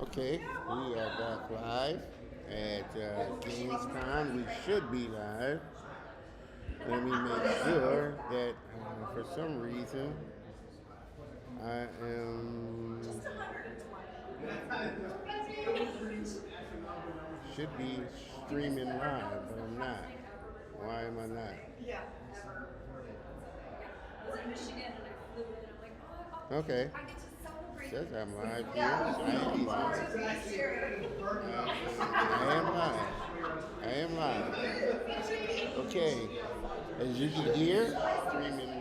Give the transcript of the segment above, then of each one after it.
Okay, we are back live at Gainescon. We should be live. Let me make sure that for some reason I am should be streaming live, but I'm not. Why am I not? Okay. Says I'm live here. So I am live. I am live. I am live. Okay. As you can hear,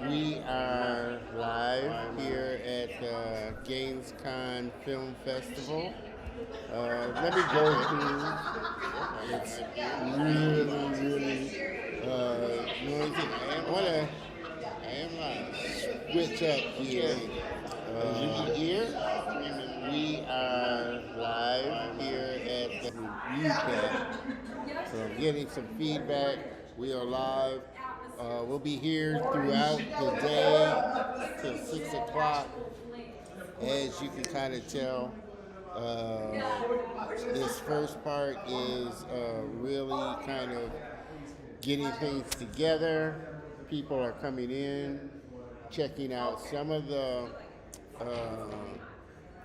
we are live here at the Gainescon Film Festival. Let me go through. It's really noisy. I am live. Switch up here. As you can hear, we are live here at the recap. So I'm getting some feedback. We are live. We'll be here throughout the day till 6 o'clock. As you can kind of tell, this first part is really kind of getting things together. People are coming in, checking out some of the uh,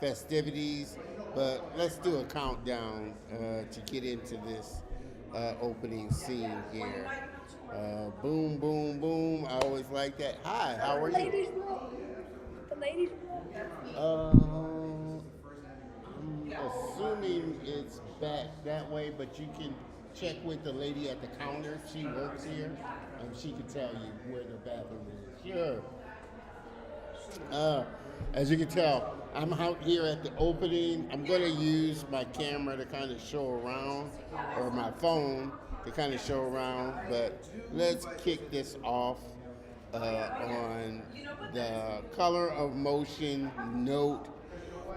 festivities, but let's do a countdown to get into this opening scene here. Boom, boom, boom. I always like that. Hi, how are you? The ladies. I'm assuming it's back that way, but you can check with the lady at the counter. She works here, and she can tell you where the bathroom is. Sure. Uh, as you can tell, I'm out here at the opening. I'm going to use my camera to kind of show around, or my phone to kind of show around, but let's kick this off on the color of motion note,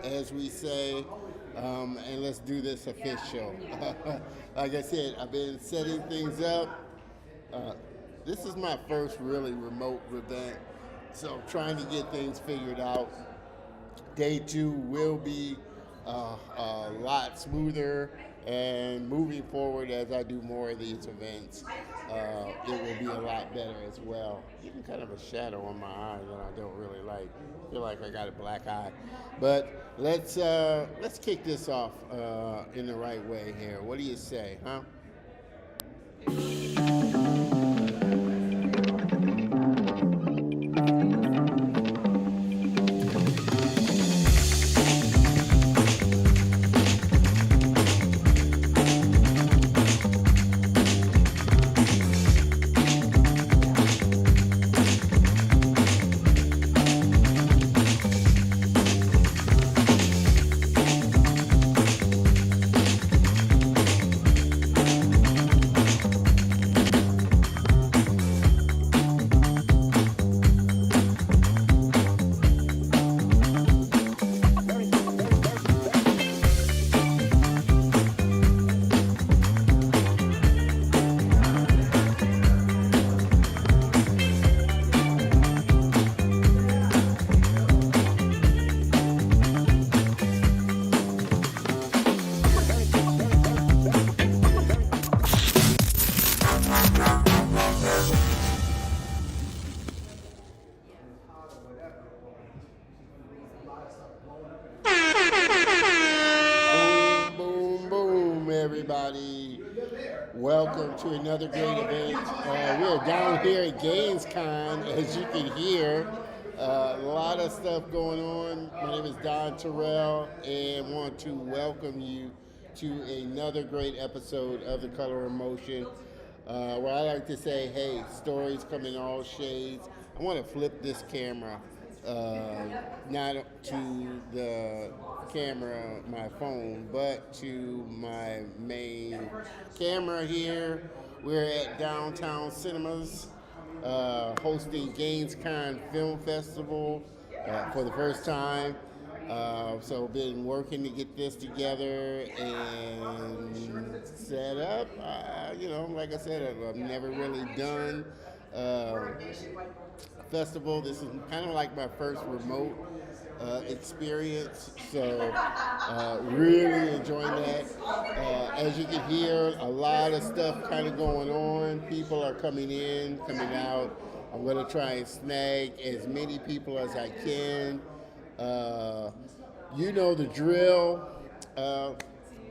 as we say, and let's do this official. Like I said, I've been setting things up. Uh, this is my first really remote event, so I'm trying to get things figured out. Day two will be a lot smoother, and moving forward as I do more of these events, it will be a lot better as well. Getting kind of a shadow on my eye that I don't really like. Feel like I got a black eye, but let's kick this off in the right way here. What do you say, huh? Boom, boom, boom, everybody. Welcome to another great event. We're down here at Gainescon, as you can hear. A lot of stuff going on. My name is Don Terrell, and want to welcome you to another great episode of The Color of Motion, where I like to say, hey, stories come in all shades. I want to flip this camera, not to the camera, my phone, but to my main camera here. We're at Downtown Cinemas, hosting Gainescon Film Festival for the first time. So been working to get this together and set up. Like I said, I've never really done a festival. This is kind of like my first remote experience. So really enjoying that. As you can hear, a lot of stuff kind of going on. People are coming in, coming out. I'm going to try and snag as many people as I can. Uh, you know the drill. Uh,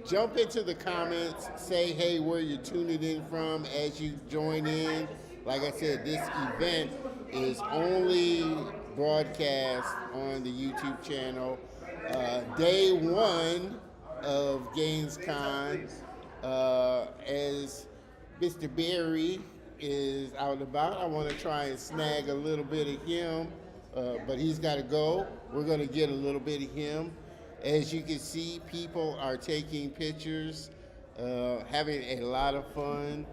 Jump into the comments, say hey where you're tuning in from as you join in. Like I said, this event is only broadcast on the YouTube channel. Day one of Gainescon, as Mr. Barry is out and about. I want to try and snag a little bit of him, but he's got to go. We're going to get a little bit of him. As you can see, people are taking pictures, having a lot of fun,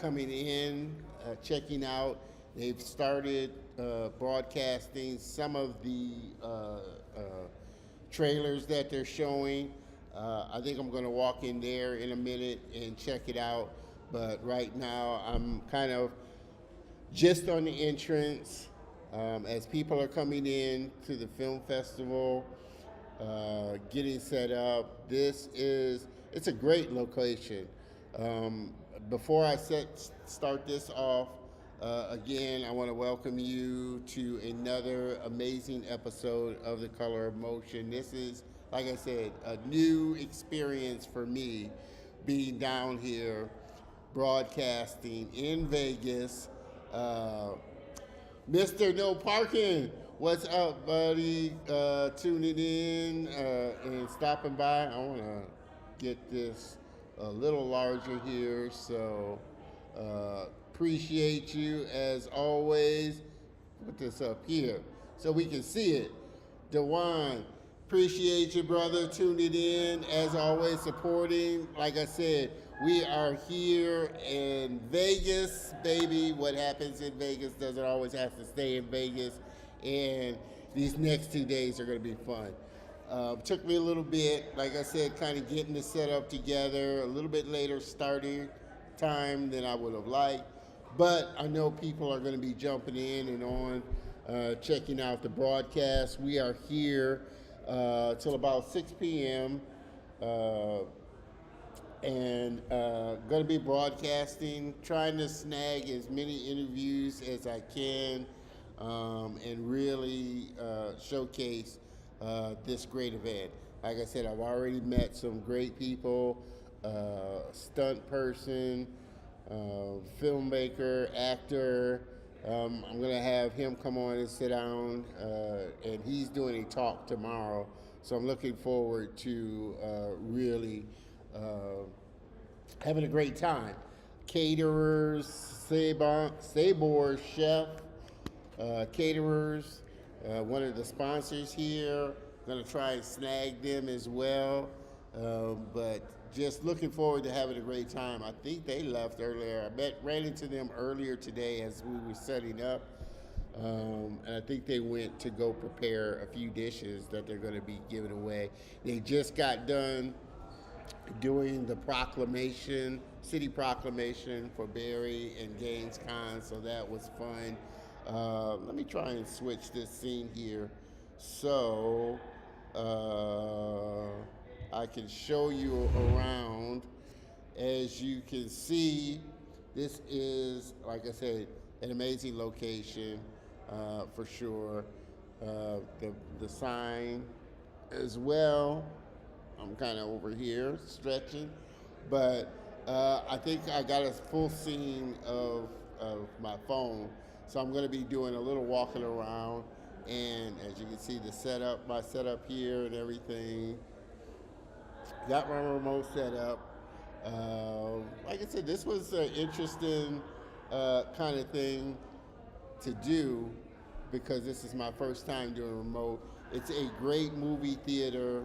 coming in, checking out. They've started broadcasting some of the trailers that they're showing. I think I'm going to walk in there in a minute and check it out. But right now, I'm kind of just on the entrance as people are coming in to the film festival, getting set up. It's a great location. Before I start this off, again, I want to welcome you to another amazing episode of The Color of Motion. This is, like I said, a new experience for me being down here broadcasting in Vegas. Mr. No Parking, what's up, buddy? Tuning in and stopping by. I want to get this a little larger here, so appreciate you as always. Put this up here so we can see it. Dewan, appreciate you, brother, tuning in as always, supporting. Like I said, we are here in Vegas, baby. What happens in Vegas doesn't always have to stay in Vegas. And these next 2 days are going to be fun. Took me a little bit, like I said, kind of getting the setup together, a little bit later starting time than I would have liked. But I know people are going to be jumping in and on, checking out the broadcast. We are here till about 6 p.m. And going to be broadcasting, trying to snag as many interviews as I can, and really showcase this great event. Like I said, I've already met some great people, stunt person, filmmaker, actor. I'm going to have him come on and sit down, and he's doing a talk tomorrow. So I'm looking forward to really having a great time. Caterers, Sabor Chef, caterers, one of the sponsors here. Going to try and snag them as well. But just looking forward to having a great time. I think they left earlier. Ran into them earlier today as we were setting up. And I think they went to go prepare a few dishes that they're going to be giving away. They just got done doing the proclamation, city proclamation for Barry and Gainescon, so that was fun. Let me try and switch this scene here so I can show you around. As you can see, this is, like I said, an amazing location for sure. The sign as well. I'm kind of over here stretching, but I think I got a full scene of my phone, so I'm going to be doing a little walking around, and as you can see, my setup here and everything. Got my remote set up. Like I said, this was an interesting kind of thing to do because this is my first time doing remote. It's a great movie theater.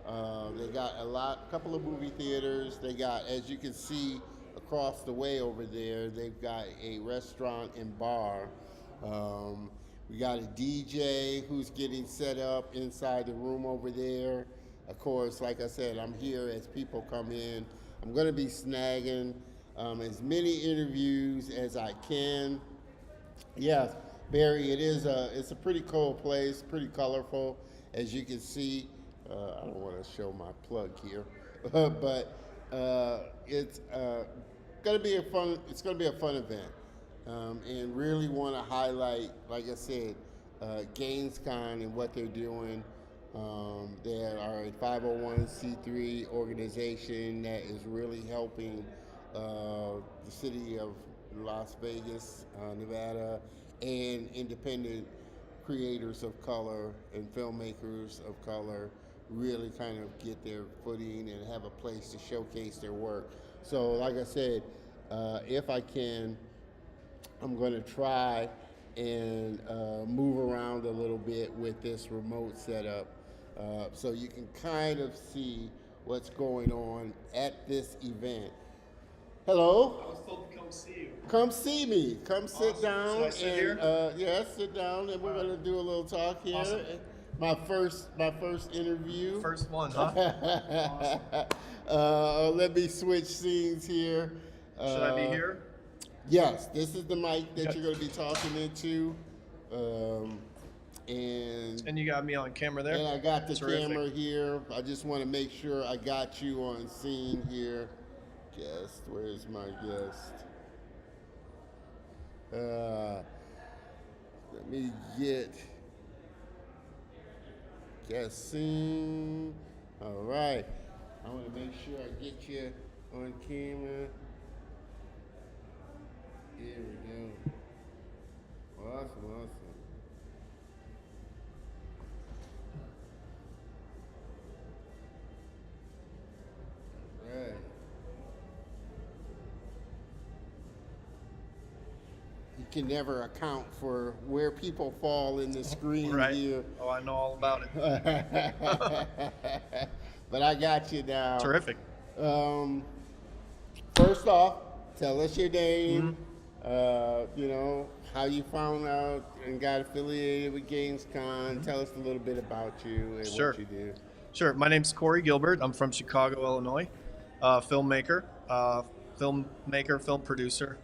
They got a couple of movie theaters. They got, as you can see across the way over there, they've got a restaurant and bar. We got a DJ who's getting set up inside the room over there. Of course, like I said, I'm here as people come in. I'm going to be snagging as many interviews as I can. Yes, Barry, it's a pretty cool place, pretty colorful. as you can see, I don't want to show my plug here, but it's gonna be a fun. It's gonna be a fun event, and really want to highlight, like I said, Gainescon and what they're doing. They are a 501c3 organization that is really helping the city of Las Vegas, Nevada, and independent creators of color and filmmakers of color really kind of get their footing and have a place to showcase their work. So, like I said, if I can, I'm going to try and move around a little bit with this remote setup so you can kind of see what's going on at this event. Hello? I was told to come see you. Come see me. Come sit Awesome. down. Should I sit and, here? Yeah, sit down, and we're All right. gonna do a little talk here. Awesome. My first interview. First one, huh? Awesome. Let me switch scenes here. Should I be here? Yes, this is the mic that Okay. you're gonna be talking into, and And you got me on camera there? and I got the Terrific. camera here. I just want to make sure I got you on scene here. Guest, where's my guest? Let me get guest scene. All right. I want to make sure I get you on camera. Here we go. Awesome. Right. You can never account for where people fall in the screen Right. here. Oh, I know all about it. But I got you now. Terrific. First off, tell us your name. Mm-hmm. How you found out and got affiliated with Gainescon. Tell us a little bit about you and Sure. what you do. Sure. My name's Corey Gilbert. I'm from Chicago, Illinois. Filmmaker, film producer.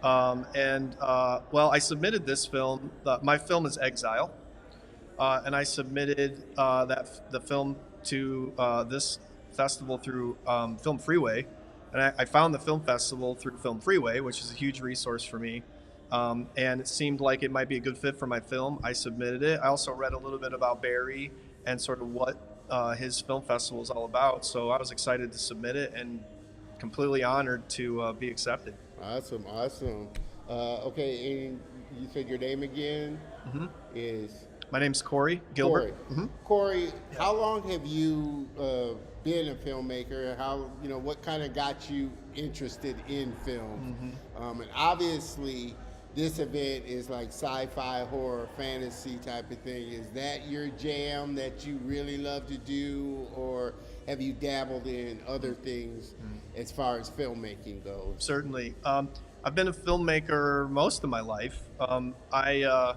Well, I submitted this film. My film is Exile, and I submitted the film to this festival through Film Freeway, and I found the film festival through Film Freeway, which is a huge resource for me. And it seemed like it might be a good fit for my film. I submitted it. I also read a little bit about Barry and sort of what his film festival is all about. So I was excited to submit it and completely honored to be accepted. Awesome. Okay, and you said your name again is My name's Corey Gilbert. Corey. Corey, how long have you been a filmmaker? What kind of got you interested in film? And obviously, this event is like sci-fi, horror, fantasy type of thing. Is that your jam that you really love to do, or have you dabbled in other things as far as filmmaking goes? Certainly. I've been a filmmaker most of my life. I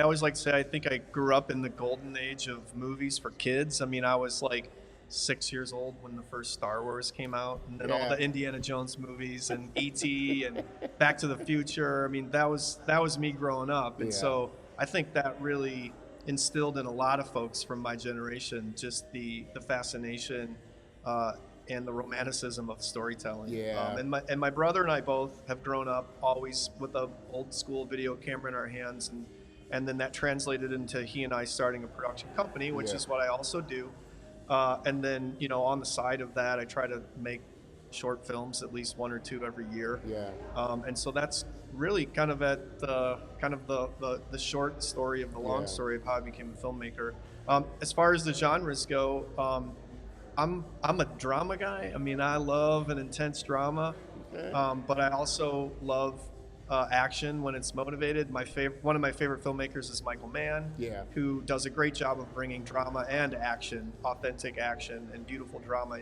always like to say I think I grew up in the golden age of movies for kids. I mean, I was like 6 years old when the first Star Wars came out, and then all the Indiana Jones movies and E.T. and Back to the Future. I mean, that was me growing up, and so I think that really instilled in a lot of folks from my generation just the fascination and the romanticism of storytelling. Yeah. And my brother and I both have grown up always with a old school video camera in our hands, and then that translated into he and I starting a production company, which is what I also do. And then, on the side of that, I try to make short films, at least one or two every year. Yeah. And so that's really kind of at the short story of the long story of how I became a filmmaker. As far as the genres go, I'm a drama guy. I mean, I love an intense drama, but I also love action when it's motivated. One of my favorite filmmakers is Michael Mann, who does a great job of bringing drama and action, authentic action and beautiful drama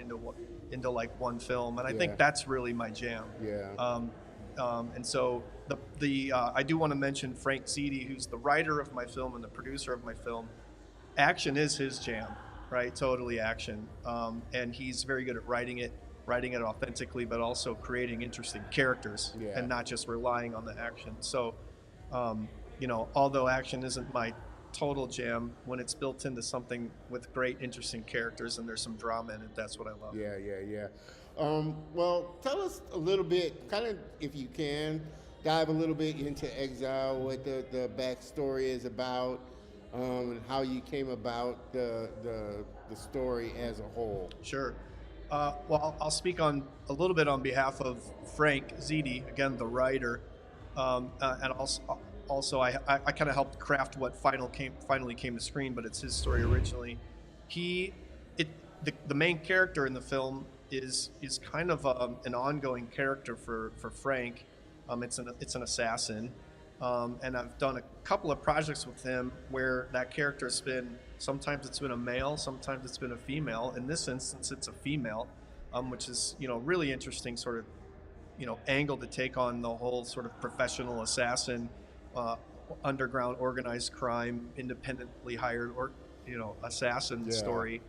into like one film. And I think that's really my jam. And so I do want to mention Frank Ziti, who's the writer of my film and the producer of my film. Action is his jam, right? Totally action. And he's very good at writing it authentically, but also creating interesting characters and not just relying on the action. So, although action isn't my total jam when it's built into something with great, interesting characters and there's some drama in it. That's what I love. Yeah, yeah, yeah. Well, tell us a little bit, kind of, if you can, dive a little bit into Exile, what the backstory is about, and how you came about the story as a whole. Sure. Well, I'll speak on a little bit on behalf of Frank Ziti, again the writer, and also I kind of helped craft what finally came to screen, but it's his story originally. He, it the main character in the film is kind of an ongoing character for Frank. It's an assassin, and I've done a couple of projects with him where that character has been, sometimes it's been a male, sometimes it's been a female. In this instance, it's a female, which is, really interesting sort of, angle to take on the whole sort of professional assassin, underground organized crime, independently hired or, assassin story.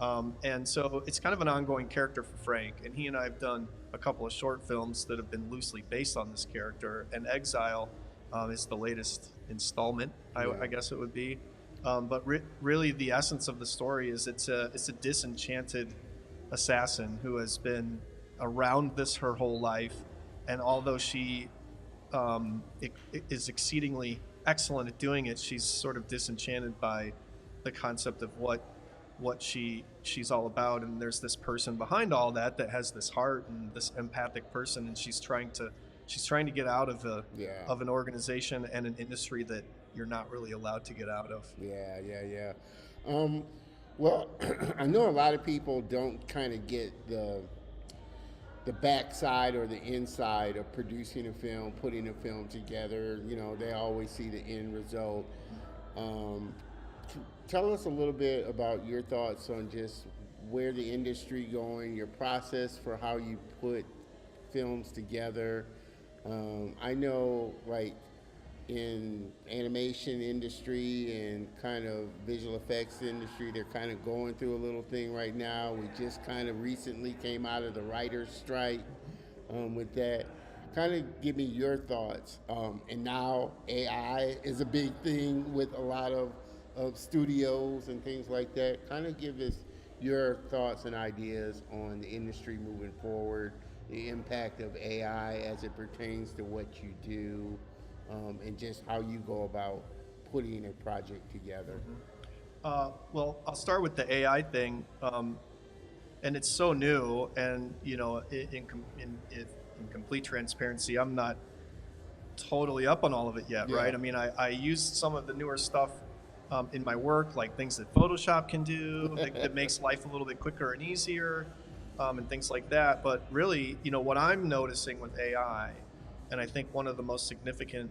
And so it's kind of an ongoing character for Frank, and he and I have done a couple of short films that have been loosely based on this character, and Exile is the latest installment, I guess it would be. But really, the essence of the story is it's a disenchanted assassin who has been around this her whole life, and although she is exceedingly excellent at doing it, she's sort of disenchanted by the concept of what she's all about. And there's this person behind all that has this heart and this empathic person, and she's trying to get out of an organization and an industry that you're not really allowed to get out of. Yeah, yeah, yeah. Well, I know a lot of people don't kind of get the backside or the inside of producing a film, putting a film together. They always see the end result. Tell us a little bit about your thoughts on just where the industry going, your process for how you put films together. I know, like, in animation industry and kind of visual effects industry, they're kind of going through a little thing right now. We just kind of recently came out of the writer's strike with that. Kind of give me your thoughts. And now AI is a big thing with a lot of studios and things like that. Kind of give us your thoughts and ideas on the industry moving forward, the impact of AI as it pertains to what you do, and just how you go about putting a project together. Well, I'll start with the AI thing, and it's so new, and in complete transparency, I'm not totally up on all of it yet, right? I mean, I used some of the newer stuff in my work, like things that Photoshop can do that makes life a little bit quicker and easier, and things like that. But really, what I'm noticing with AI, and I think one of the most significant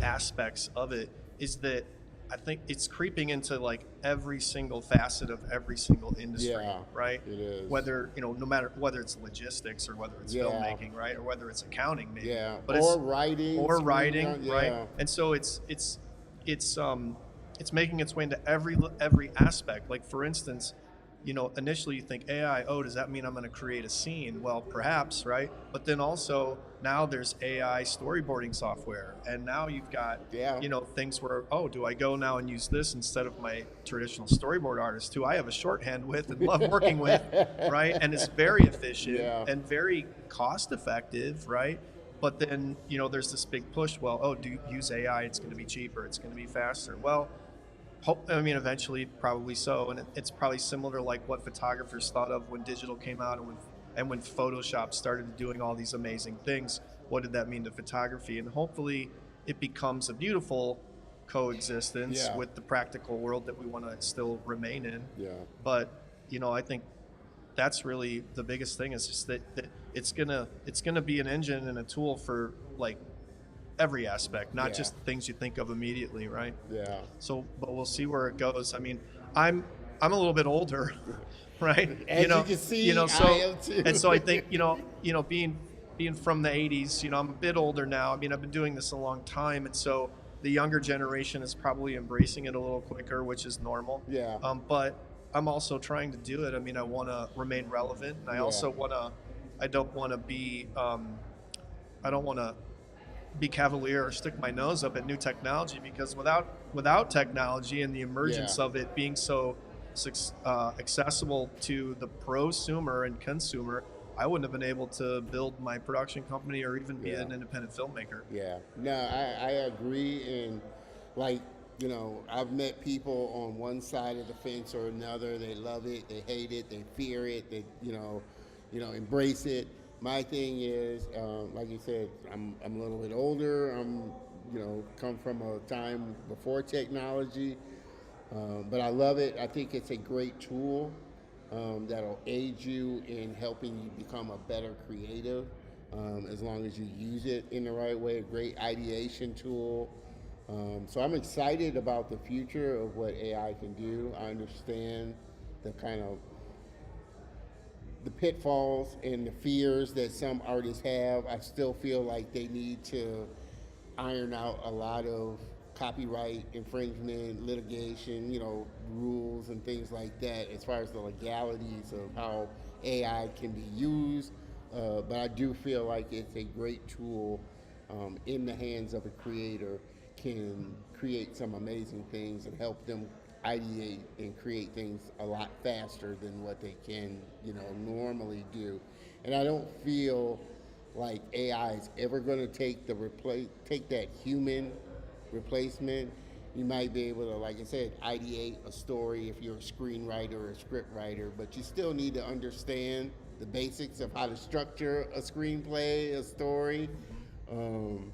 aspects of it is that I think it's creeping into like every single facet of every single industry, right? It is. Whether, no matter whether it's logistics or whether it's filmmaking, right? Or whether it's accounting, maybe. Yeah. But or writing. Right? And so it's making its way into every aspect. Like, for instance, initially you think AI, does that mean I'm going to create a scene? Well, perhaps, right? But then also now there's AI storyboarding software, and now you've got things where, do I go now and use this instead of my traditional storyboard artist, who I have a shorthand with and love working with, right? And it's very efficient and very cost effective, right? But then there's this big push. Well, do you use AI? It's going to be cheaper. It's going to be faster. Well, eventually, probably so, and it's probably similar to like what photographers thought of when digital came out, and when Photoshop started doing all these amazing things. What did that mean to photography? And hopefully, it becomes a beautiful coexistence with the practical world that we want to still remain in. Yeah. But I think that's really the biggest thing, is just that it's gonna be an engine and a tool for like every aspect, not just the things you think of immediately, right? Yeah. So, but we'll see where it goes. I mean, I'm a little bit older, right? As you can see, so I am too. And so I think being from the 80s, I'm a bit older now. I mean, I've been doing this a long time, and so the younger generation is probably embracing it a little quicker, which is normal. Yeah. But I'm also trying to do it. I mean, I want to remain relevant, and I also want to. I don't want to be. I don't want to be cavalier or stick my nose up at new technology, because without technology and the Yeah. emergence of it being so accessible to the prosumer and consumer, I wouldn't have been able to build my production company or even be Yeah. an independent filmmaker. Yeah, no, I agree. And like, I've met people on one side of the fence or another. They love it, they hate it, they fear it, they, embrace it. My thing is, like you said, I'm a little bit older. Come from a time before technology. But I love it. I think it's a great tool that'll aid you in helping you become a better creative as long as you use it in the right way. A great ideation tool. So I'm excited about the future of what AI can do. I understand the kind of the pitfalls and the fears that some artists have. I still feel like they need to iron out a lot of copyright infringement, litigation, rules and things like that as far as the legalities of how AI can be used. But I do feel like it's a great tool in the hands of a creator, can create some amazing things and help them ideate and create things a lot faster than what they can, normally do. And I don't feel like AI is ever going to take that human replacement. You might be able to, like I said, ideate a story if you're a screenwriter or a script writer, but you still need to understand the basics of how to structure a screenplay, a story. Um,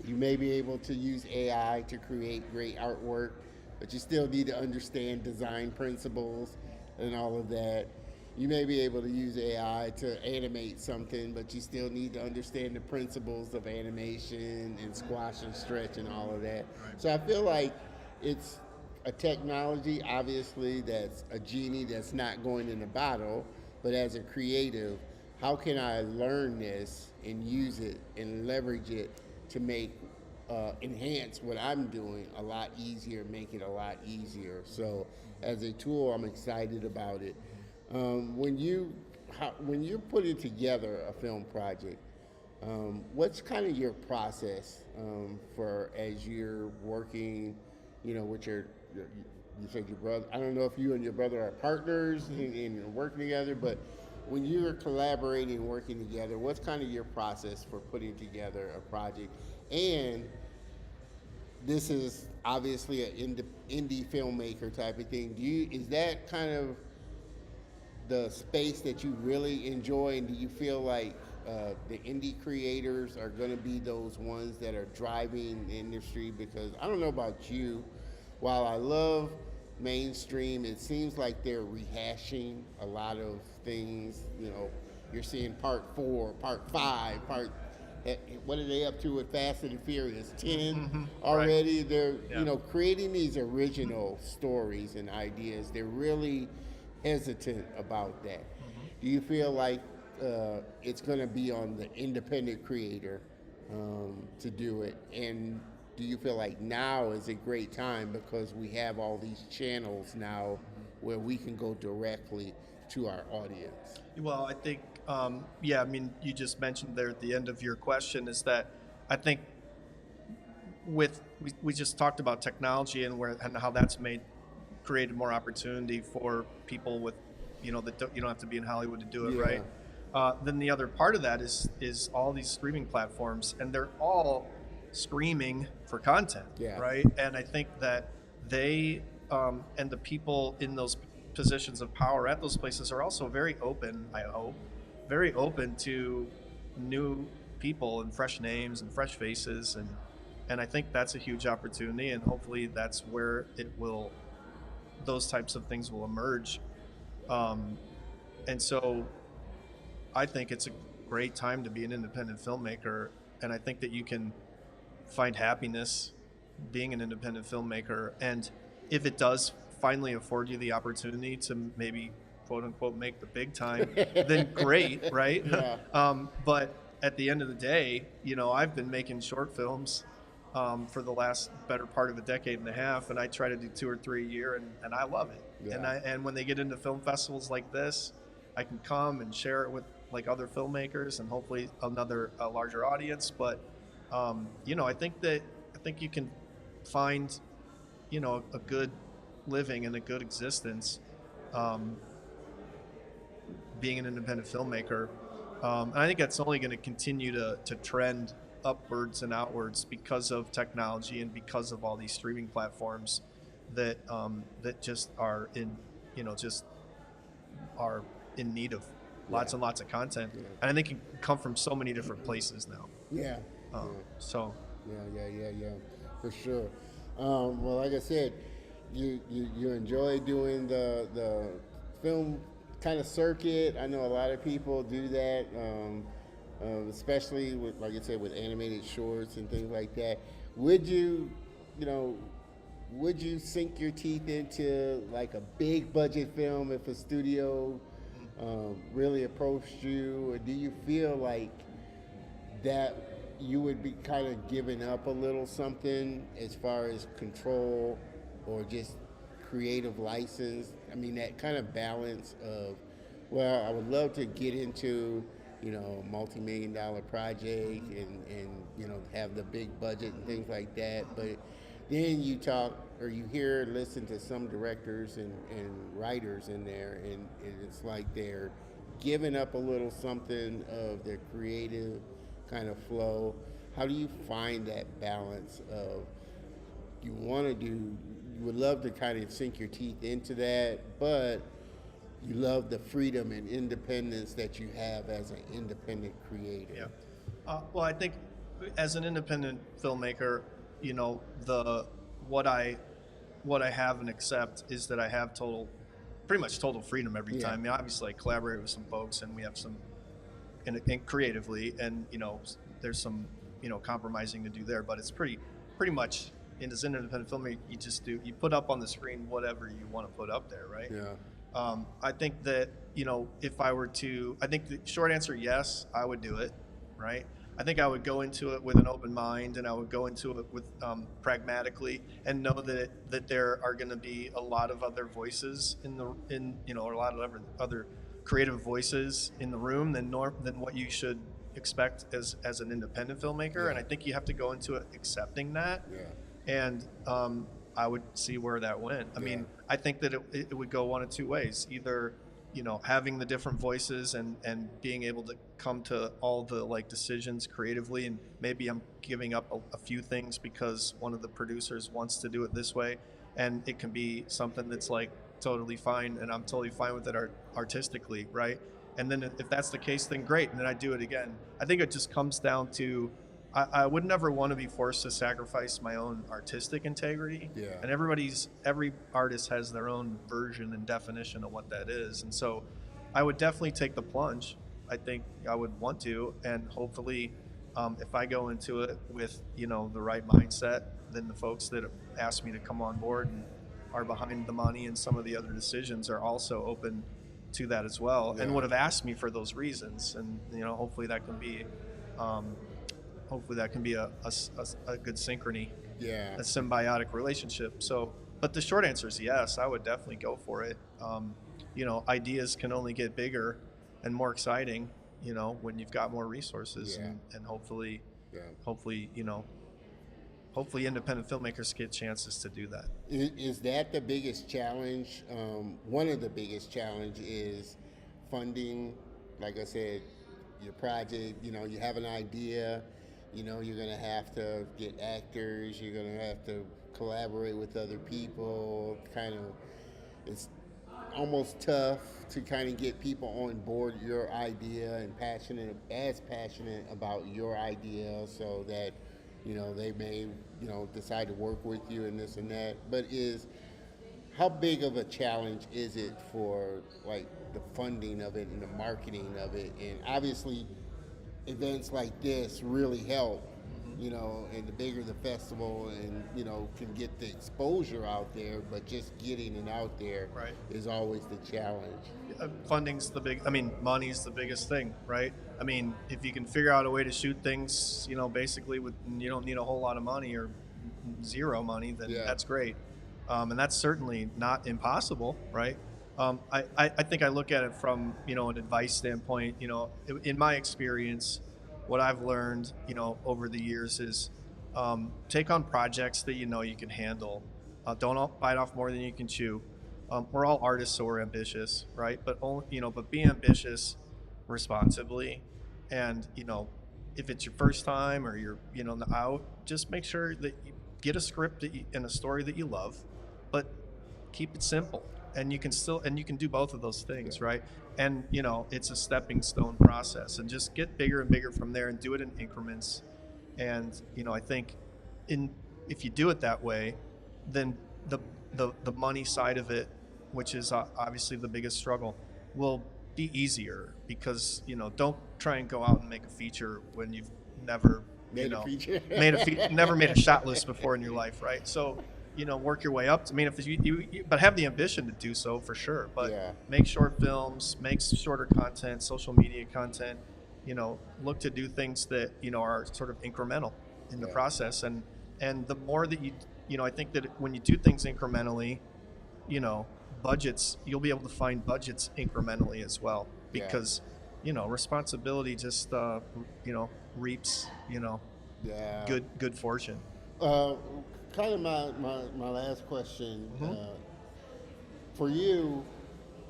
you may be able to use AI to create great artwork, but you still need to understand design principles and all of that. You may be able to use AI to animate something, but you still need to understand the principles of animation and squash and stretch and all of that. So I feel like it's a technology, obviously, that's a genie that's not going in a bottle, but as a creative, how can I learn this and use it and leverage it to make enhance what I'm doing a lot easier, make it a lot easier. So, as a tool, I'm excited about it. When when you're putting together a film project, what's kind of your process for as you're working, with you said your brother. I don't know if you and your brother are partners in working together, but when you're collaborating and working together, what's kind of your process for putting together a project? And this is obviously an indie filmmaker type of thing. Is that kind of the space that you really enjoy, and do you feel like the indie creators are going to be those ones that are driving the industry? Because I don't know about you, while I love mainstream, it seems like they're rehashing a lot of things. You're seeing part 4, part 5, what are they up to with Fast and Furious 10 Right. already? They're Yeah. creating these original stories and ideas. They're really hesitant about that. Do you feel like it's going to be on the independent creator to do it? And do you feel like now is a great time because we have all these channels now where we can go directly to our audience? Well, I think, yeah, I mean, you just mentioned there at the end of your question is that I think we just talked about technology and how that's created more opportunity for people with, that you don't have to be in Hollywood to do it, Yeah, right? Then the other part of that is all these streaming platforms, and they're all screaming for content, yeah, right? And I think that they and the people in those positions of power at those places are also very open, I hope, very open to new people and fresh names and fresh faces, and I think that's a huge opportunity, and hopefully that's where those types of things will emerge. Um, and so I think it's a great time to be an independent filmmaker, and I think that you can find happiness being an independent filmmaker. And if it does finally afford you the opportunity to maybe quote unquote make the big time, then great, right? yeah, But at the end of the day, I've been making short films for the last better part of a decade and a half, and I try to do 2 or 3 a year, and I love it. And yeah. and when they get into film festivals like this, I can come and share it with like other filmmakers and hopefully a larger audience. But I think you can find, a good living and a good existence, um, being an independent filmmaker. And I think that's only going to continue to trend upwards and outwards because of technology and because of all these streaming platforms that just are in, just are in need of lots Yeah. and lots of content. Yeah. And I think it can come from so many different places now. Yeah. Yeah. So Yeah, for sure. Well, like I said, you enjoy doing the film kind of circuit. I know a lot of people do that, especially with, like I said, with animated shorts and things like that. Would you, you know, would you sink your teeth into like a big budget film if a studio really approached you, or do you feel like that you would be kind of giving up a little something as far as control or just creative license? I mean, that kind of balance of, well, I would love to get into, a multi-million dollar project and have the big budget and things like that. But then you talk or you hear, listen to some directors and writers in there, and it's like they're giving up a little something of their creative kind of flow. How do you find that balance of you want to do, you would love to kind of sink your teeth into that, but you love the freedom and independence that you have as an independent creator? yeah. Well, I think as an independent filmmaker, the what I what I have and accept is that I have pretty much total freedom every Yeah. time. I mean, obviously, I collaborate with some folks, and we have some, and creatively, and there's some, compromising to do there, but it's pretty much. And as an independent filmmaker, you put up on the screen whatever you want to put up there, right? Yeah. I think that, if I were to, I think the short answer, yes, I would do it, right? I think I would go into it with an open mind, and I would go into it with pragmatically, and know that there are going to be a lot of other voices or a lot of other creative voices in the room than what you should expect as an independent filmmaker. Yeah. And I think you have to go into it accepting that. Yeah. And I would see where that went. I mean, I think that it would go one of two ways. Either, having the different voices and being able to come to all the decisions creatively, and maybe I'm giving up a few things because one of the producers wants to do it this way, and it can be something that's totally fine, and I'm totally fine with it artistically, right? And then if that's the case, then great, and then I do it again. I think it just comes down to, I would never want to be forced to sacrifice my own artistic integrity. Yeah. And every artist has their own version and definition of what that is. And so I would definitely take the plunge. I think I would want to, and hopefully, if I go into it with, the right mindset, then the folks that ask me to come on board and are behind the money and some of the other decisions are also open to that as well, and would have asked me for those reasons. And, hopefully that can be, a good synchrony, Yeah. a symbiotic relationship. So, but the short answer is yes, I would definitely go for it. Ideas can only get bigger and more exciting, when you've got more resources. Yeah. And hopefully, Yeah. hopefully, hopefully independent filmmakers get chances to do that. Is that the biggest challenge? One of the biggest challenge is funding. Like I said, your project, you have an idea, you're going to have to get actors, you're going to have to collaborate with other people. It's almost tough to kind of get people on board your idea and passionate about your idea, so that they may decide to work with you and this and that. But how big of a challenge is it for the funding of it and the marketing of it? And obviously events like this really help, and the bigger the festival, and can get the exposure out there, but just getting it out there Right. is always the challenge. Funding's money's the biggest thing, right? I mean, if you can figure out a way to shoot things, basically you don't need a whole lot of money or zero money, then that's great. And that's certainly not impossible, right? I think I look at it from, an advice standpoint. In my experience, what I've learned, over the years is take on projects that you can handle. Don't bite off more than you can chew. We're all artists, so we're ambitious, right? But only, but be ambitious responsibly, and if it's your first time or you're out, just make sure that you get a script and a story that you love, but keep it simple, and you can do both of those things, right? And it's a stepping stone process, and just get bigger and bigger from there and do it in increments. And I think in if you do it that way, then the the money side of it, which is obviously the biggest struggle, will be easier, because don't try and go out and make a feature when you've never Made a feature. never made a shot list before in your life, right? So work your way up. I mean, if but have the ambition to do so for sure. But Yeah. make short films, make shorter content, social media content. Look to do things that are sort of incremental in the Yeah. process, and the more that I think that when you do things incrementally, budgets, you'll be able to find budgets incrementally as well, Yeah. because responsibility just reaps Yeah. good fortune. Uh, Kind of my last question. For you,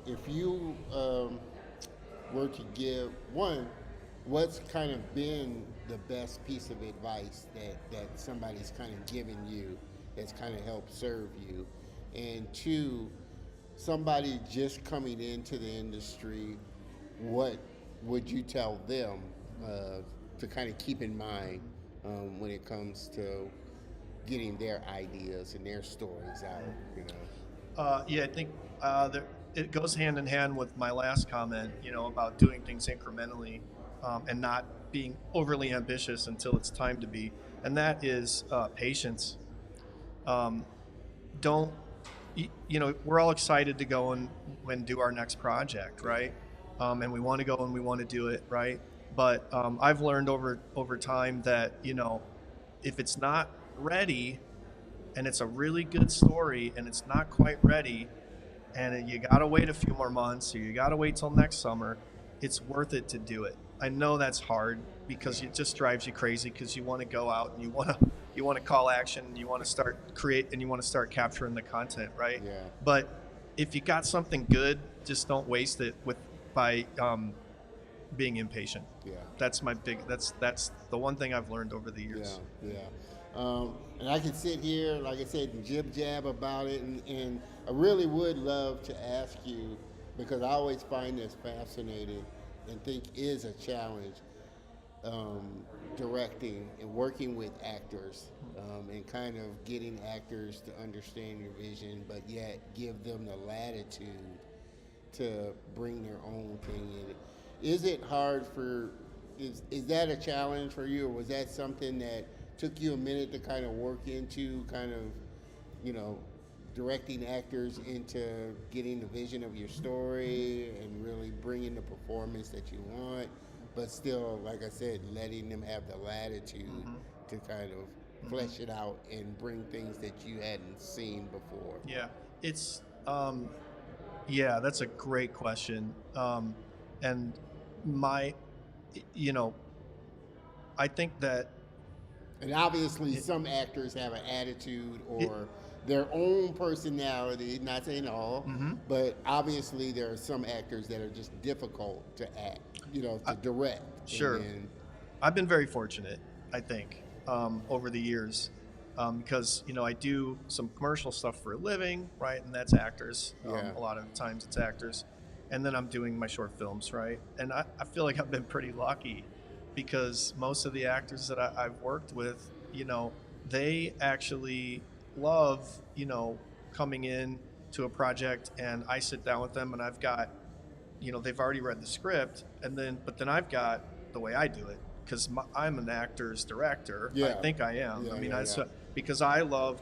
if you were to give one, what's kind of been the best piece of advice that somebody's kind of given you that's kind of helped serve you? And two, somebody just coming into the industry, what would you tell them to kind of keep in mind when it comes to getting their ideas and their stories out? Yeah, I think it goes hand in hand with my last comment, about doing things incrementally, and not being overly ambitious until it's time to be. And that is patience. Don't, we're all excited to go and do our next project, right? And we want to go and we want to do it, right? But I've learned over time that, if it's not ready, and it's a really good story and it's not quite ready, and you gotta wait a few more months, or you gotta wait till next summer, it's worth it to do it. I know that's hard, because it just drives you crazy, because you want to go out and you want to call action, and you want to start capturing the content, right? Yeah. But if you got something good, just don't waste it by being impatient. Yeah. That's that's the one thing I've learned over the years. Yeah. And I can sit here, like I said, and jib jab about it, and I really would love to ask you, because I always find this fascinating and think is a challenge, directing and working with actors, and kind of getting actors to understand your vision, but yet give them the latitude to bring their own thing in. Is it hard is that a challenge for you, or was that something that took you a minute to kind of work into, kind of, directing actors into getting the vision of your story and really bringing the performance that you want, but still, like I said, letting them have the latitude to kind of flesh it out and bring things that you hadn't seen before? Yeah, it's that's a great question. And I think that, and obviously some actors have an attitude or their own personality, not saying all, but obviously there are some actors that are just difficult to act, to direct. Sure. And I've been very fortunate, I think, over the years, because I do some commercial stuff for a living, right? And that's actors. Yeah. A lot of times it's actors, and then I'm doing my short films, right? And I feel like I've been pretty lucky, because most of the actors that I've worked with, they actually love, coming in to a project, and I sit down with them, and I've got, they've already read the script, but then I've got the way I do it, because I'm an actor's director. Yeah. I think I am. Yeah, I mean, yeah. because I love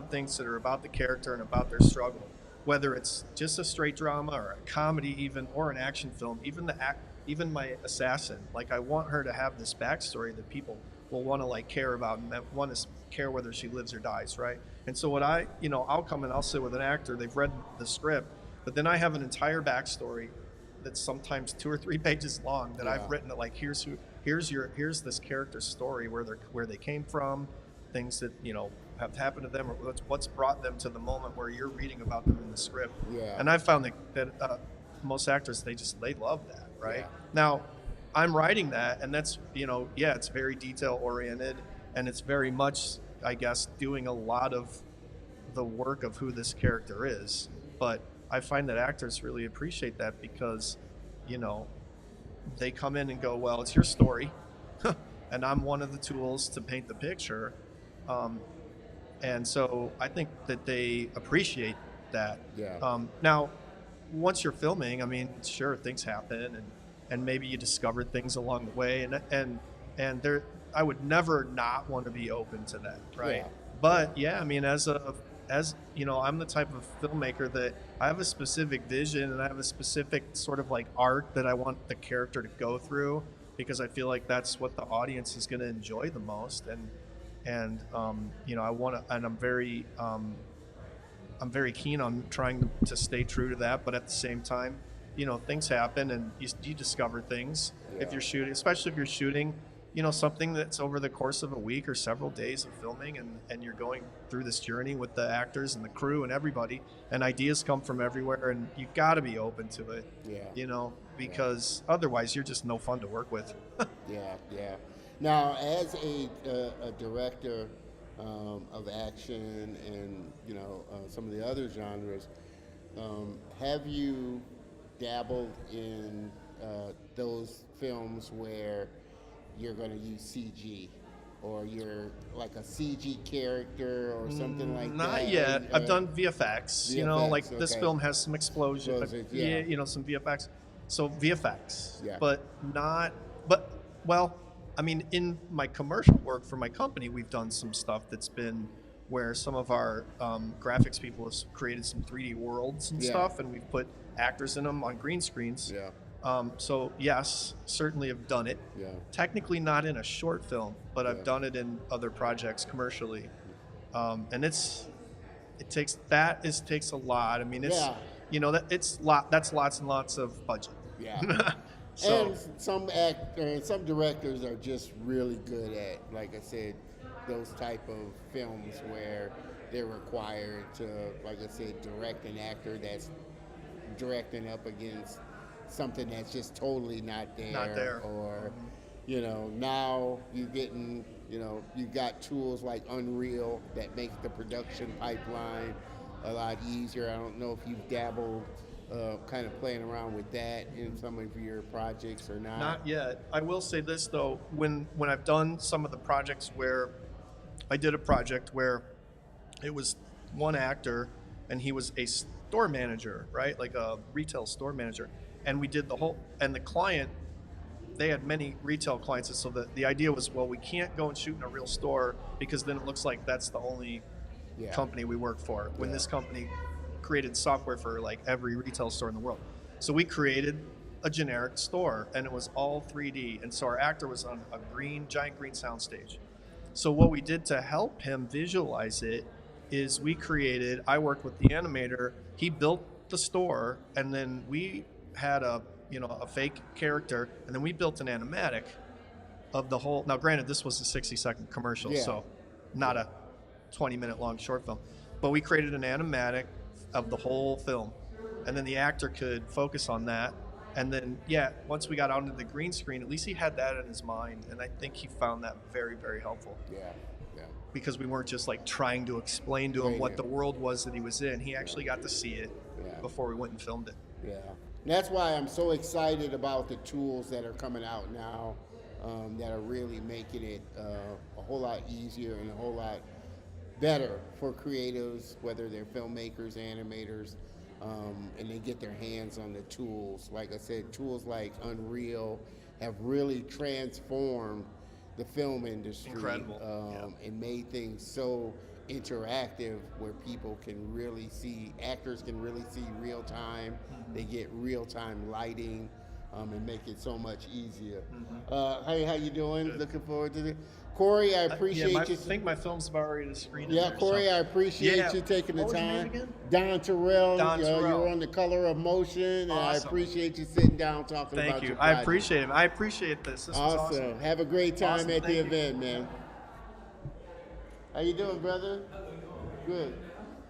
things that are about the character and about their struggle, whether it's just a straight drama or a comedy, even, or an action film, even my assassin. Like, I want her to have this backstory that people will want to care about, and want to care whether she lives or dies, right? And so what I'll come and I'll sit with an actor, they've read the script, but then I have an entire backstory that's sometimes 2 or 3 pages long that Yeah. I've written, that here's here's this character's story, where they came from, things that have happened to them, or what's brought them to the moment where you're reading about them in the script. Yeah. And I found that most actors, they love that, right? Yeah. Now, I'm writing that, and that's it's very detail oriented, and it's very much, I guess, doing a lot of the work of who this character is. But I find that actors really appreciate that because, they come in and go, well, it's your story, and I'm one of the tools to paint the picture. And so I think that they appreciate that. Yeah. Now, once you're filming, I mean, sure, things happen, and maybe you discover things along the way, and there, I would never not want to be open to that, right? Yeah. But yeah, I mean, as I'm the type of filmmaker that I have a specific vision, and I have a specific sort of like arc that I want the character to go through, because I feel like that's what the audience is going to enjoy the most. And I want to, and I'm very keen on trying to stay true to that. But at the same time, things happen, and you discover things. Yeah. If you're shooting, especially if you're shooting, something that's over the course of a week or several days of filming, and you're going through this journey with the actors and the crew and everybody, and ideas come from everywhere, and you got to be open to it. Yeah. Because otherwise you're just no fun to work with. Yeah. Now, as a director of action and some of the other genres, have you dabbled in those films where you're going to use CG, or you're like a CG character or something like that? Not yet. I've done VFX. Like this okay. film has some explosion. Yeah. Some VFX. So VFX. Yeah. But well, I mean, in my commercial work for my company, we've done some stuff that's been where some of our graphics people have created some 3D worlds and stuff, and we've put actors in them on green screens. Yeah. So yes, certainly have done it. Yeah. Technically not in a short film, but I've done it in other projects commercially. And it takes a lot. I mean, that's lots and lots of budget. Yeah. So, and some directors are just really good at, like I said, those type of films where they're required to, like I said, direct an actor that's directing up against something that's just totally not there. Or now you're getting, you've got tools like Unreal that make the production pipeline a lot easier. I don't know if you've dabbled kind of playing around with that in some of your projects or not. Not yet. I will say this though, when I've done some of the projects where I did a project where it was one actor and he was a store manager, right? Like a retail store manager. And we did and the client, they had many retail clients. And so the idea was, well, we can't go and shoot in a real store because then it looks like that's the only company we work for. When this company created software for like every retail store in the world. So we created a generic store, and it was all 3D. And so our actor was on a giant green soundstage. So what we did to help him visualize it is I worked with the animator, he built the store, and then we had a fake character, and then we built an animatic of the whole. Now granted, this was a 60-second commercial, so not a 20-minute long short film, but we created an animatic of the whole film, and then the actor could focus on that. And then once we got out into the green screen, at least he had that in his mind, and I think he found that very, very helpful. Because we weren't just like trying to explain to him what the world was that he was in. He actually got to see it before we went and filmed it. That's why I'm so excited about the tools that are coming out now, that are really making it a whole lot easier and a whole lot better for creatives, whether they're filmmakers, animators, and they get their hands on the tools. Like I said, tools like Unreal have really transformed the film industry. Incredible. And made things so interactive where people can really see, actors can really see real time. They get real time lighting, and make it so much easier. Hey, how you doing? Good. Looking forward to it. Corey, I Yeah, appreciate I you. think my film's about ready to screen. Yeah, in there, Corey, so. I appreciate Yeah. you taking the What was your time. name again? Don Terrell, Don Terrell. you're on The Color of Motion, and I Awesome. appreciate you sitting down talking Thank about you. your I project. appreciate it. I appreciate this. This was Awesome. awesome. Have a great time Awesome. at the Thank you. event, man. How you doing, brother? Good.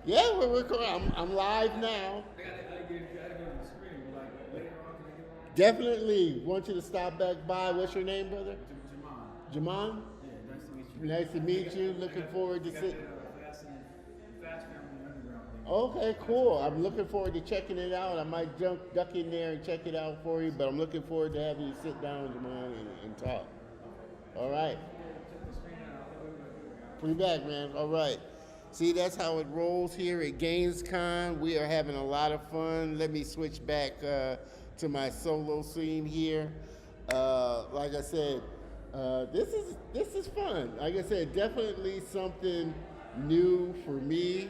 Yeah, we're recording. I'm live now. Definitely want you to stop back by. What's your name, brother? Jamon. Nice to meet you. Looking forward to sitting. Okay, cool. I'm looking forward to checking it out. I might duck in there and check it out for you, but I'm looking forward to having you sit down, Jamon, and talk. All right. Put it back, man. All right. See, that's how it rolls here at Gainescon. We are having a lot of fun. Let me switch back to my solo scene here. Like I said, this is fun. Like I said, definitely something new for me.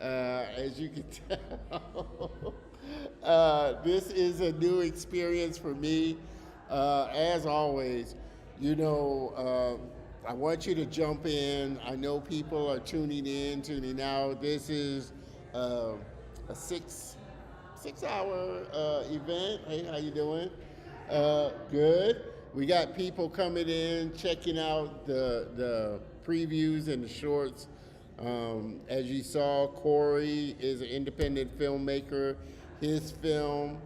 As you can tell, this is a new experience for me. As always, I want you to jump in. I know people are tuning out. This is a 6 hour event. Hey, how you doing? Good. We got people coming in, checking out the previews and the shorts. As you saw, Corey is an independent filmmaker. His film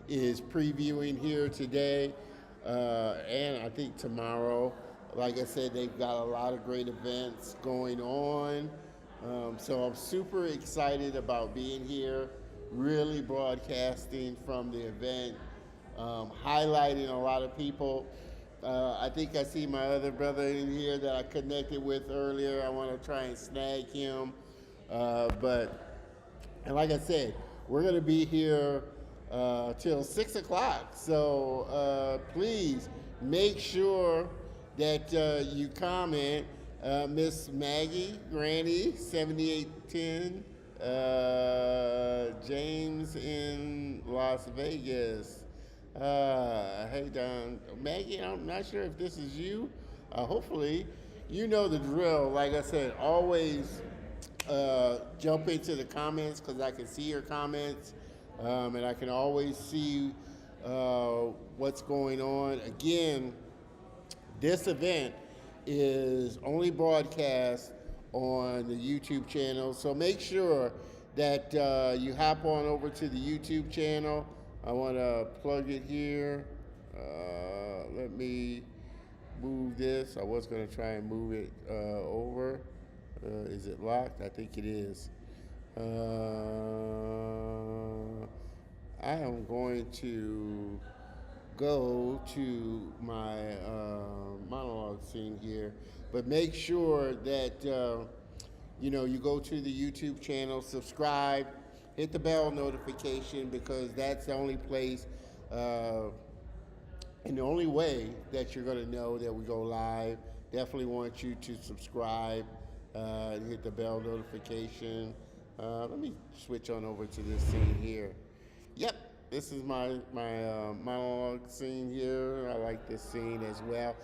is previewing here today, and I think tomorrow. Like I said, they've got a lot of great events going on. So I'm super excited about being here, really broadcasting from the event, highlighting a lot of people. I think I see my other brother in here that I connected with earlier. I want to try and snag him. And like I said, we're going to be here till 6 o'clock. So please make sure that you comment. Miss Maggie, Granny, 7810, James in Las Vegas. Hey, Don. Maggie, I'm not sure if this is you. Hopefully, you know the drill. Like I said, always jump into the comments because I can see your comments and I can always see what's going on. Again, this event is only broadcast on the YouTube channel, so make sure that you hop on over to the YouTube channel. I want to plug it here. Let me move this. I was going to try and move it over. Is it locked? I think it is. I am going to go to my monologue scene here, but make sure that you go to the YouTube channel, subscribe, hit the bell notification, because that's the only place and the only way that you're going to know that we go live. Definitely want you to subscribe and hit the bell notification. Let me switch on over to this scene here. Yep, this is my monologue scene here. I like this scene as well.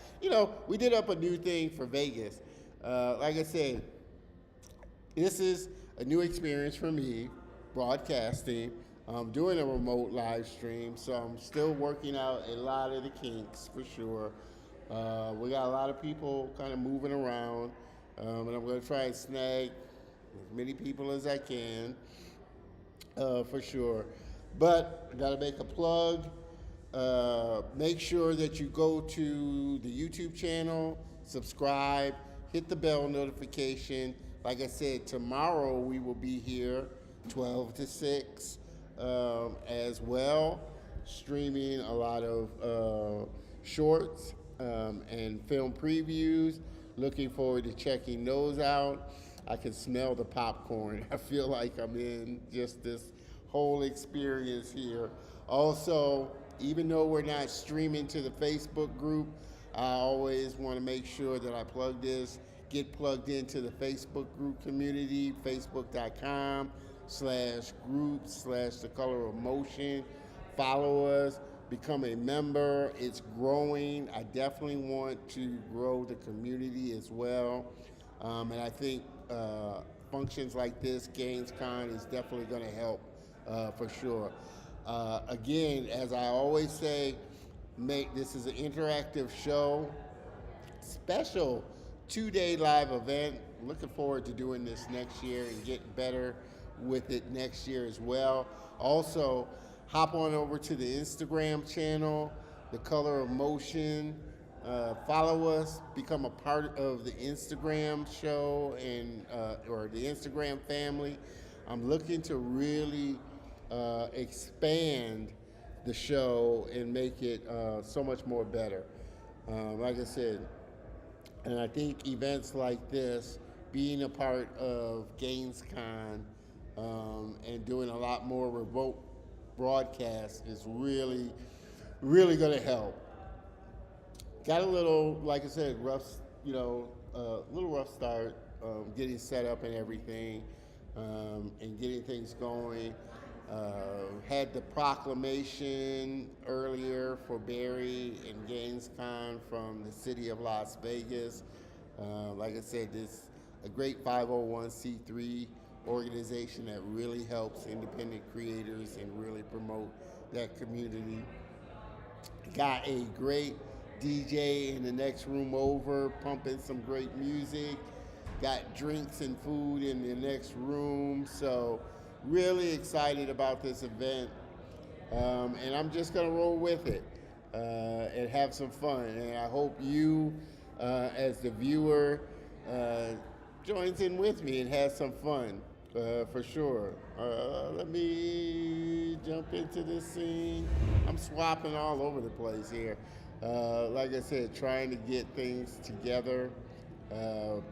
We did up a new thing for Vegas. Like I said, this is a new experience for me, broadcasting. I'm doing a remote live stream, so I'm still working out a lot of the kinks for sure. We got a lot of people kind of moving around, and I'm going to try and snag as many people as I can, for sure. But I got to make a plug. Make sure that you go to the YouTube channel, subscribe, hit the bell notification. Like I said, tomorrow we will be here 12 to 6 as well, streaming a lot of shorts and film previews. Looking forward to checking those out. I can smell the popcorn. I feel like I'm in just this whole experience here. Also, even though we're not streaming to the Facebook group, I always want to make sure that I plug this, get plugged into the Facebook group community, facebook.com/group/The Color of Motion. Follow us. become a member. It's growing. I definitely want to grow the community as well. And I think functions like this, Gainescon, is definitely going to help for sure. Again, as I always say, this is an interactive show, special 2-day live event. Looking forward to doing this next year and getting better with it next year as well. Also, hop on over to the Instagram channel, The Color of Motion. Follow us, become a part of the Instagram show and or the Instagram family. I'm looking to really expand the show and make it so much more better. Like I said, and I think events like this, being a part of Gainescon and doing a lot more remote broadcasts is really, really going to help. Got a little, like I said, rough, little rough start getting set up and everything and getting things going. Had the proclamation earlier for Barry and Gainescon from the city of Las Vegas. Like I said, this a great 501c3 organization that really helps independent creators and really promote that community. Got a great DJ in the next room over, pumping some great music. Got drinks and food in the next room. So really excited about this event. And I'm just going to roll with it and have some fun. And I hope you, as the viewer, joins in with me and has some fun for sure. Let me jump into this scene. I'm swapping all over the place here. Like I said, trying to get things together.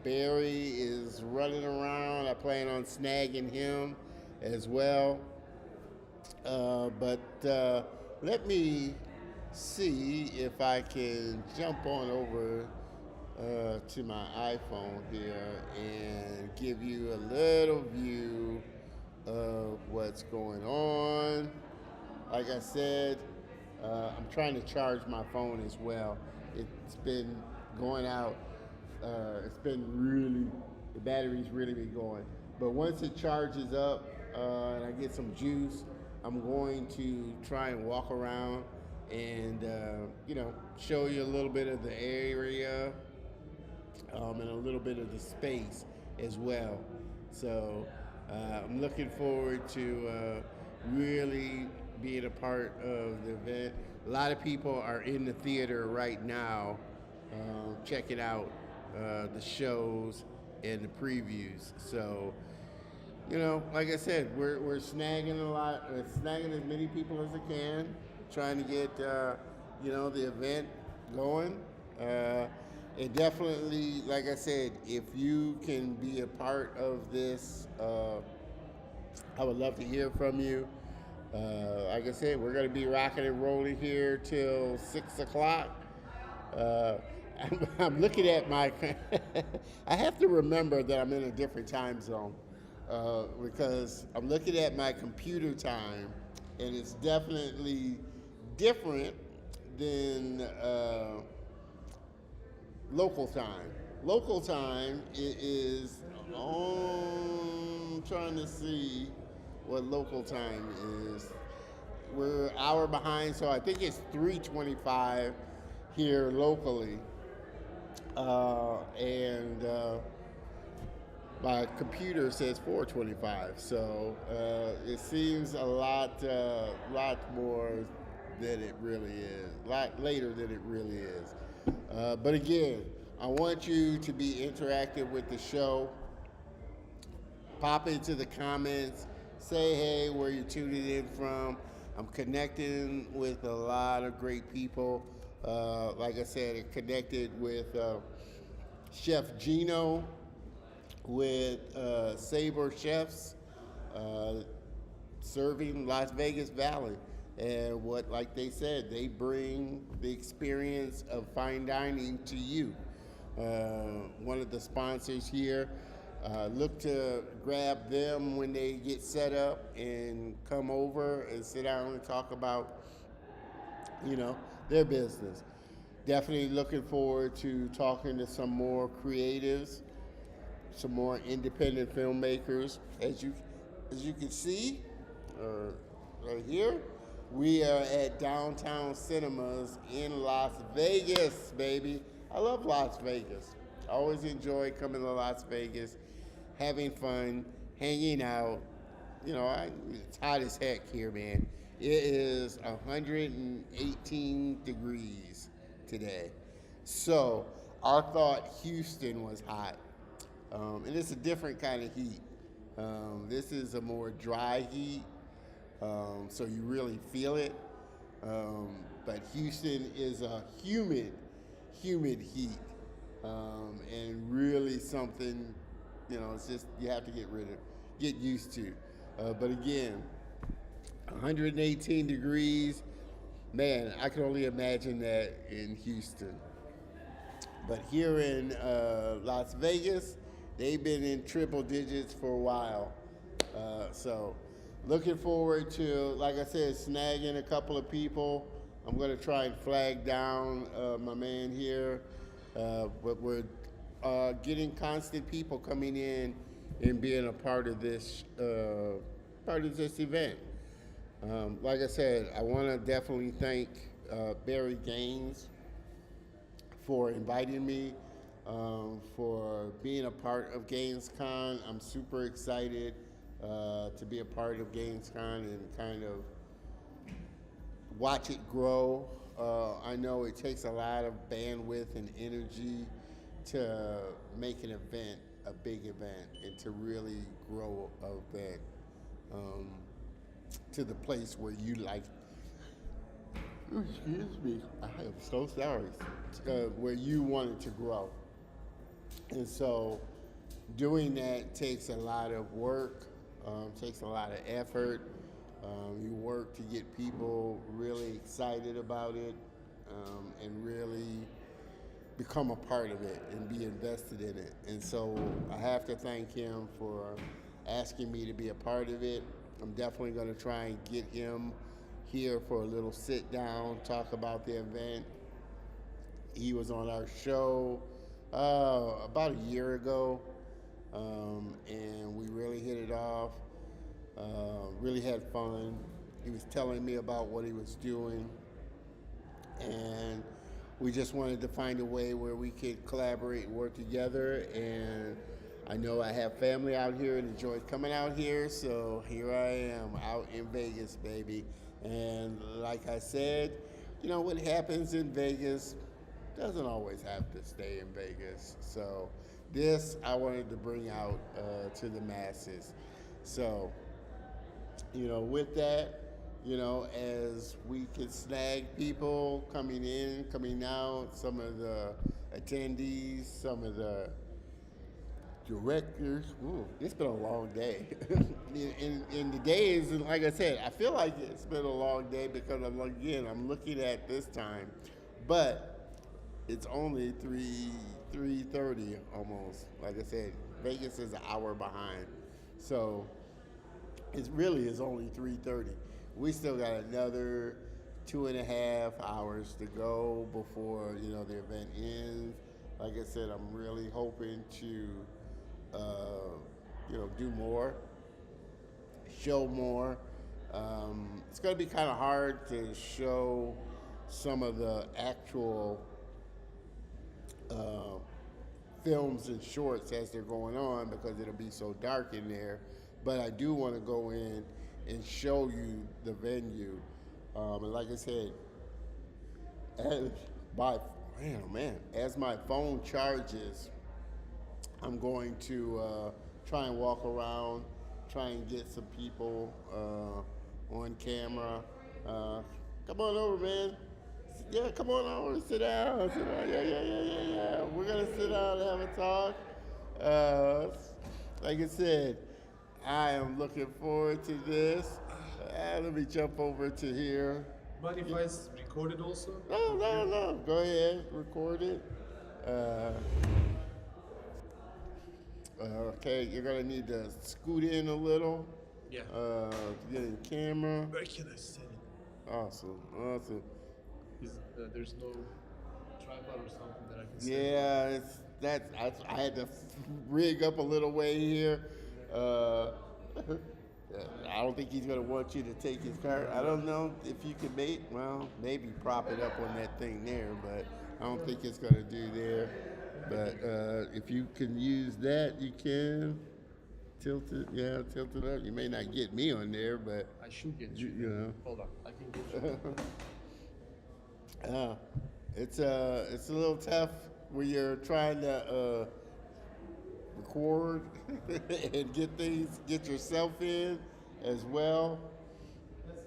Barry is running around. I plan on snagging him as well. But let me see if I can jump on over to my iPhone here and give you a little view of what's going on. Like I said, I'm trying to charge my phone as well. It's been going out. The battery's really been going. But once it charges up and I get some juice, I'm going to try and walk around and, show you a little bit of the area and a little bit of the space as well. So I'm looking forward to really being a part of the event. A lot of people are in the theater right now checking out the shows and the previews. So, like I said, we're snagging snagging as many people as I can, trying to get, the event going. And definitely, like I said, if you can be a part of this, I would love to hear from you. Like I said, we're going to be rocking and rolling here till 6 o'clock. I'm looking at my. I have to remember that I'm in a different time zone because I'm looking at my computer time, and it's definitely different than local time. Local time is. I'm trying to see what local time is. We're an hour behind, so I think it's 3:25 here locally. And my computer says 4:25, so it seems a lot more than it really is, a lot later than it really is. But again, I want you to be interactive with the show. Pop into the comments, say hey, where you're tuning in from. I'm connecting with a lot of great people. Like I said, I connected with Chef Gino, with Sabre Chefs, serving Las Vegas Valley. And like they said, they bring the experience of fine dining to you. One of the sponsors here, look to grab them when they get set up and come over and sit down and talk about you know, their business. Definitely looking forward to talking to some more creatives, some more independent filmmakers. As you can see, right here, we are at Downtown Cinemas in Las Vegas, baby. I love Las Vegas. I always enjoy coming to Las Vegas, having fun, hanging out. It's hot as heck here, man. It is 118 degrees today. So I thought Houston was hot. And it's a different kind of heat. This is a more dry heat, so you really feel it. But Houston is a humid heat, and really something. It's just you have to get used to. But again, 118 degrees, man, I can only imagine that in Houston. But here in Las Vegas, they've been in triple digits for a while. So looking forward to, like I said, snagging a couple of people. I'm going to try and flag down my man here. But we're getting constant people coming in and being a part of this event. Like I said, I want to definitely thank Barry Gaines for inviting me, for being a part of Gainescon. I'm super excited to be a part of Gainescon and kind of watch it grow. I know it takes a lot of bandwidth and energy to make an event a big event and to really grow an event to the place where you like. Excuse me, I am so sorry. Where you want it to grow. And so doing that takes a lot of work, takes a lot of effort. You work to get people really excited about it, and really become a part of it and be invested in it. And so I have to thank him for asking me to be a part of it. I'm definitely going to try and get him here for a little sit down, talk about the event. He was on our show about a year ago, and we really hit it off, really had fun. He was telling me about what he was doing, and we just wanted to find a way where we could collaborate and work together. And I know I have family out here and enjoy coming out here, so here I am out in Vegas, baby. And like I said, what happens in Vegas doesn't always have to stay in Vegas. So this I wanted to bring out to the masses. So, with that, as we could snag people coming in, coming out, some of the attendees, some of the directors. Ooh, it's been a long day. in the days, and like I said, I feel like it's been a long day because I'm looking at this time, but it's only 3:30 almost. Like I said, Vegas is an hour behind, so it really is only 3:30. We still got another 2.5 hours to go before the event ends. Like I said, I'm really hoping to do more, show more. It's going to be kind of hard to show some of the actual films and shorts as they're going on because it'll be so dark in there. But I do want to go in and show you the venue. And like I said, as my phone charges, I'm going to try and walk around, try and get some people on camera. Come on over, man. Yeah, come on over, sit down. Yeah. We're gonna sit down and have a talk. Like I said, I am looking forward to this. Let me jump over to here. But if I record it also? No. Go ahead, record it. Okay, you're gonna need to scoot in a little. Yeah. To get in camera. Where can I set it? Awesome. There's no tripod or something that I can stand on. Yeah, I had to rig up a little way here. Uh, I don't think he's gonna want you to take his car. I don't know if you can maybe prop it up on that thing there, but I don't think it's gonna do there. But if you can use that, you can tilt it. Yeah, tilt it up. You may not get me on there, but I should get you, you. you know. Hold on, I can get you. Uh, it's a little tough when you're trying to record and get yourself in as well.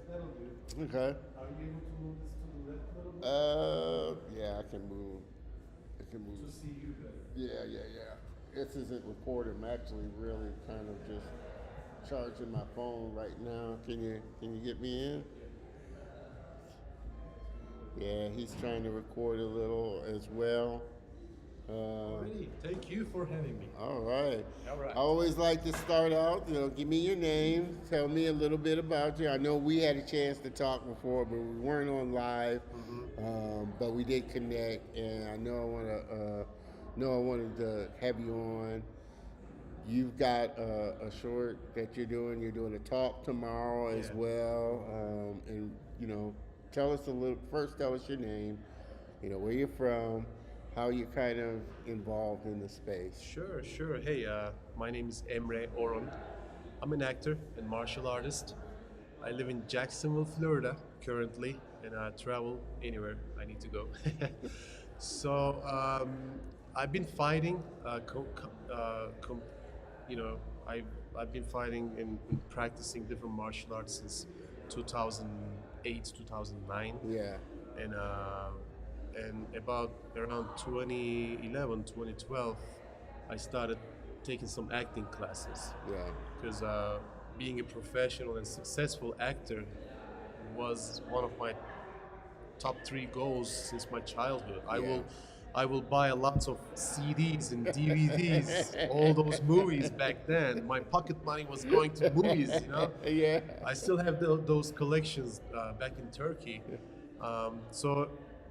That'll do. Okay. Are you able to move this to the left a little bit? Yeah, I can move. I can To move. see you better. Yeah. This isn't recording. I'm actually really kind of just charging my phone right now. Can you get me in? Yeah, he's trying to record a little as well. Already. Thank you for having me. All right. All right. I always like to start out, give me your name, tell me a little bit about you. I know we had a chance to talk before, but we weren't on live. But we did connect, and I know I wanted to have you on. You've got a short that you're doing. You're doing a talk tomorrow as Yeah. well, and tell us a little. First, tell us your name. Where you're from, how you're kind of involved in the space. Sure, sure. Hey, my name is Emre Orun. I'm an actor and martial artist. I live in Jacksonville, Florida currently, and I travel anywhere I need to go. So I've been fighting. You know, I've been fighting and practicing different martial arts since 2008, 2009, Yeah, and about around 2011, 2012, I started taking some acting classes yeah, because being a professional and successful actor was one of my top three goals since my childhood. Yeah. I will buy a lot of CDs and DVDs, all those movies back then. My pocket money was going to movies, you know. yeah. I still have those collections back in Turkey. So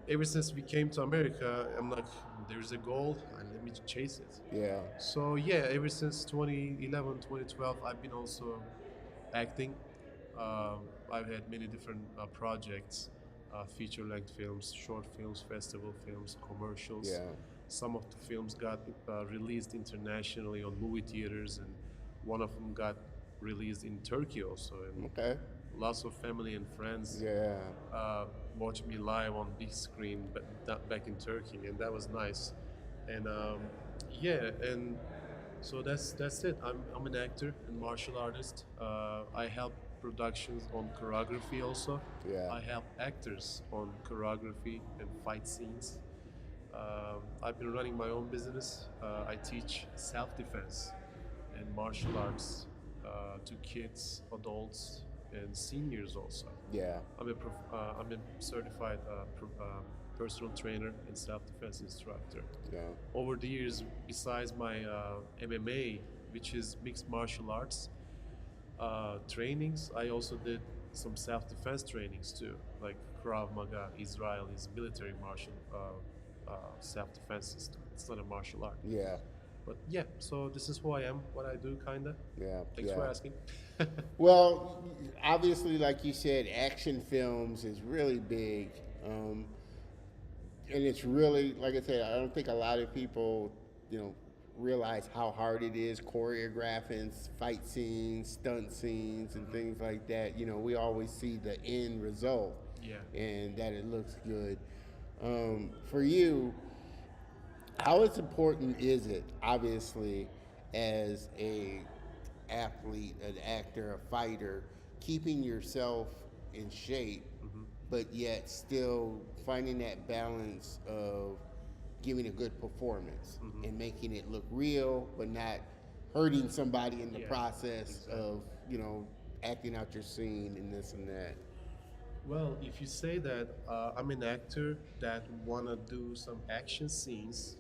ever since we came to America, I'm like, there's a goal, and let me chase it. Yeah. So yeah, ever since 2011, 2012, I've been also acting. I've had many different projects, feature-length films, short films, festival films, commercials. Yeah. Some of the films got released internationally on movie theaters, and one of them got released in Turkey also. And Okay. lots of family and friends Yeah. watched me live on big screen, but back in Turkey, and that was nice. And yeah, and so that's it. I'm an actor and martial artist. I help productions on choreography also. Yeah. I help actors on choreography and fight scenes. I've been running my own business. I teach self-defense and martial arts to kids, adults, and seniors also. Yeah. I'm a certified personal trainer and self-defense instructor. Yeah. Over the years, besides my MMA, which is mixed martial arts trainings, I also did some self-defense trainings too, like Krav Maga, Israel's military martial self-defense system. It's not a martial art. Yeah. But yeah, so this is who I am, what I do, kinda. Yeah. Thanks yeah. for asking. Well, obviously, like you said, action films is really big. And it's really, like I said, I don't think a lot of people, realize how hard it is choreographing fight scenes, stunt scenes, and things like that. We always see the end result, Yeah. and that it looks good. For you, how important is it, obviously, as a athlete, an actor, a fighter, keeping yourself in shape, but yet still finding that balance of giving a good performance and making it look real, but not hurting somebody in the Yeah, process exactly. of, acting out your scene and this and that. Well, if you say that I'm an actor that wanna do some action scenes,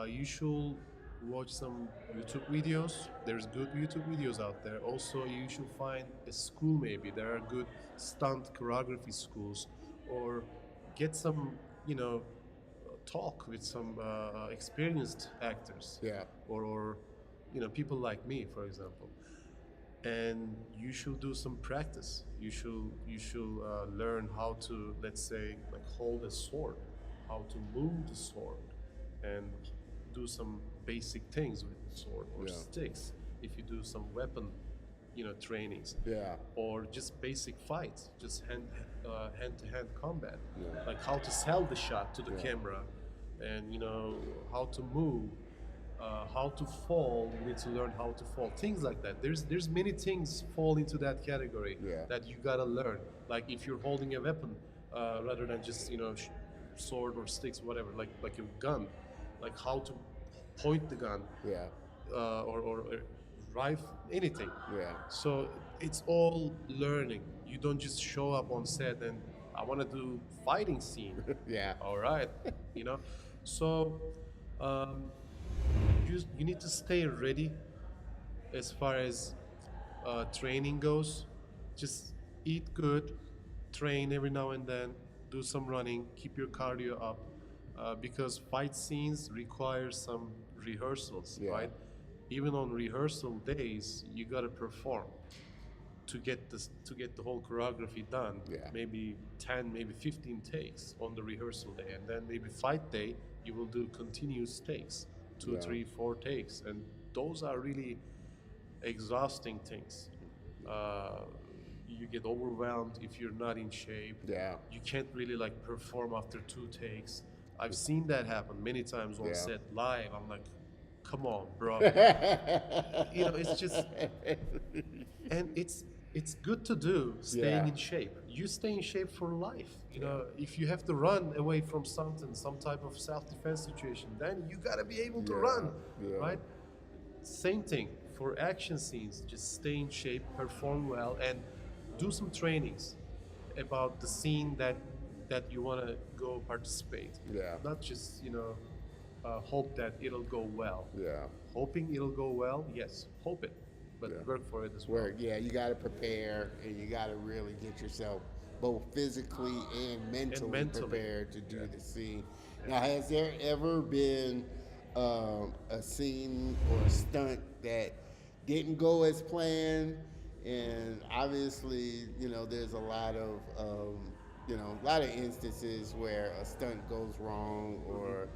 you should watch some YouTube videos. There's good YouTube videos out there. Also, you should find a school maybe. There are good stunt choreography schools, or get some, talk with some experienced actors, Yeah. or people like me, for example, and you should do some practice. You should learn how to, let's say, like hold a sword, how to move the sword, and do some basic things with the sword or Yeah. sticks. If you do some weapon, trainings, Yeah. or just basic fights, just hand-to-hand combat, Yeah. like how to sell the shot to the Yeah. camera, and how to move, how to fall. You need to learn how to fall, things like that. There's many things fall into that category Yeah. that you gotta learn. Like if you're holding a weapon, rather than just sword or sticks, whatever, like a gun, like how to point the gun, Yeah. or rifle, anything. Yeah. So it's all learning. You don't just show up on set and I want to do fighting scene. Yeah. All right, So um, you need to stay ready as far as training goes. Just eat good, train every now and then, do some running, keep your cardio up, because fight scenes require some rehearsals, Yeah. right? Even on rehearsal days, you gotta perform to get the whole choreography done. Yeah. Maybe 10, maybe 15 takes on the rehearsal day, and then maybe fight day you will do continuous takes, two, Yeah. 3, 4 takes, and those are really exhausting things. Uh, you get overwhelmed if you're not in shape. Yeah. You can't really like perform after 2 takes. I've seen that happen many times on Yeah. set live. I'm like, come on, bro. It's just, and it's good to do, staying Yeah. in shape. You stay in shape for life. If you have to run away from something, some type of self-defense situation, then you gotta be able to Yeah. run, Yeah. right? Same thing for action scenes. Just stay in shape, perform well, and do some trainings about the scene that you want to go participate. Yeah. Not just hope that it'll go well. Yeah. Hoping it'll go well, yes, hope it, but Yeah. work for it as well. Where, yeah, you got to prepare and you got to really get yourself both physically and mentally prepared to do the scene. Now, has there ever been a scene or a stunt that didn't go as planned? And obviously, there's a lot of, instances where a stunt goes wrong, or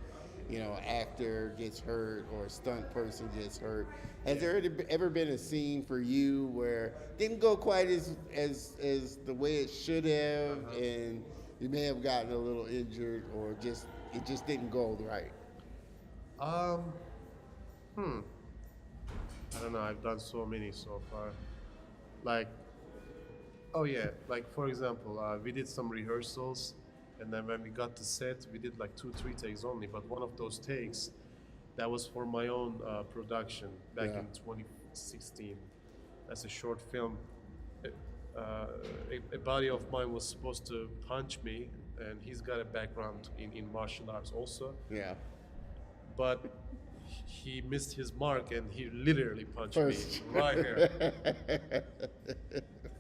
actor gets hurt or a stunt person gets hurt. Has there ever been a scene for you where it didn't go quite as the way it should have, and you may have gotten a little injured, or it just didn't go right? I don't know. I've done so many so far. Like, oh yeah, like for example, we did some rehearsals, and then when we got to set, we did like 2, 3 takes only. But one of those takes, that was for my own production back in 2016. That's a short film. A buddy of mine was supposed to punch me, and he's got a background in martial arts also. Yeah. But he missed his mark, and he literally punched me First. right here.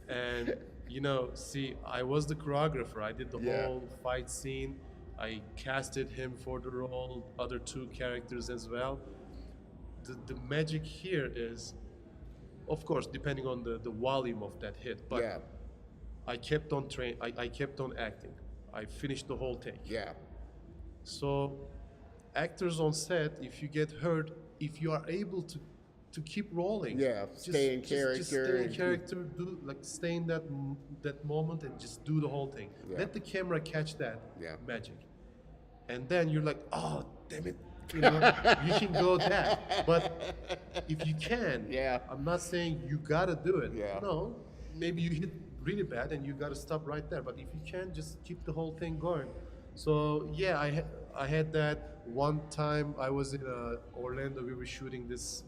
And see, I was the choreographer. I did the whole fight scene. I casted him for the role, other 2 characters as well. The magic here is, of course, depending on the volume of that hit, but Yeah. I kept on I kept on acting. I finished the whole take. Yeah. So actors on set, if you get hurt, if you are able to keep rolling, Yeah, stay in character. just stay in character, stay in that moment and just do the whole thing. Yeah. Let the camera catch that magic, and then you're like, oh damn it, you can go that. But if you can, I'm not saying you gotta do it. Yeah. No, maybe you hit really bad and you gotta stop right there. But if you can, just keep the whole thing going. So yeah, I had that one time. I was in Orlando. We were shooting this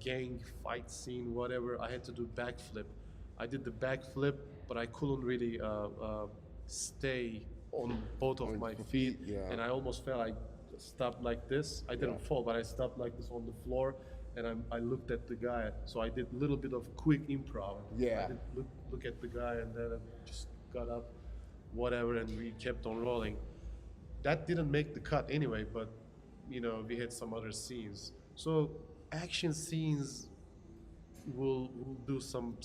gang fight scene, whatever. I had to do backflip. I did the backflip, but I couldn't really stay on both of my feet, and I almost fell. I stopped like this. I didn't fall, but I stopped like this on the floor, and I looked at the guy. So I did a little bit of quick improv. Yeah. I did look at the guy, and then I just got up. whatever, and we kept on rolling. That didn't make the cut anyway, but we had some other scenes. So action scenes will do some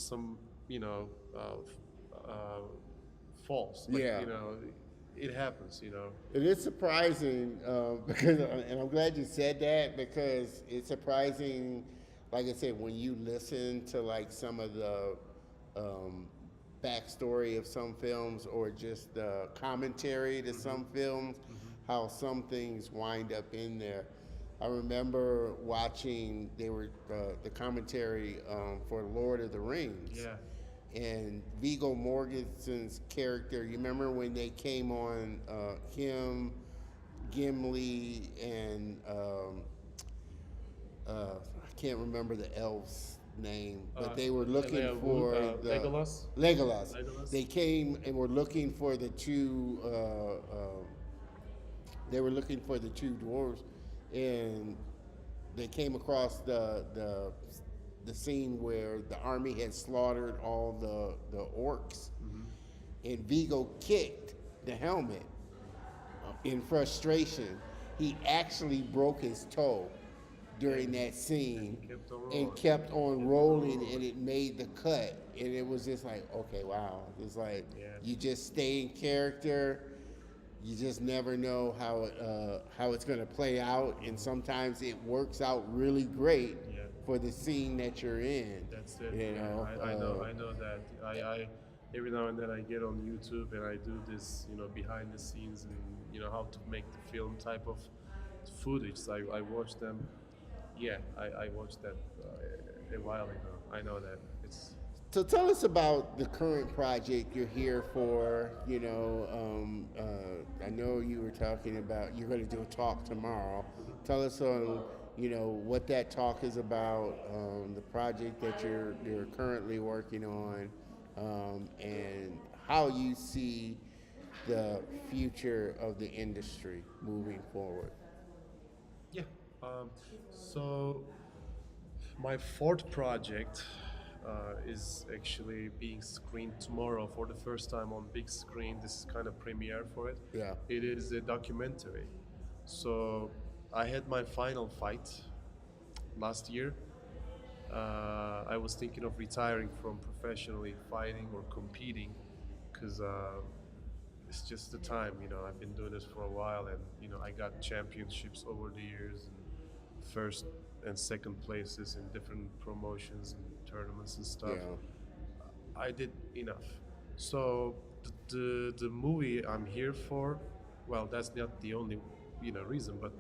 false, like Yeah. it happens. It is surprising because, and I'm glad you said that because it's surprising. Like I said, when you listen to like some of the um, backstory of some films or just the commentary to some films, how some things wind up in there. I remember watching the commentary for Lord of the Rings. Yeah. And Viggo Mortensen's character. You remember when they came on him, Gimli, and I can't remember the elf's name, but they were looking for the Legolas. Legolas. Legolas. They came and were looking for the two. They were looking for the two dwarves, and they came across the scene where the army had slaughtered all the orcs, and Vigo kicked the helmet in frustration. He actually broke his toe during that scene and kept on rolling, and it made the cut. And it was just like, okay, wow. It's like you just stay in character. You just never know how it's going to play out, and sometimes it works out really great for the scene that you're in. That's it. You know, I know that. I every now and then I get on YouTube and I do this, behind the scenes and how to make the film type of footage. So I watch them. Yeah, I watched that a while ago. I know that it's. So tell us about the current project you're here for. I know you were talking about you're going to do a talk tomorrow. Tell us on what that talk is about, the project that you're currently working on, and how you see the future of the industry moving forward. Yeah. So my fourth project is actually being screened tomorrow for the first time on big screen. This is kind of premiere for it. Yeah. It is a documentary. So I had my final fight last year. I was thinking of retiring from professionally fighting or competing because it's just the time. I've been doing this for a while, and I got championships over the years, and first and second places in different promotions and tournaments and stuff. Yeah. I did enough. So the movie I'm here for, well, that's not the only reason, but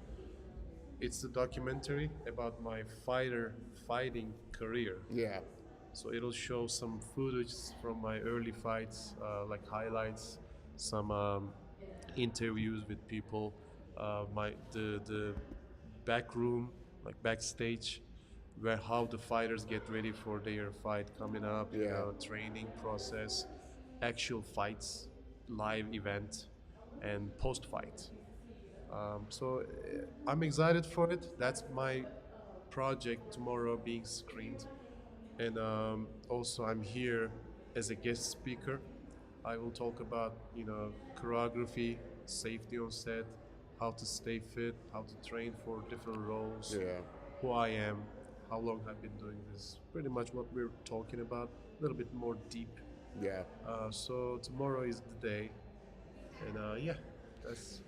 it's a documentary about my fighting career. Yeah. So it'll show some footage from my early fights, like highlights, some interviews with people, the back room, like backstage, where how the fighters get ready for their fight coming up, training process, actual fights, live event, and post fight. So I'm excited for it. That's my project tomorrow being screened. And also I'm here as a guest speaker. I will talk about, choreography, safety on set, how to stay fit, how to train for different roles, who I am, how long I've been doing this. Pretty much what we're talking about, a little bit more deep. Yeah. So tomorrow is the day. And that's...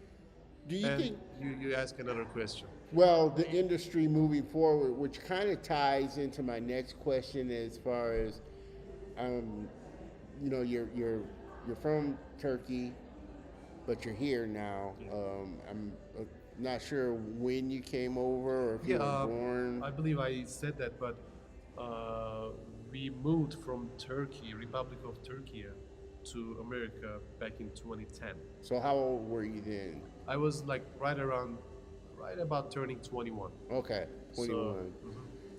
Do you And think? you ask another question. Well, the industry moving forward, which kind of ties into my next question, as far as, you're from Turkey, but you're here now. I'm not sure when you came over or if you were born. I believe I said that, but we moved from Turkey, Republic of Turkey, to America back in 2010. So how old were you then? I was like right about turning 21. Okay, 21.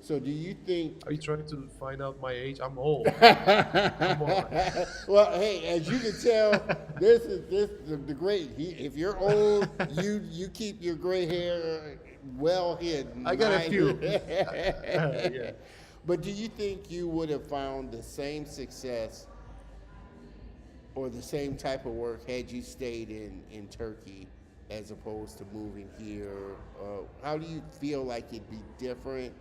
So, So do you think? Are you trying to find out my age? I'm old. Come on. Well, hey, as you can tell, the great. If you're old, you keep your gray hair well hidden. I got a few. Yeah. But do you think you would have found the same success or the same type of work had you stayed in Turkey as opposed to moving here? How do you feel like it'd be different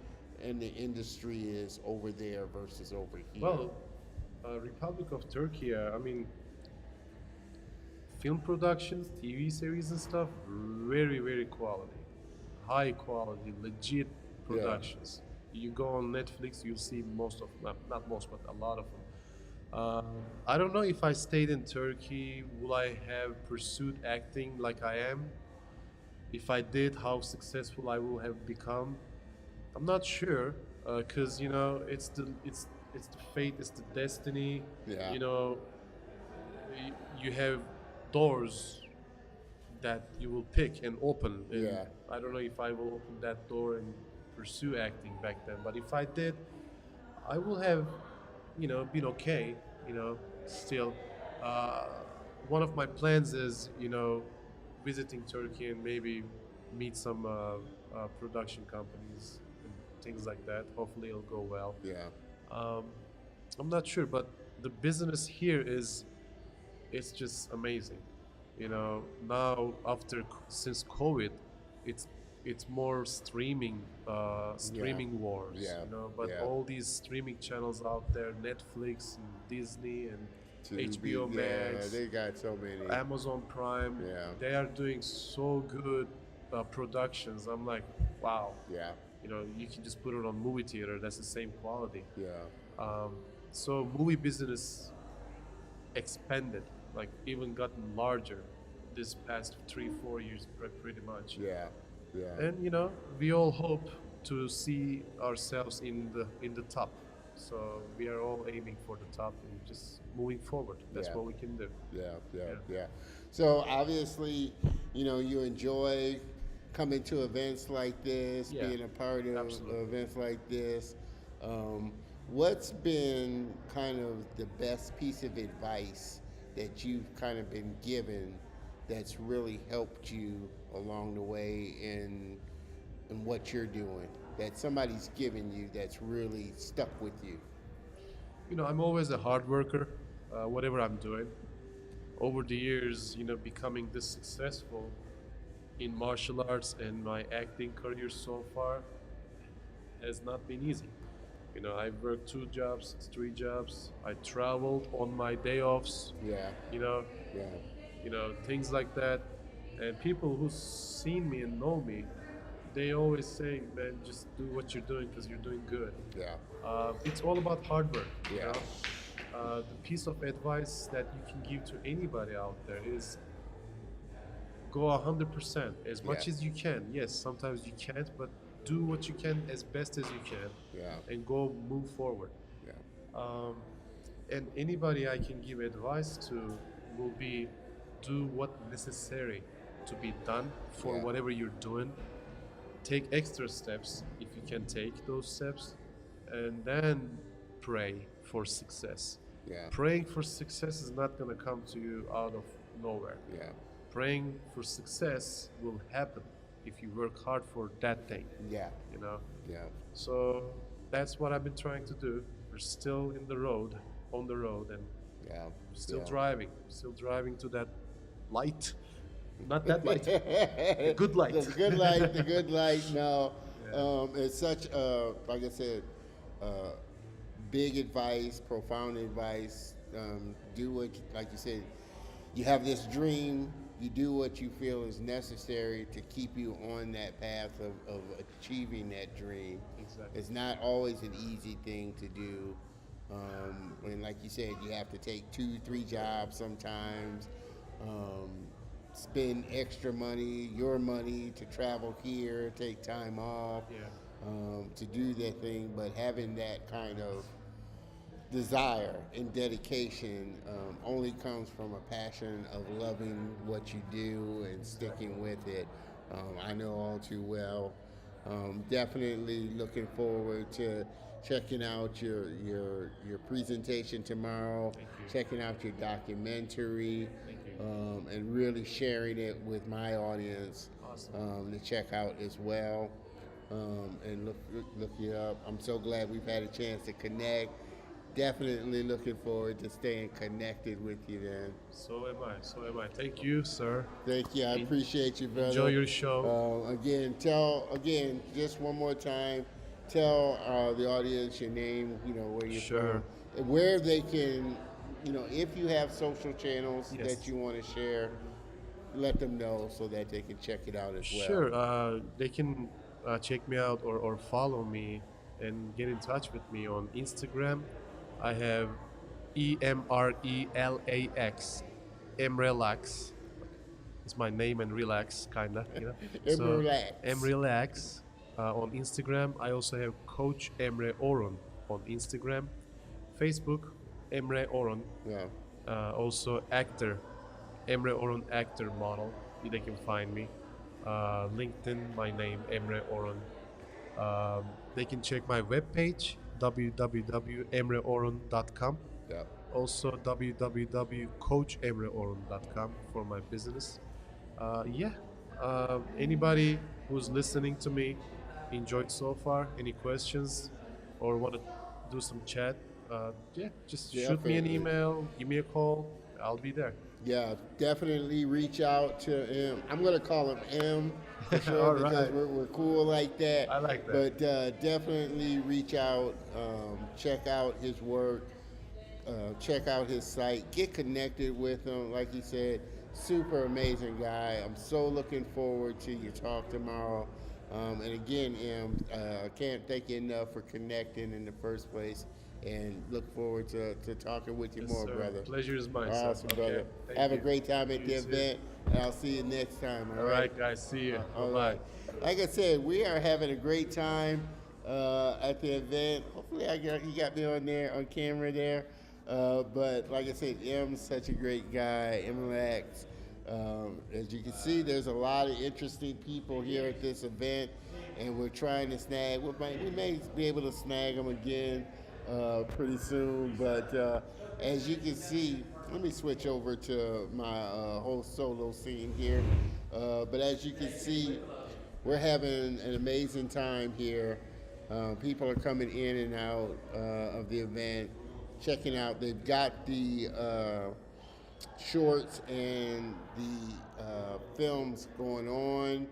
and the industry is over there versus over here? Well, Republic of Turkey. I mean, film productions, TV series and stuff, very very quality, high quality, legit productions. You go on Netflix, you'll see most of not most, but a lot of them. I don't know if I stayed in Turkey, will I have pursued acting like I am? If I did, how successful I will have become? I'm not sure, cause you know it's the fate, it's the destiny. Yeah. You know, you have doors that you will pick and open. And Yeah. I don't know if I will open that door and pursue acting back then. But if I did, I will have, you know, been okay. You know, still, uh, one of my plans is, you know, visiting Turkey and maybe meet some production companies and things like that. Hopefully, it'll go well. Yeah. Um, I'm not sure, but the business here is it's just amazing. You know, now after since COVID, it's it's more streaming wars. Yeah. You know, but Yeah. all these streaming channels out there, Netflix and Disney and HBO Yeah, Max, they got so many. Amazon Prime, Yeah. they are doing so good productions. I'm like, wow. Yeah. You know, you can just put it on movie theater. That's the same quality. Yeah. So movie business expanded, like even gotten larger this past 3 4 years, pretty much. Yeah. Yeah. And you know, we all hope to see ourselves in the top. So we are all aiming for the top and just moving forward. That's Yeah. what we can do. Yeah, yeah, Yeah. yeah. So obviously, you know, you enjoy coming to events like this, Yeah, being a part of absolutely. events like this. What's been kind of the best piece of advice that you've kind of been given that's really helped you along the way in what you're doing? That somebody's given you that's really stuck with you? You know, I'm always a hard worker, whatever I'm doing. Over the years, you know, becoming this successful in martial arts and my acting career so far has not been easy. You know, I've worked 2 jobs, 3 jobs. I traveled on my day offs. Yeah, You know, yeah, things like that. And people who've seen me and know me, they always say, "Man, just do what you're doing because you're doing good." yeah, It's all about hard work. You Yeah. know? The piece of advice that you can give to anybody out there is go 100% as much Yeah. as you can. Yes, sometimes you can't, but do what you can as best as you can, yeah, and go move forward. yeah, Um, and anybody I can give advice to will be do what necessary to be done for Yeah. whatever you're doing. Take extra steps if you can take those steps, and then pray for success. yeah, Praying for success is not going to come to you out of nowhere. yeah, Praying for success will happen if you work hard for that thing, yeah, you know? yeah. So that's what I've been trying to do. We're still on the road, and Yeah. still yeah. driving to that light. Not that light, the good light. The good light, the good light. No, Yeah. it's such, like I said, big advice, profound advice. Do what, like you said, you have this dream. You do what you feel is necessary to keep you on that path of achieving that dream. Exactly. It's not always an easy thing to do. And like you said, you have to take 2, 3 jobs sometimes. Spend extra money, your money, to travel here, take time off, Yeah. to do that thing. But having that kind of desire and dedication only comes from a passion of loving what you do and sticking with it. I know all too well. Definitely looking forward to checking out your presentation tomorrow, Thank you. checking out your documentary, Thank you. and really sharing it with my audience Awesome. to check out as well. And look you up. I'm so glad we've had a chance to connect. definitely looking forward to staying connected with you then. So am I. So am I. Thank you, sir. Thank you. I En- appreciate you, brother. Enjoy your show. Again, just one more time, tell the audience your name, where you're Sure. from, where they can, if you have social channels Yes. that you want to share, let them know so that they can check it out as well. Sure. They can check me out or follow me and get in touch with me on Instagram. I have EMRELAX, Emrelax. It's my name and relax, kinda. Emrelax. Emrelax on Instagram. I also have Coach Emre Orun on Instagram, Facebook, Emre Orun. Yeah. Also actor, Emre Orun actor model. They can find me. LinkedIn, my name Emre Orun. They can check my webpage www.emreorun.com. Yeah. Also www.coachemreorun.com for my business. Yeah. Anybody who's listening to me enjoyed so far? Any questions or want to do some chat? Yeah, just shoot me an Definitely. email, give me a call. I'll be there. Yeah, definitely reach out to him. I'm gonna call him M for sure All because right. we're cool like that. I like that. But definitely reach out, check out his work, check out his site, get connected with him. Like he said, super amazing guy. I'm so looking forward to your talk tomorrow. And again, M, I can't thank you enough for connecting in the first place. And look forward to talking with you Yes, more, sir. brother. Pleasure is mine, sir. Awesome, Okay. brother. Thank Have a you. great time at the You too. event, and I'll see you next time. All right, guys. See you. All Bye-bye. right. Like I said, we are having a great time at the event. Hopefully, you got me on camera there. But like I said, M's such a great guy. Relax. As you can see, there's a lot of interesting people here at this event, and we're trying to snag. We may be able to snag them again pretty soon. But as you can see, let me switch over to my whole solo scene here. But as you can see, we're having an amazing time here. People are coming in and out of the event, checking out. They've got the shorts and the films going on.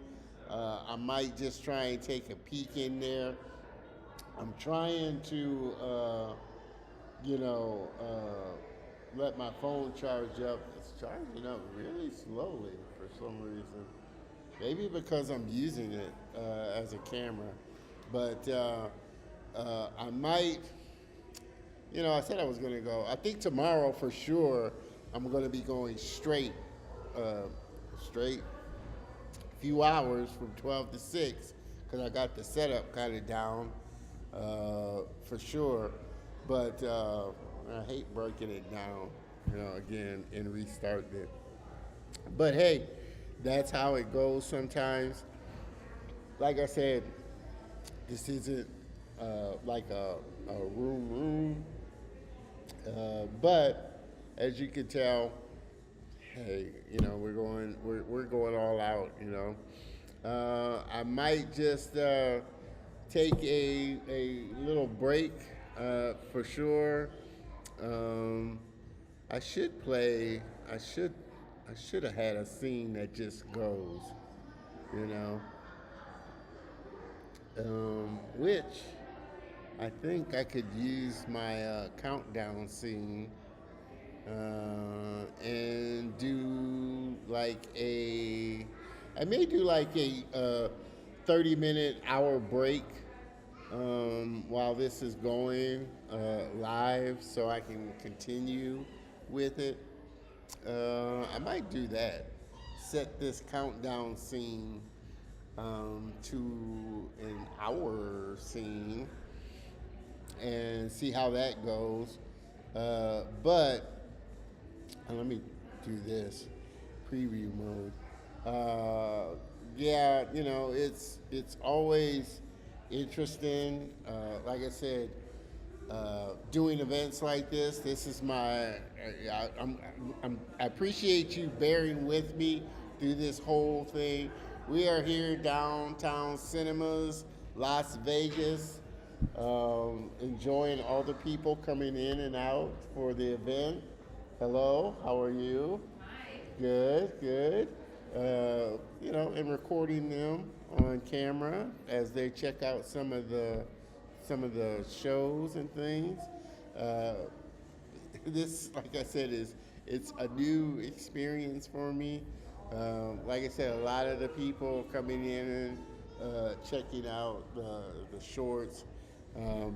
I might just try and take a peek in there. I'm trying to, let my phone charge up. It's charging up really slowly for some reason. Maybe because I'm using it as a camera. But I might, I said I was going to go. I think tomorrow for sure I'm going to be going straight, few hours from 12 to 6 because I got the setup kind of down for sure. But I hate breaking it down, again and restarting it. But hey, that's how it goes sometimes. Like I said, this isn't like a room. But as you can tell, hey, we're going all out. I might just take a little break for sure. I should play. I should have had a scene that just goes, which I think I could use my countdown scene and do I may do like a 30-minute hour break while this is going live so I can continue with it. I might do that. Set this countdown scene to an hour scene and see how that goes. But let me do this preview mode. Yeah, it's always interesting. Like I said, doing events like this. This is my. I appreciate you bearing with me through this whole thing. We are here downtown cinemas, Las Vegas. enjoying all the people coming in and out for the event. Hello, how are you? Good, good. And recording them on camera as they check out some of the shows and things. Uh, this, like I said, it's a new experience for me. Like I said, a lot of the people coming in and checking out the shorts.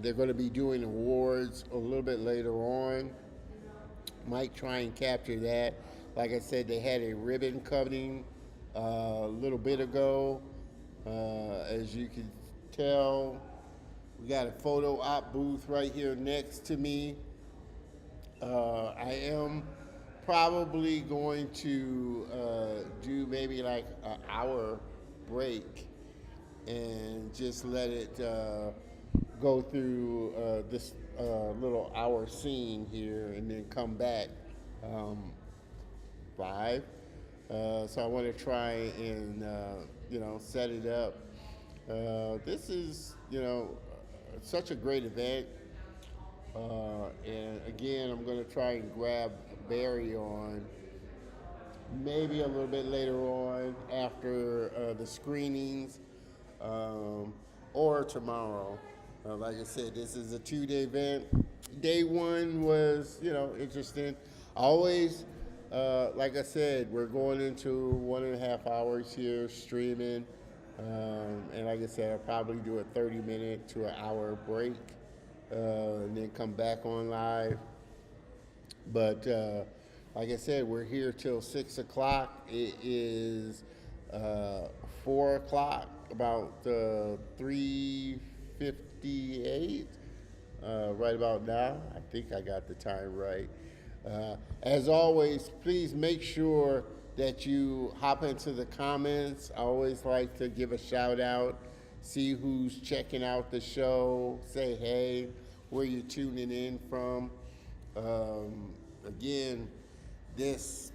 They're going to be doing awards a little bit later on. Might try and capture that. Like I said, they had a ribbon cutting a little bit ago. As you can tell, we got a photo op booth right here next to me. I am probably going to do maybe like an hour break and just let it go through this little hour scene here and then come back live. So I want to try and set it up. This is such a great event. And again, I'm going to try and grab Barry on maybe a little bit later on after the screenings or tomorrow. Like I said, this is a 2-day event. Day one was, interesting. Always, like I said, we're going into 1.5 hours here streaming. And like I said, I'll probably do a 30-minute to an hour break and then come back on live. But like I said, we're here till 6 o'clock. It is 4 o'clock, about 3:58. Right about now. I think I got the time right. As always, please make sure that you hop into the comments. I always like to give a shout out, see who's checking out the show, say hey, where you tuning in from. Again, this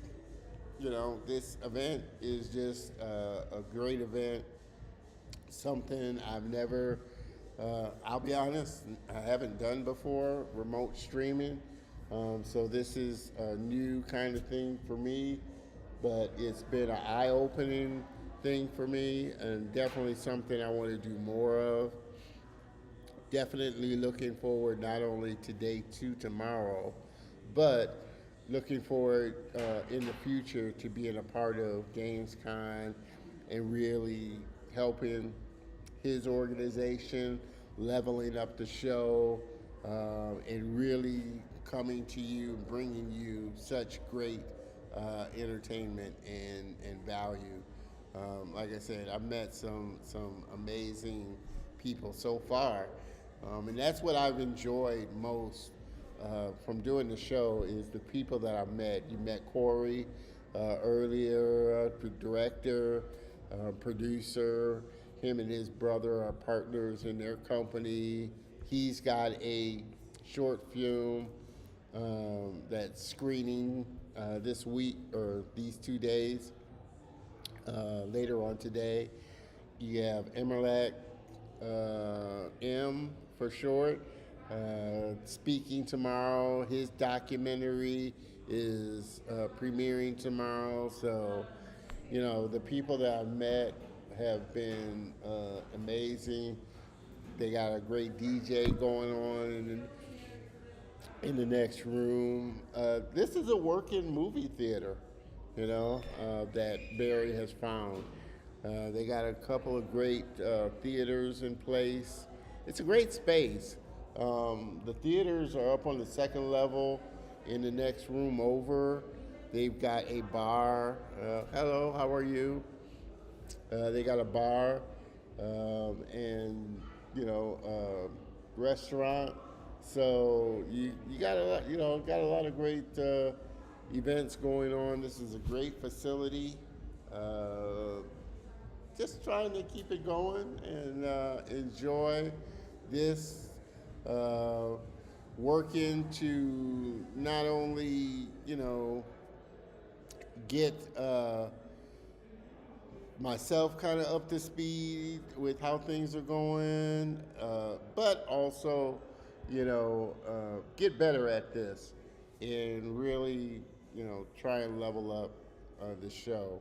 this event is just a great event. Something I've never, I'll be honest, I haven't done before, remote streaming. So this is a new kind of thing for me, but it's been an eye-opening thing for me and definitely something I want to do more of. Definitely looking forward not only to day 2 tomorrow, but looking forward in the future to being a part of Gainescon and really helping his organization, leveling up the show, and really coming to you, bringing you such great entertainment and value. Like I said, I've met some amazing people so far, and that's what I've enjoyed most from doing the show is the people that I've met. You met Corey earlier, the director, producer. Him and his brother are partners in their company. He's got a short film that's screening this week or these 2 days. Later on today, you have Emerlac M for short. Speaking tomorrow, his documentary is premiering tomorrow. So, the people that I've met have been amazing. They got a great DJ going on in the next room. This is a working movie theater, that Barry has found. They got a couple of great theaters in place. It's a great space. The theaters are up on the second level in the next room over. They've got a bar. Hello, how are you? They got a bar and restaurant. So you got a lot, got a lot of great events going on. This is a great facility. Just trying to keep it going and enjoy this. Working to not only get myself kind of up to speed with how things are going, but also, get better at this and really, try and level up the show.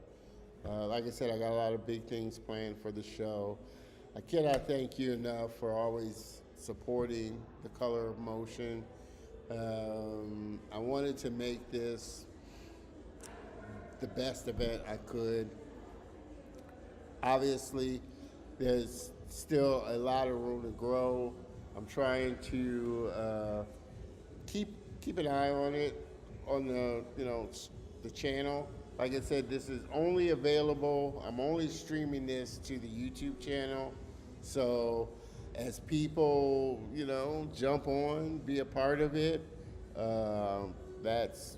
Like I said, I got a lot of big things planned for the show. I cannot thank you enough for always supporting the Color of Motion. I wanted to make this the best event I could. Obviously, there's still a lot of room to grow. I'm trying to keep an eye on it on the channel. Like I said, this is only available. I'm only streaming this to the YouTube channel. So as people jump on, be a part of it, that's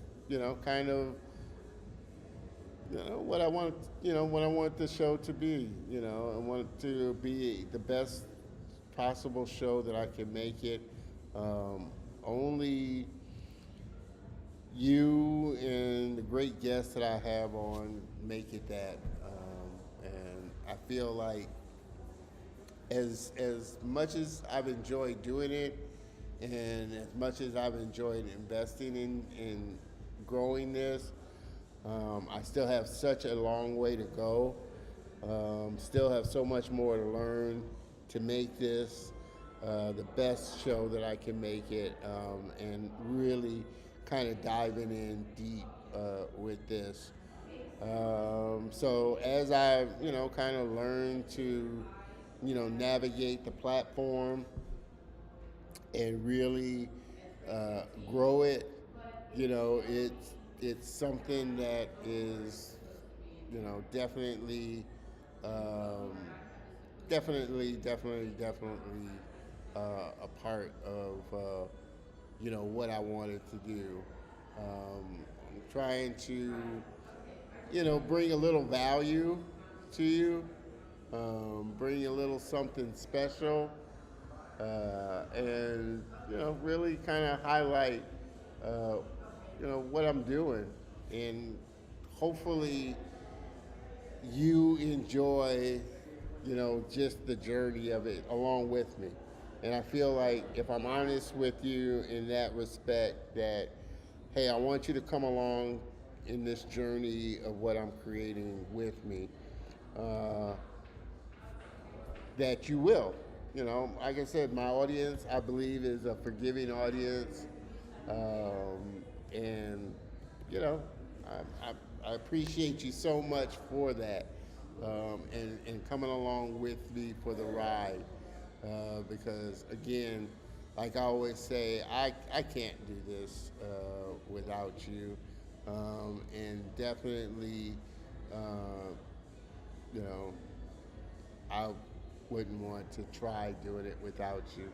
kind of what I want, what I want the show to be. I want it to be the best possible show that I can make it. Only you and the great guests that I have on make it that. And I feel like as much as I've enjoyed doing it, and as much as I've enjoyed investing in growing this, I still have such a long way to go. Still have so much more to learn to make this the best show that I can make it, and really kind of diving in deep with this. So as I've kind of learned to navigate the platform and really grow it, it's something that is definitely definitely a part of what I wanted to do. I'm trying to bring a little value to you, bring a little something special, and really kind of highlight what I'm doing, and hopefully you enjoy just the journey of it along with me. And I feel like if I'm honest with you in that respect, that hey, I want you to come along in this journey of what I'm creating with me, that you will. Like I said, my audience, I believe, is a forgiving audience. And, you know, I appreciate you so much for that, and coming along with me for the ride. Because, again, like I always say, I can't do this without you. And definitely, you know, I wouldn't want to try doing it without you,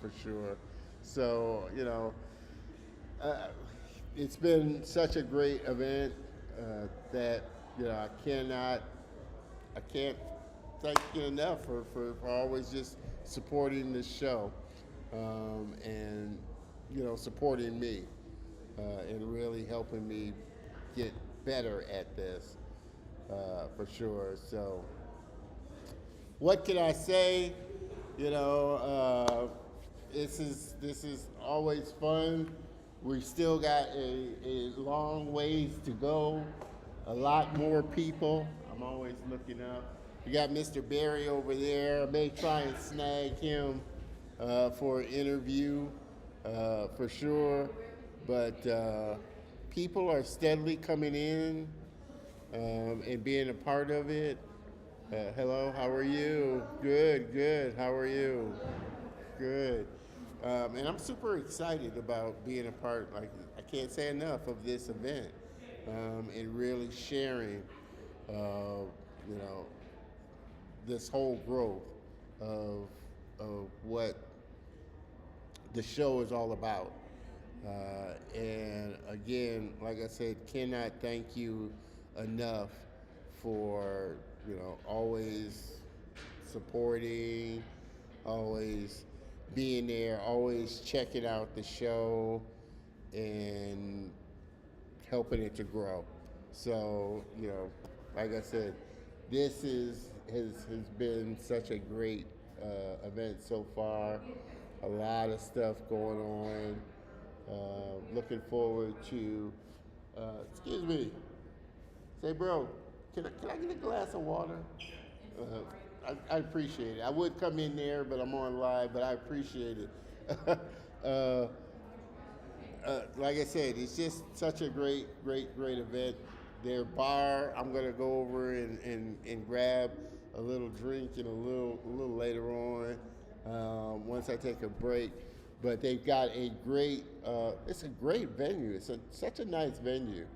for sure. So, uh, it's been such a great event that, I can't thank you enough for always just supporting this show, and, supporting me, and really helping me get better at this, for sure. So, what can I say? This is always fun. We still got a long ways to go. A lot more people. I'm always looking up. We got Mr. Barry over there. I may try and snag him for an interview, for sure. But people are steadily coming in, and being a part of it. Hello, how are you? Good, good. How are you? Good. And I'm super excited about being a part, like, I can't say enough, of this event, and really sharing, you know, this whole growth of what the show is all about. And again, like I said, cannot thank you enough for, always supporting, always being there, always checking out the show and helping it to grow. So, like I said, this has been such a great event so far. A lot of stuff going on. Looking forward to. Excuse me. Say, bro, can I get a glass of water? I appreciate it. I would come in there, but I'm on live, but I appreciate it. uh, like I said, it's just such a great event. Their bar, I'm gonna go over and grab a little drink and a little later on, once I take a break. But they've got a great, it's a great venue. Such a nice venue.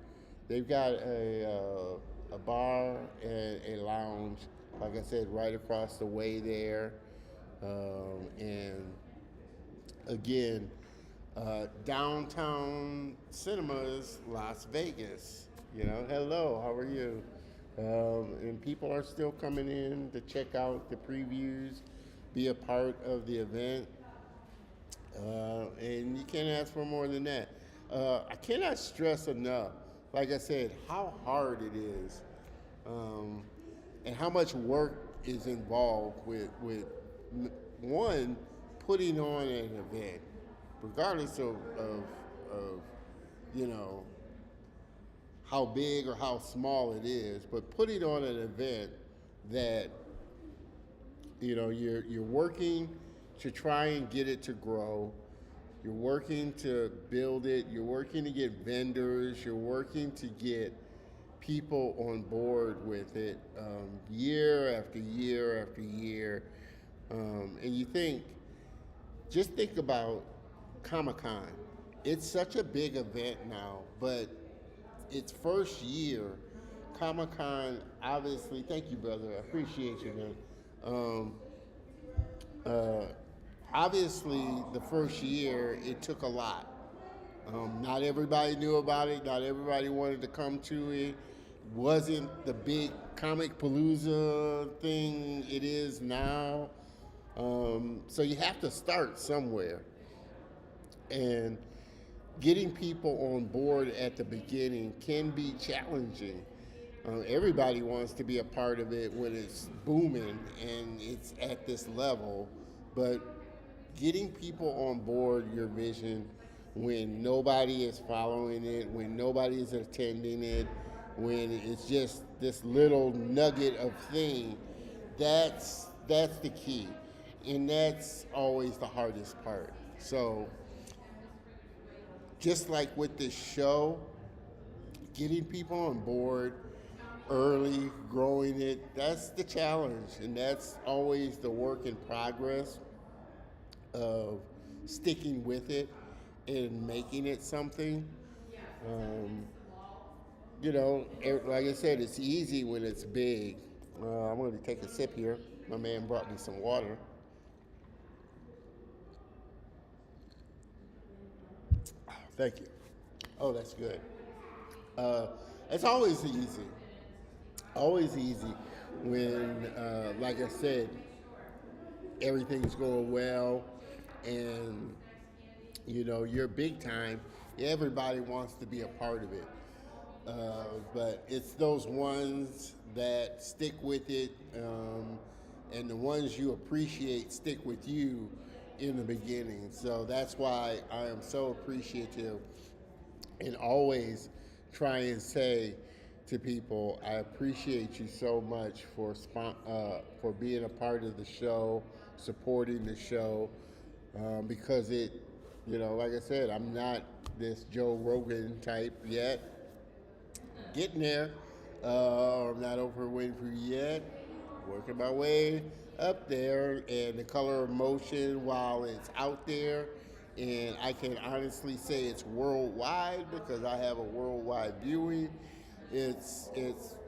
They've got a bar and a lounge, like I said, right across the way there, and again, downtown cinemas, Las Vegas. You know, hello, how are you? And people are still coming in to check out the previews, be a part of the event, and you can't ask for more than that. I cannot stress enough, like I said, how hard it is, and how much work is involved with one, putting on an event, regardless of you know how big or how small it is, but putting on an event that you're working to try and get it to grow. You're working to build it. You're working to get vendors. You're working to get people on board with it, year after year after year. And just think about Comic-Con. It's such a big event now, but its first year, Comic-Con, obviously, thank you, brother. I appreciate you, man. Uh, Obviously, the first year, it took a lot. Not everybody knew about it. Not everybody wanted to come to it. Wasn't the big comic palooza thing it is now. So you have to start somewhere. And getting people on board at the beginning can be challenging. Everybody wants to be a part of it when it's booming and it's at this level, but getting people on board your vision when nobody is following it, when nobody is attending it, when it's just this little nugget of thing, that's the key, and that's always the hardest part. So, just like with this show, getting people on board early, growing it, that's the challenge, and that's always the work in progress of sticking with it and making it something. Um, like I said, it's easy when it's big. I'm going to take a sip here. My man brought me some water. Thank you. Oh, that's good. Uh, it's always easy when, like I said, everything's going well and you're big time. Everybody wants to be a part of it, but it's those ones that stick with it, and the ones you appreciate stick with you in the beginning. So that's why I am so appreciative and always try and say to people, I appreciate you so much for being a part of the show, supporting the show, because like I said, I'm not this Joe Rogan type yet. Getting there. I'm not Oprah Winfrey yet. Working my way up there, and the color of motion, while it's out there, and I can honestly say it's worldwide because I have a worldwide viewing. It's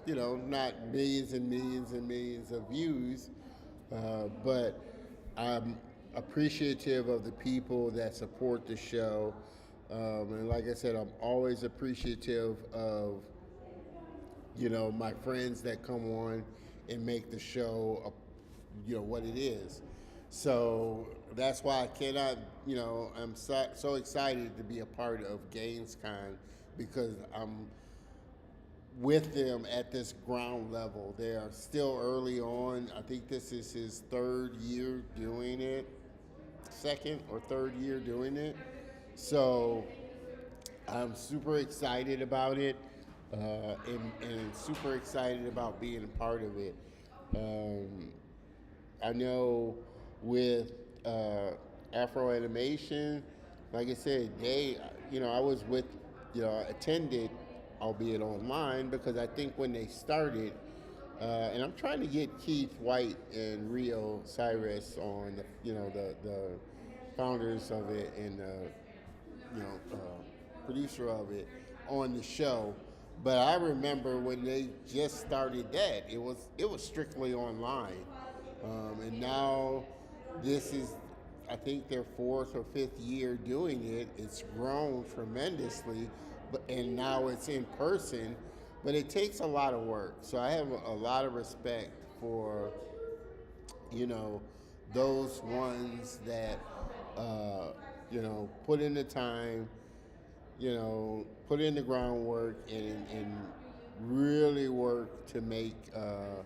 not millions and millions and millions of views, but I'm appreciative of the people that support the show, and like I said, I'm always appreciative of my friends that come on and make the show, what it is. So that's why I cannot, I'm so excited to be a part of Gainescon because I'm with them at this ground level. They are still early on. I think this is his third year doing it, second or third year doing it. So I'm super excited about it, and super excited about being a part of it. Um, I know with Afro Animation, like I said, I was with, attended, albeit online, because I think when they started, and I'm trying to get Keith White and Rio Cyrus on, the founders of it and producer of it on the show. But I remember when they just started that, it was strictly online, and now this is, I think, their fourth or fifth year doing it. It's grown tremendously, and now it's in person. But it takes a lot of work. So I have a lot of respect for you know, those ones that, put in the time, put in the groundwork and really work to make, to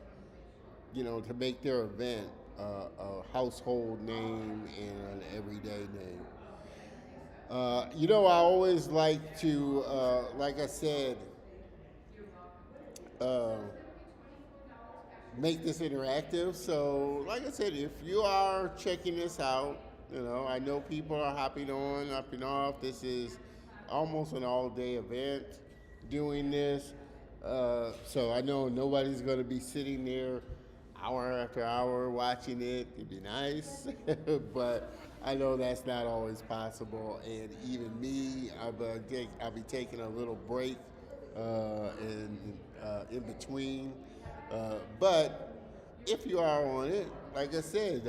make their event a household name and an everyday name. I always like to, like I said, uh, make this interactive. So, like I said, if you are checking this out, I know people are hopping on, hopping off. This is almost an all-day event doing this. So I know nobody's going to be sitting there hour after hour watching it. It'd be nice, but I know that's not always possible. And even me, I'll be taking a little break in between. But if you are on it, like I said,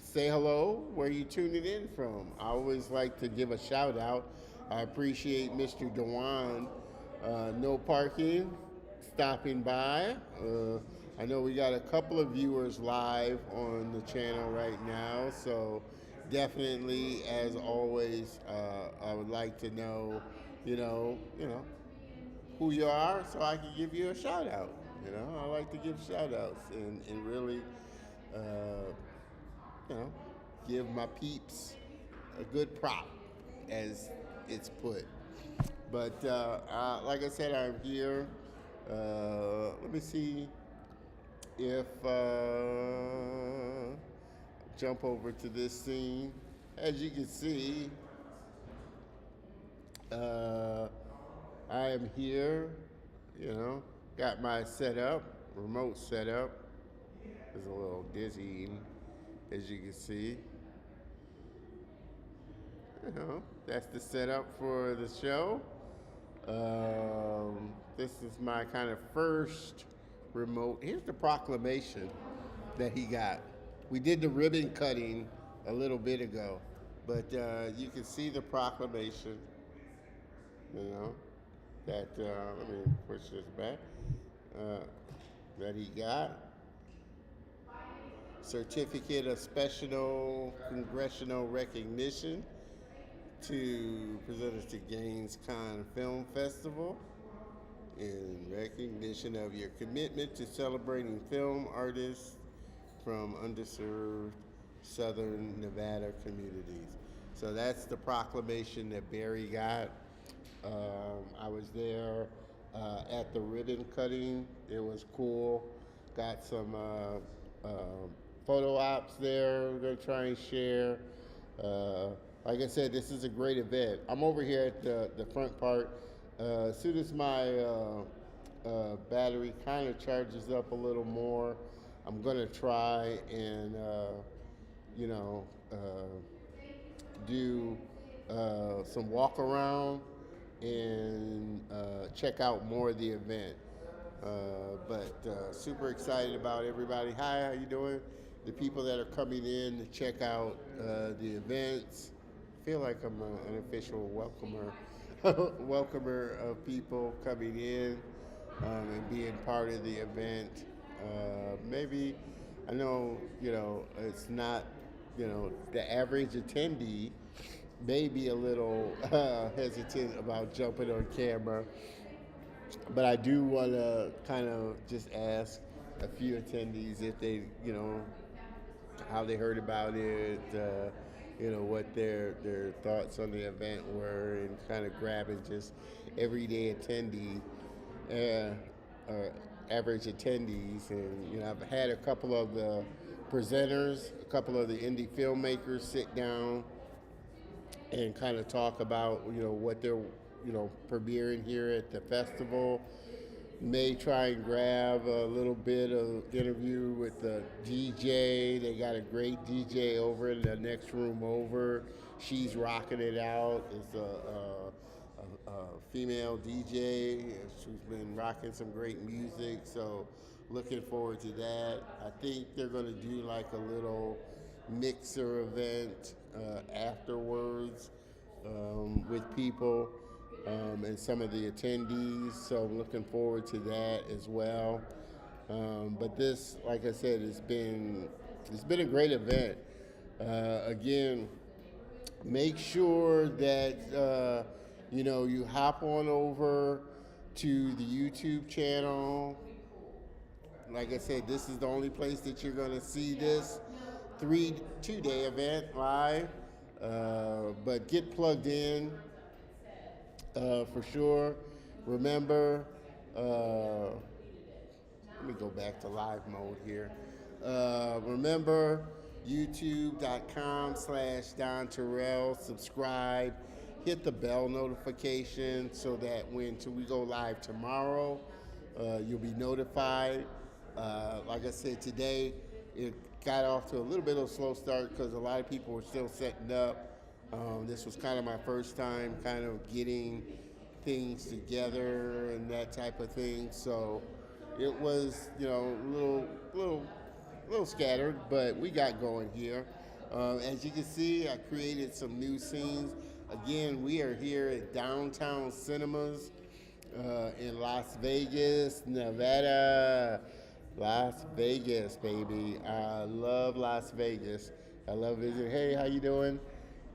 say hello where you tuning in from. I always like to give a shout out. I appreciate Mr. Dewan, No Parking, stopping by. I know we got a couple of viewers live on the channel right now, so definitely, as always, I would like to know, who you are so I can give you a shout out. I like to give shout outs and really, uh, you know, give my peeps a good prop, as it's put. But like I said, I'm here. Let me see if jump over to this scene. As you can see, uh, I am here. Got my setup, remote setup. It's a little dizzying, as you can see. That's the setup for the show. This is my kind of first remote. Here's the proclamation that he got. We did the ribbon cutting a little bit ago, but you can see the proclamation. That let me push this back. That he got. Certificate of Special Congressional Recognition to present us to Gainescon Film Festival in recognition of your commitment to celebrating film artists from underserved southern Nevada communities. So that's the proclamation that Barry got. I was there at the ribbon cutting. It was cool. Got some photo ops there. We're going to try and share. Like I said, this is a great event. I'm over here at the front part. As soon as my battery kind of charges up a little more, I'm going to try and, do some walk around and check out more of the event. But super excited about everybody. Hi, how you doing? The people that are coming in to check out the events. I feel like I'm an official welcomer of people coming in and being part of the event. Maybe, I know, it's not, the average attendee may be a little hesitant about jumping on camera. But I do want to kind of just ask a few attendees if they, how they heard about it, what their thoughts on the event were, and kind of grabbing just everyday attendee, or average attendees. And I've had a couple of the presenters, a couple of the indie filmmakers sit down and kind of talk about what they're premiering here at the festival. May try and grab a little bit of interview with the DJ. They got a great DJ over in the next room over. She's rocking it out. It's a female DJ. She's been rocking some great music. So looking forward to that. I think they're going to do like a little mixer event afterwards with people and some of the attendees. So I'm looking forward to that as well. But this, like I said, it's been a great event. Again, make sure that you hop on over to the YouTube channel. Like I said, this is the only place that you're going to see this 2-day event live. But get plugged in for sure. Remember, let me go back to live mode here. Remember, youtube.com/Don Terrell. Subscribe. Hit the bell notification so that when we go live tomorrow, you'll be notified. Like I said, today it got off to a little bit of a slow start because a lot of people were still setting up. This was kind of my first time kind of getting things together and that type of thing. So it was, a little scattered, but we got going here. As you can see, I created some new scenes. Again, we are here at Downtown Cinemas in Las Vegas, Nevada. Las Vegas, baby. I love Las Vegas. I love visiting. Hey, how you doing?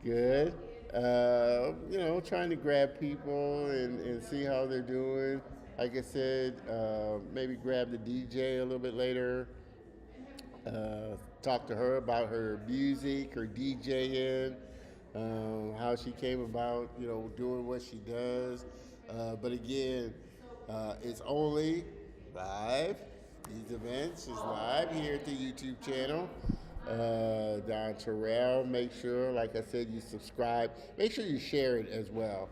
Good. Trying to grab people and see how they're doing. Like I said, maybe grab the DJ a little bit later. Talk to her about her music, her DJing, how she came about, doing what she does. But again, it's only live. These events is live here at the YouTube channel. Don Terrell. Make sure, like I said, you subscribe. Make sure you share it as well,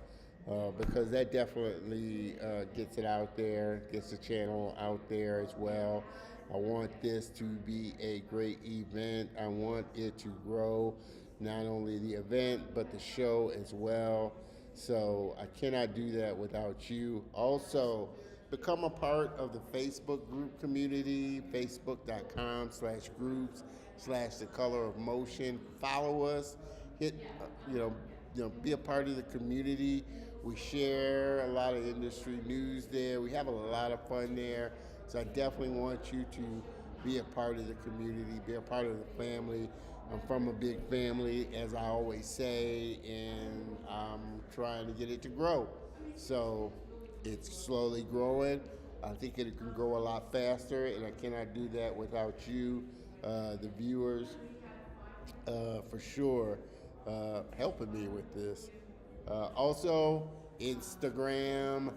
because that definitely gets it out there, gets the channel out there as well. I want this to be a great event. I want it to grow, not only the event, but the show as well. So I cannot do that without you. Also, become a part of the Facebook group community, facebook.com/groups/the color of motion. Follow us, hit, be a part of the community. We share a lot of industry news there. We have a lot of fun there. So I definitely want you to be a part of the community, be a part of the family. I'm from a big family, as I always say, and I'm trying to get it to grow. So it's slowly growing. I think it can grow a lot faster, and I cannot do that without you, the viewers, for sure, helping me with this. Also, Instagram.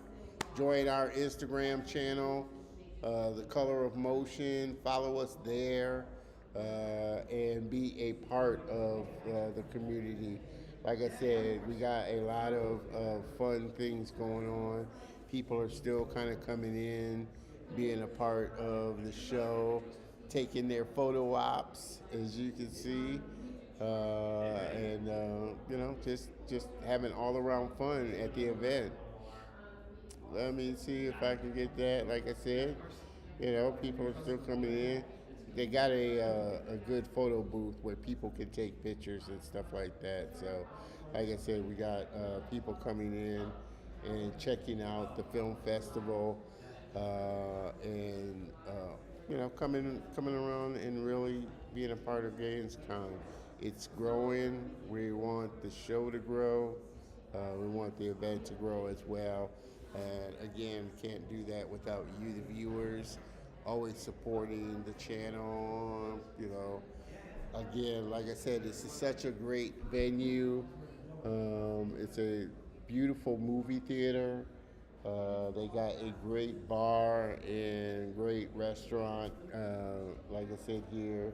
Join our Instagram channel, The Color of Motion. Follow us there and be a part of the community. Like I said, we got a lot of fun things going on. People are still kind of coming in, being a part of the show, taking their photo ops, as you can see, and just having all around fun at the event. Let me see if I can get that. Like I said, people are still coming in. They got a good photo booth where people can take pictures and stuff like that. So, like I said, we got people coming in and checking out the film festival, and coming around and really being a part of Gainescon. It's growing. We want the show to grow. We want the event to grow as well. And again, can't do that without you, the viewers, always supporting the channel. Again, like I said, this is such a great venue. It's a beautiful movie theater. They got a great bar and great restaurant. Like I said here,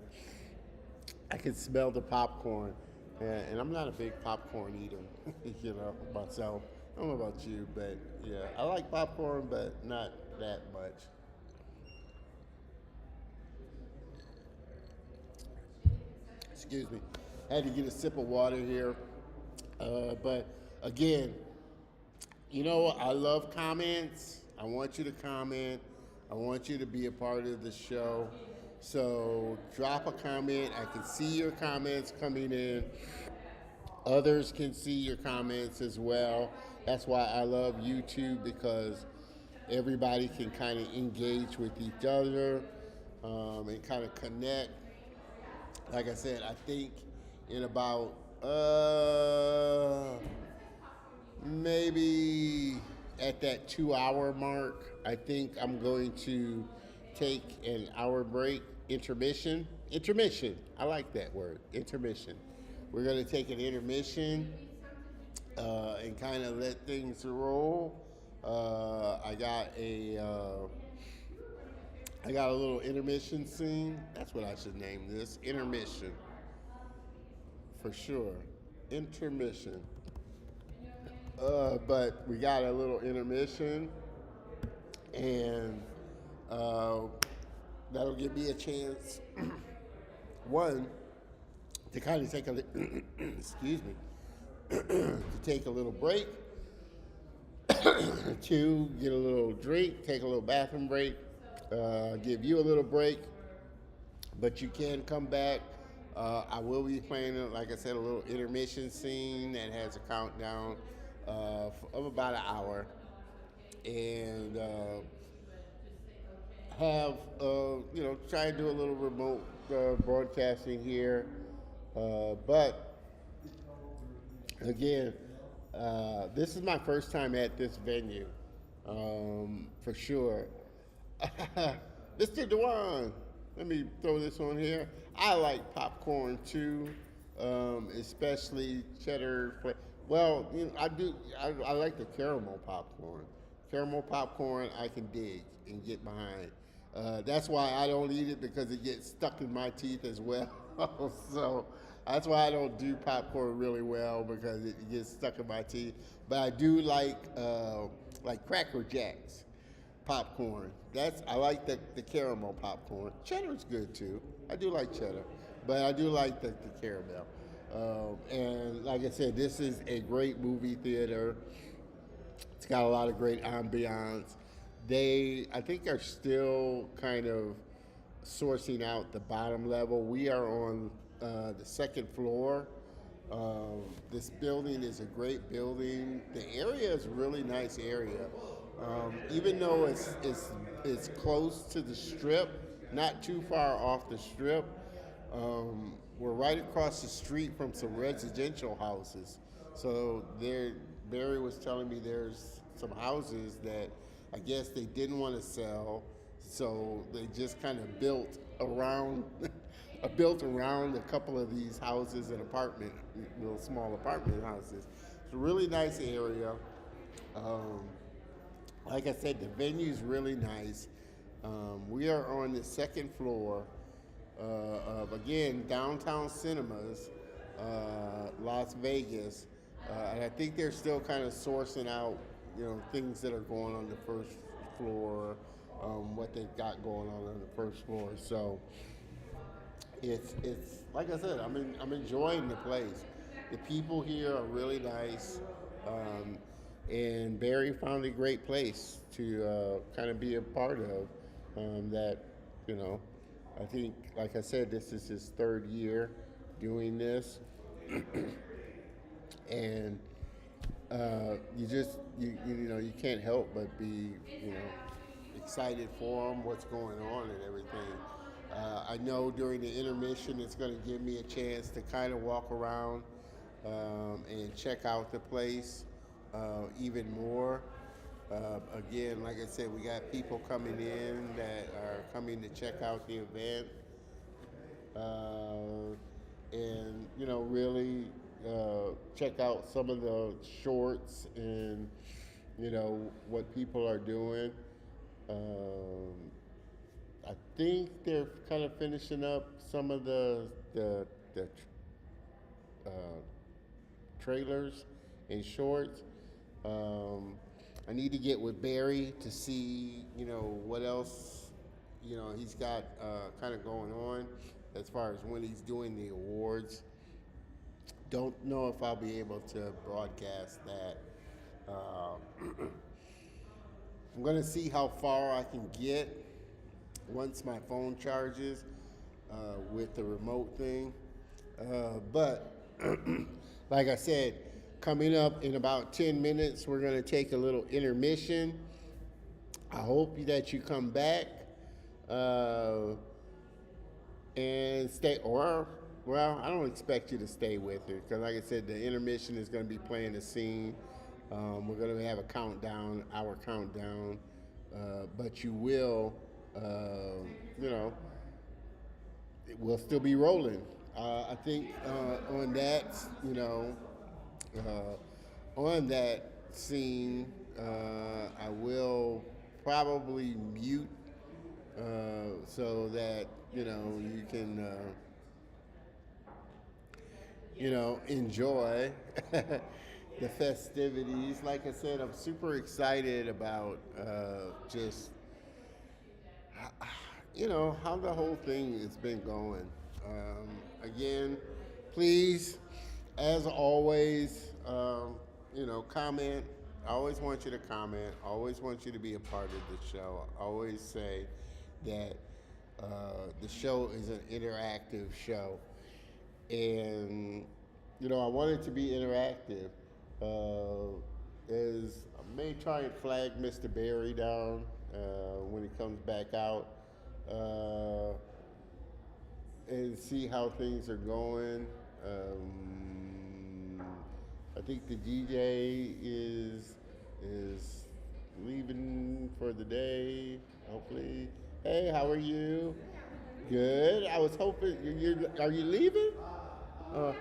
I can smell the popcorn, and I'm not a big popcorn eater, myself. I don't know about you, but yeah, I like popcorn, but not that much. Excuse me. I had to get a sip of water here. But again, I love comments. I want you to comment. I want you to be a part of the show. So drop a comment. I can see your comments coming in. Others can see your comments as well. That's why I love YouTube, because everybody can kind of engage with each other, and kind of connect. Like I said, I think in about maybe at that 2 hour mark, I think I'm going to take an hour break, intermission. Intermission. I like that word, intermission. We're going to take an intermission and kind of let things roll. I got a little intermission scene. That's what I should name this. Intermission. For sure. Intermission. But we got a little intermission, and that'll give me a chance, one, to kind of take a, excuse me, to take a little break, two, get a little drink, take a little bathroom break, give you a little break, but you can come back. I will be playing, like I said, a little intermission scene that has a countdown of about an hour, and try and do a little remote broadcasting here. But again, this is my first time at this venue, for sure. Mr. Dewan, let me throw this on here. I like popcorn too, especially cheddar. Well, I do. I like the caramel popcorn. Caramel popcorn, I can dig and get behind. That's why I don't eat it, because it gets stuck in my teeth as well. So that's why I don't do popcorn really well, because it gets stuck in my teeth. But I do like Cracker Jacks popcorn. I like the caramel popcorn. Cheddar's good too. I do like cheddar, but I do like the caramel. And like I said, this is a great movie theater. It's got a lot of great ambiance. They, I think, are still kind of sourcing out the bottom level. We are on the second floor. This building is a great building. The area is a really nice area. Even though it's close to the strip, not too far off the strip, we're right across the street from some residential houses. So Barry was telling me there's some houses that I guess they didn't want to sell, so they just kind of built around a couple of these houses and little small apartment houses. It's a really nice area. Like I said, the venue's really nice. We are on the second floor of, again, Downtown Cinemas, Las Vegas. And I think they're still kind of sourcing out, things that are going on the first floor, what they've got going on the first floor. So it's like I said, I'm enjoying the place. The people here are really nice, and Barry found a great place to kind of be a part of. That I think, like I said, this is his third year doing this, and you can't help but be excited for him, what's going on and everything. I know during the intermission it's going to give me a chance to kind of walk around and check out the place even more. Again, like I said, we got people coming in that are coming to check out the event, uh, and really check out some of the shorts and what people are doing. Um, I think they're kind of finishing up some of the uh, trailers and shorts. Um, I need to get with Barry to see, what else, he's got kind of going on as far as when he's doing the awards. Don't know if I'll be able to broadcast that. I'm going to see how far I can get once my phone charges with the remote thing. But like I said, coming up in about 10 minutes, we're going to take a little intermission. I hope that you come back uh, and stay, or, well, I don't expect you to stay with it because, like I said, the intermission is going to be playing a scene. We're going to have a countdown, our countdown, but you will, you know, it will still be rolling. I think on that, on that scene, I will probably mute so that you can enjoy the festivities. Like I said, I'm super excited about just how the whole thing has been going. Again, please, as always, comment. I always want you to comment. I always want you to be a part of the show. I always say that the show is an interactive show, and I want it to be interactive. As I may try and flag Mr. Barry down when he comes back out, and see how things are going. I think the DJ is leaving for the day. Hopefully. Hey, how are you? Good. I was hoping are you leaving? Uh,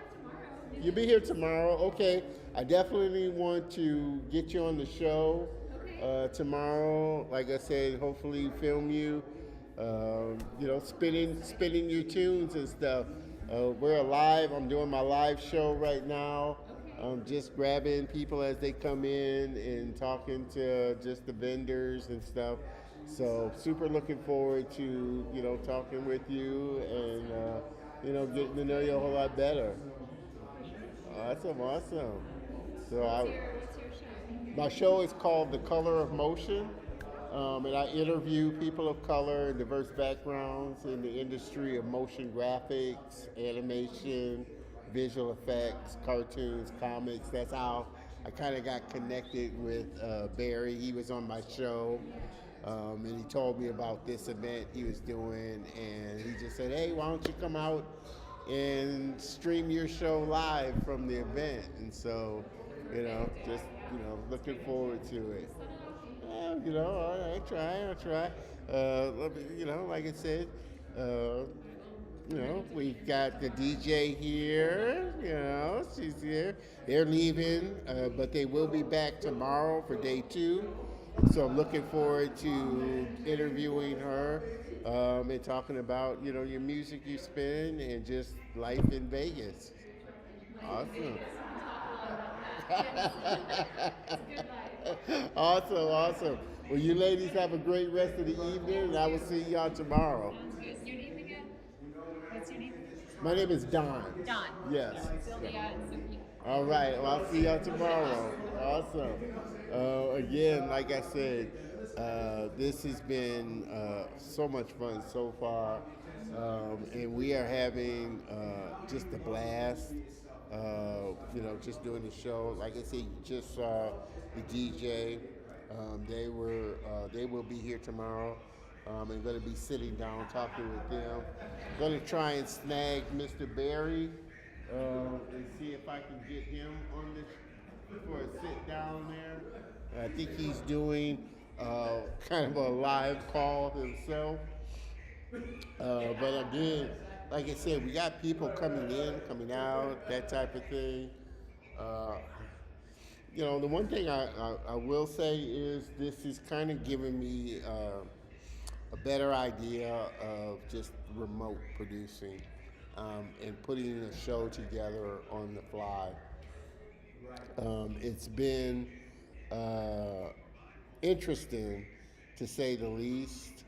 you'll be here tomorrow. Okay. I definitely want to get you on the show tomorrow. Like I said, hopefully film you. Spinning your tunes and stuff. We're live. I'm doing my live show right now. I'm just grabbing people as they come in and talking to just the vendors and stuff. So super looking forward to talking with you and getting to know you a whole lot better. Awesome, awesome. So What's your show? my show is called The Color of Motion, and I interview people of color and diverse backgrounds in the industry of motion graphics, animation, visual effects, cartoons, comics. That's how I kind of got connected with Barry. He was on my show, and he told me about this event he was doing, and he just said, "Hey, why don't you come out and stream your show live from the event?" And so, just looking forward to it. All right, I'll try. Like I said, uh, we've got the DJ here. She's here. They're leaving, but they will be back tomorrow for day 2. So I'm looking forward to interviewing her and talking about your music you spin and just life in Vegas. Awesome. Awesome, awesome. Well, you ladies have a great rest of the evening, and I will see y'all tomorrow. Your name again? What's your name? My name is Don. Don. Yes. Sylvia and Sophia. All right. Well, I'll see y'all tomorrow. Awesome. Again, like I said, this has been so much fun so far, and we are having just a blast. Just doing the show. Like I said, you just saw the DJ. They will be here tomorrow. I'm going to be sitting down talking with them. I'm going to try and snag Mr. Barry and see if I can get him on this for a sit down there. I think he's doing kind of a live call himself. But again, like I said, we got people coming in, coming out, that type of thing. Uh, the one thing I will say is this is kind of giving me a better idea of just remote producing and putting a show together on the fly. It's been uh, interesting to say the least.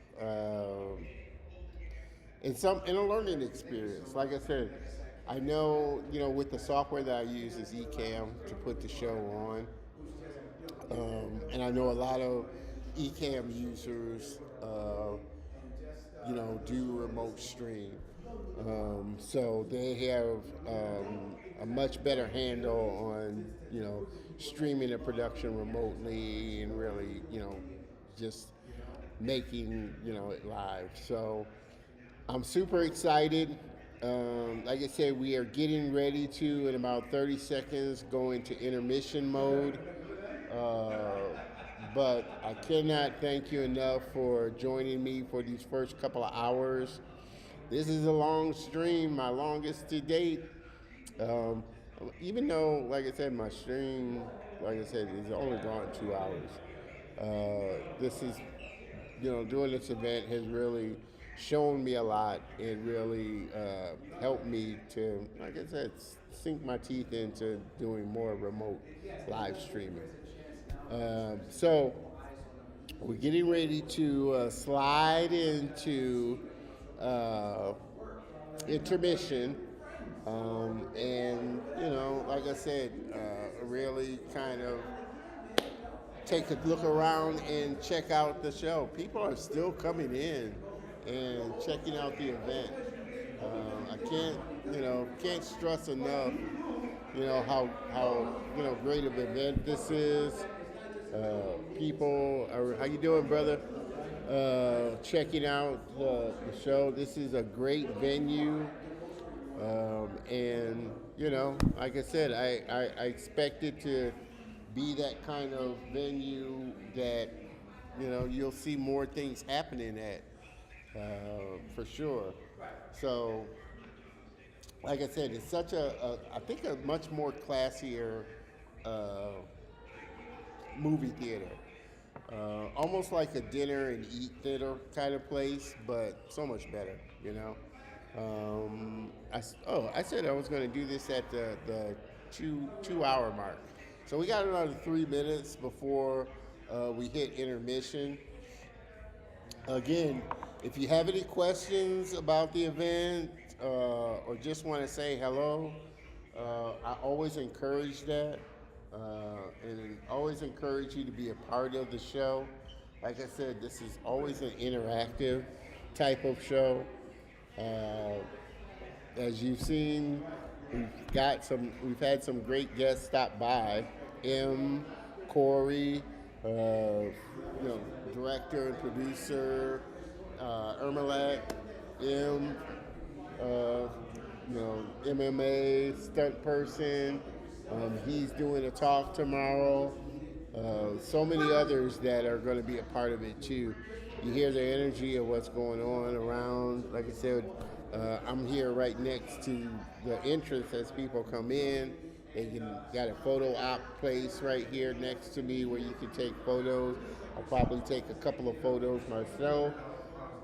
And a learning experience. Like I said, I know with the software that I use is Ecamm to put the show on, and I know a lot of Ecamm users, do remote stream. So they have a much better handle on streaming a production remotely and really just making it live. So I'm super excited. Like I said, we are getting ready to, in about 30 seconds, go into intermission mode. But I cannot thank you enough for joining me for these first couple of hours. This is a long stream, my longest to date. Um, Even though, like I said, my stream, like I said, is only gone 2 hours. This is, doing this event has really shown me a lot and really helped me to, like I said, sink my teeth into doing more remote live streaming. So we're getting ready to slide into uh, intermission. And, like I said, really kind of take a look around and check out the show. People are still coming in and checking out the event. I can't stress enough, how great of an event this is. People are, how you doing, brother? Checking out the show. This is a great venue. And like I said, I expect it to be that kind of venue that you'll see more things happening at, for sure. So, like I said, it's such I think a much more classier uh, movie theater. Almost like a dinner and eat theater kind of place, but so much better, you know. I said I was going to do this at the 2 hour mark, so we got another 3 minutes before we hit intermission. Again, if you have any questions about the event or just want to say hello, I always encourage that and always encourage you to be a part of the show. Like I said, this is always an interactive type of show. Uh, as you've seen, we've had some great guests stop by. Corey, director and producer, Ermalat, uh, MMA stunt person. He's doing a talk tomorrow. So many others that are going to be a part of it too. You hear the energy of what's going on around. Like I said, I'm here right next to the entrance as people come in. They got a photo op place right here next to me where you can take photos. I'll probably take a couple of photos myself.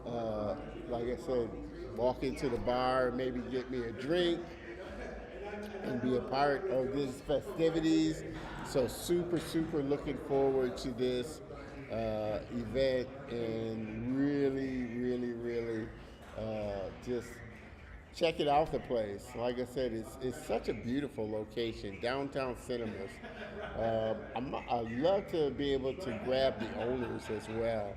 Uh, like I said, walk into the bar, maybe get me a drink, and be a part of these festivities. So super, super looking forward to this event and really, really, really just check it out the place. Like I said, it's such a beautiful location, downtown cinemas. I'd love to be able to grab the owners as well.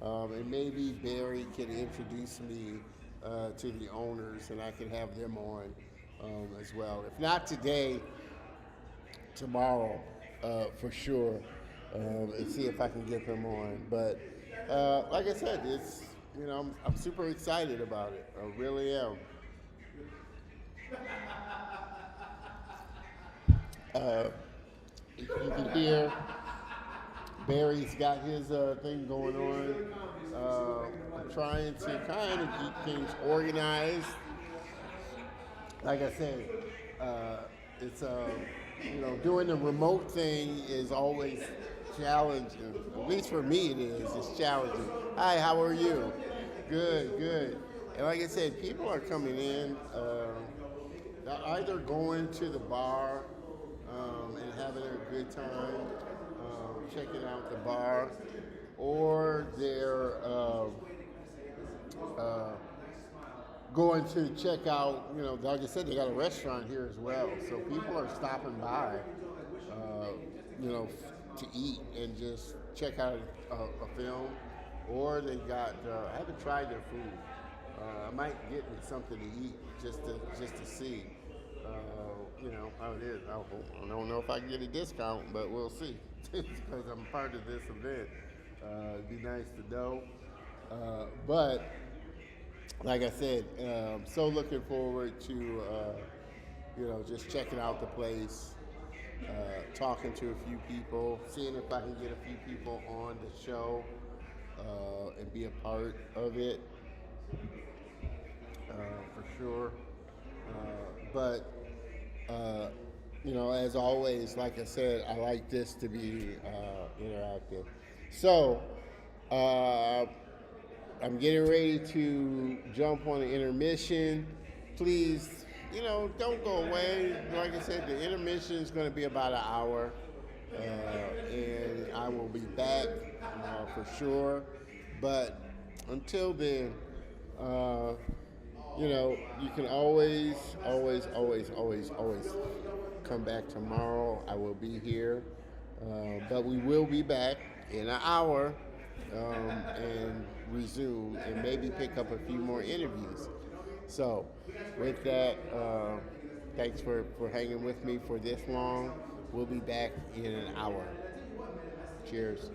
And maybe Barry can introduce me to the owners and I can have them on as well. If not today, tomorrow for sure, and see if I can get them on. But like I said, it's I'm super excited about it. I really am. You can hear Barry's got his thing going on. I'm trying to kind of keep things organized. Like I said, it's doing the remote thing is always challenging. At least for me, it is. It's challenging. Hi, how are you? Good, good. And like I said, people are coming in. They're either going to the bar and having a good time, checking out the bar, or they're going to check out, like I said, they got a restaurant here as well. So people are stopping by, to eat and just check out a film. Or they got, I haven't tried their food. I might get me something to eat just to see, how it is. I don't know if I can get a discount, but we'll see because I'm part of this event. It'd be nice to know. But like I said, so looking forward to just checking out the place, talking to a few people, seeing if I can get a few people on the show and be a part of it for sure. But as always, like I said, I like this to be interactive. So. I'm getting ready to jump on an intermission. Please, don't go away. Like I said, the intermission is going to be about an hour, and I will be back for sure. But until then, you can always come back tomorrow. I will be here, but we will be back in an hour. And resume and maybe pick up a few more interviews. So with that, thanks for hanging with me for this long. We'll be back in an hour. Cheers.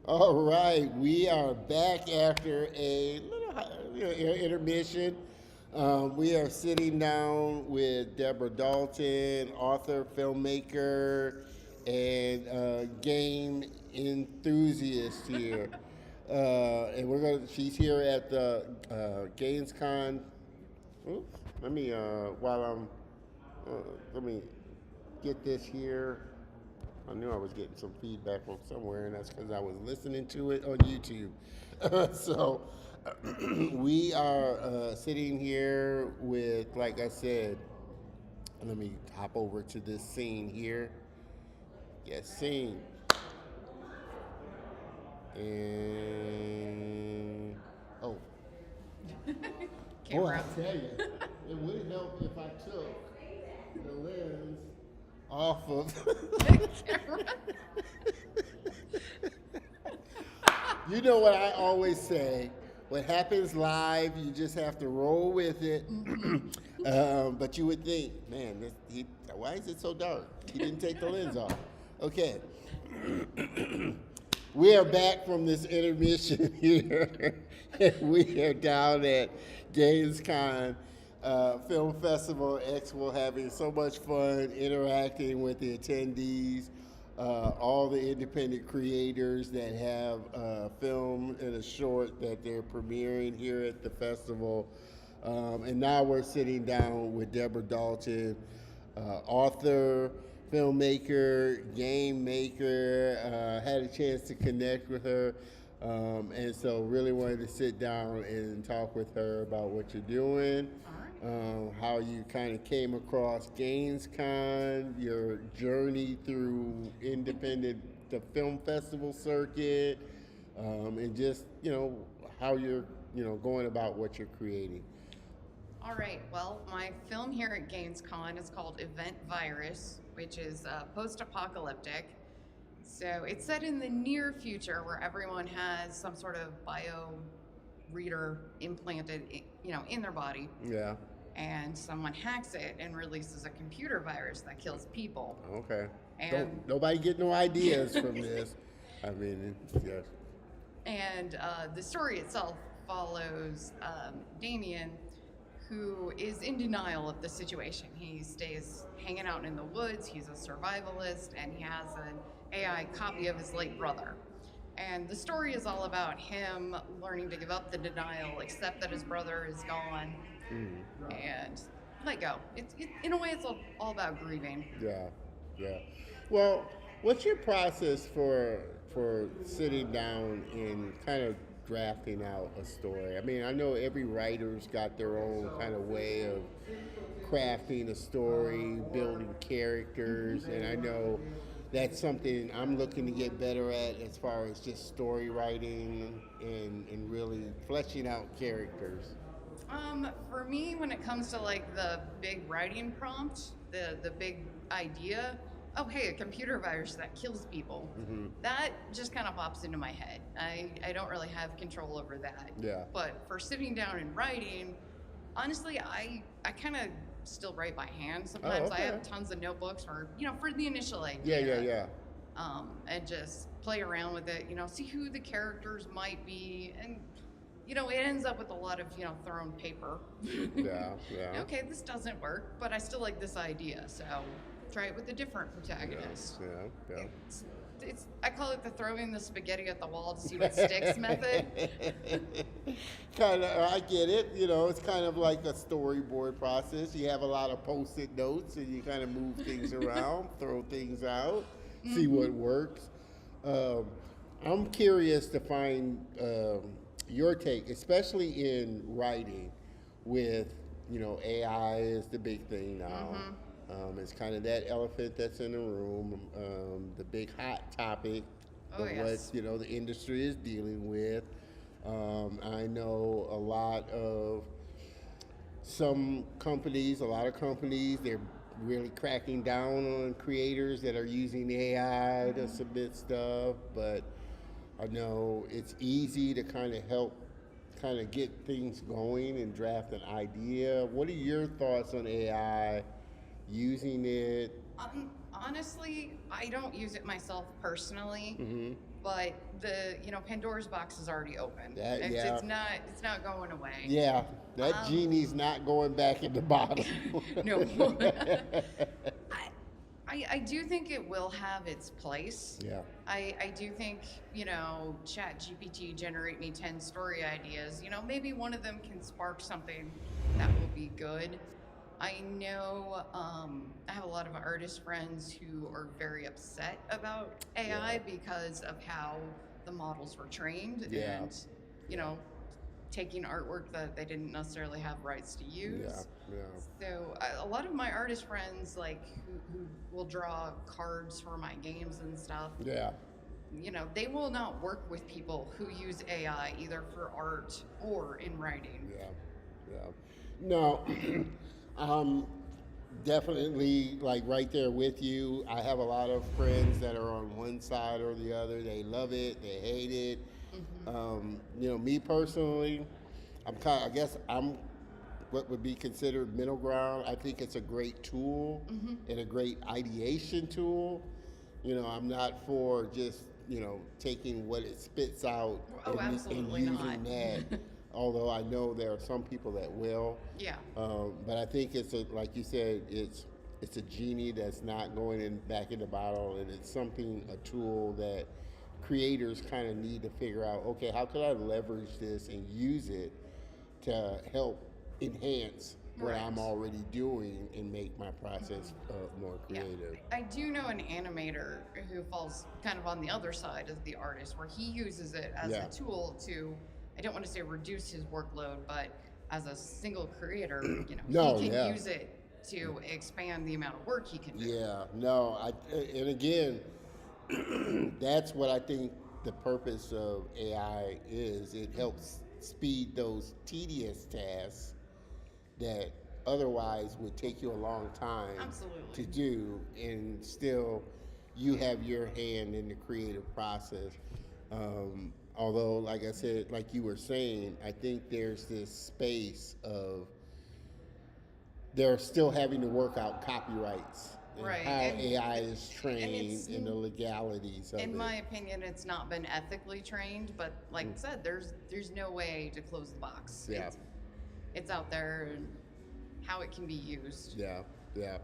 All right, we are back after a little intermission. We are sitting down with Deborah Dalton, author, filmmaker, and game enthusiast here. And we're gonna. She's here at the Gainescon. Oops, let me while I'm let me get this here. I knew I was getting some feedback from somewhere, and that's because I was listening to it on YouTube. So we are sitting here with, like I said, let me hop over to this scene here. Yes, scene. And oh, boy, I Camera. tell you, it would help if I took the lens off of. Camera. You know what I always say? What happens live, you just have to roll with it. But you would think, man, why is it so dark? He didn't take the lens off. Okay. We are back from this intermission here. We are down at Gainescon Film Festival Expo, having so much fun interacting with the attendees, all the independent creators that have film and a short that they're premiering here at the festival. And now we're sitting down with Deborah Dalton, author, filmmaker, game maker. Had a chance to connect with her, and so really wanted to sit down and talk with her about what you're doing, how you kind of came across Gainescon, your journey through the film festival circuit, and just how you're going about what you're creating. All right, well, my film here at Gainescon is called Event Virus, which is post-apocalyptic. So it's set in the near future where everyone has some sort of bio reader implanted, in their body. Yeah. And someone hacks it and releases a computer virus that kills people. Okay. And Nobody get no ideas from this. I mean, yes. And the story itself follows Damien, who is in denial of the situation. He stays hanging out in the woods, he's a survivalist, and he has an AI copy of his late brother. And the story is all about him learning to give up the denial, accept that his brother is gone, and let go. In a way, it's all about grieving. Yeah, yeah. Well, what's your process for sitting down and kind of drafting out a story? I mean, I know every writer's got their own kind of way of crafting a story, building characters, and I know that's something I'm looking to get better at as far as just story writing and really fleshing out characters. For me, when it comes to like the big writing prompt, the big idea, oh hey, a computer virus that kills people, that just kind of pops into my head. I don't really have control over that. Yeah. But for sitting down and writing, honestly, I kind of still write by hand sometimes. okay. I have tons of notebooks for the initial idea. Yeah. And just play around with it, see who the characters might be, and it ends up with a lot of thrown paper. Yeah. Okay, this doesn't work, but I still like this idea, so try it with a different protagonist. Yeah. It's I call it the throwing the spaghetti at the wall to see what sticks method. Kind of, I get it. It's kind of like a storyboard process. You have a lot of post-it notes, and you kind of move things around, throw things out, see what works. I'm curious to find your take, especially in writing, with AI is the big thing now. It's kind of that elephant that's in the room, the big hot topic of yes. what the industry is dealing with. I know a lot of a lot of companies, they're really cracking down on creators that are using AI to submit stuff, but I know it's easy to kind of get things going and draft an idea. What are your thoughts on AI? Using it? Honestly, I don't use it myself personally. but the Pandora's box is already open. That- it's, yeah. it's not going away. Yeah, that genie's not going back in the bottle. No. I do think it will have its place. Yeah. I do think, Chat GPT generate me 10 story ideas. Maybe one of them can spark something that will be good. I know I have a lot of artist friends who are very upset about AI Yeah. because of how the models were trained Yeah. and, taking artwork that they didn't necessarily have rights to use. Yeah, So a lot of my artist friends, like who will draw cards for my games and stuff, yeah, they will not work with people who use AI either for art or in writing. yeah. No, I'm definitely like right there with you. I have a lot of friends that are on one side or the other. They love it, they hate it. Me personally, I guess I'm what would be considered middle ground. I think it's a great tool and a great ideation tool. I'm not for just, taking what it spits out Oh, and absolutely using not. that. Although I know there are some people that will. Yeah. But I think like you said, it's a genie that's not going back in the bottle, and it's a tool that creators kind of need to figure out, okay, how could I leverage this and use it to help enhance what Right. I'm already doing and make my process more creative. I do know an animator who falls kind of on the other side of the artist, where he uses it as Yeah. a tool to, I don't want to say reduce his workload, but as a single creator, No, he can yeah. use it to expand the amount of work he can do. Yeah, no, and again, that's what I think the purpose of AI is. It helps speed those tedious tasks that otherwise would take you a long time Absolutely. to do, and still you have your hand in the creative process. Although, like I said, like you were saying, I think there's this space of they're still having to work out copyrights and Right, how and AI is it's- trained and the legalities of In it. my opinion, it's not been ethically trained, but like I said, there's no way to close the box. Yeah. It's out there and how it can be used. Yeah, yeah.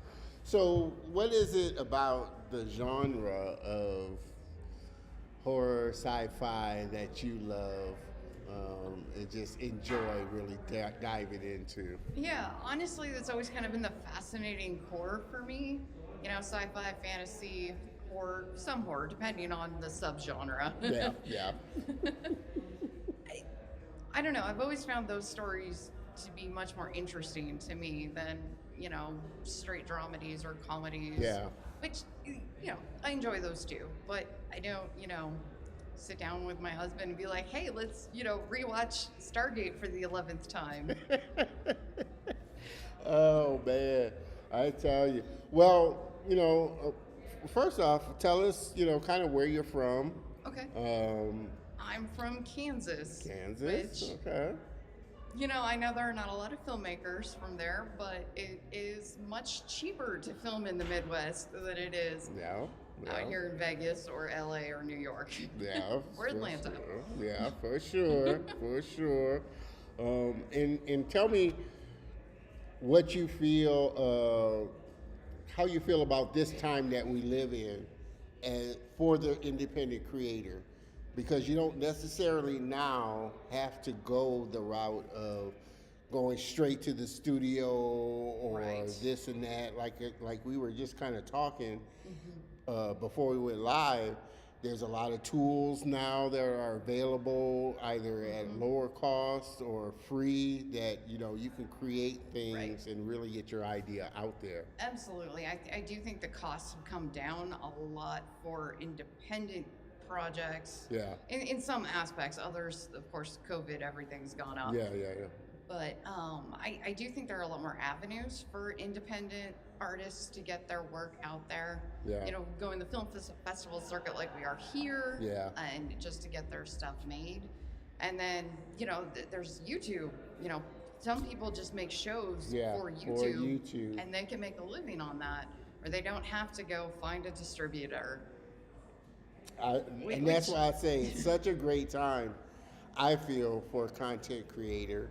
So, what is it about the genre of horror, sci-fi that you love and just enjoy really diving into? Yeah, honestly, that's always kind of been the fascinating core for me. Sci-fi, fantasy, horror, some horror, depending on the subgenre. Yeah, yeah, I don't know. I've always found those stories to be much more interesting to me than, straight dramedies or comedies. Yeah. Which, I enjoy those too. But I don't, sit down with my husband and be like, hey, let's, rewatch Stargate for the 11th time. Oh man, I tell you. Well, first off, tell us, kind of where you're from. Okay. Um, I'm from Kansas. Kansas. Which, Okay. I know there are not a lot of filmmakers from there, but it is much cheaper to film in the Midwest than it is Yeah. out here in Vegas or LA or New York. Yeah. Or for Atlanta. Sure. Yeah, for sure, for sure. And tell me what you feel, how you feel about this time that we live in, and for the independent creator, because you don't necessarily now have to go the route of going straight to the studio or Right. this and that, like we were just kind of talking before we went live. There's a lot of tools now that are available either at lower cost or free that you can create things Right. and really get your idea out there. Absolutely. I do think the costs have come down a lot for independent projects. Yeah. In some aspects. Others, of course, COVID, everything's gone up. Yeah. But I do think there are a lot more avenues for independent artists to get their work out there. Yeah. Going the film festival circuit like we are here. Yeah. And just to get their stuff made. And then, there's YouTube. Some people just make shows Yeah, for for YouTube, YouTube. and they can make a living on that, or they don't have to go find a distributor. And that's why I say it's such a great time, I feel, for a content creator,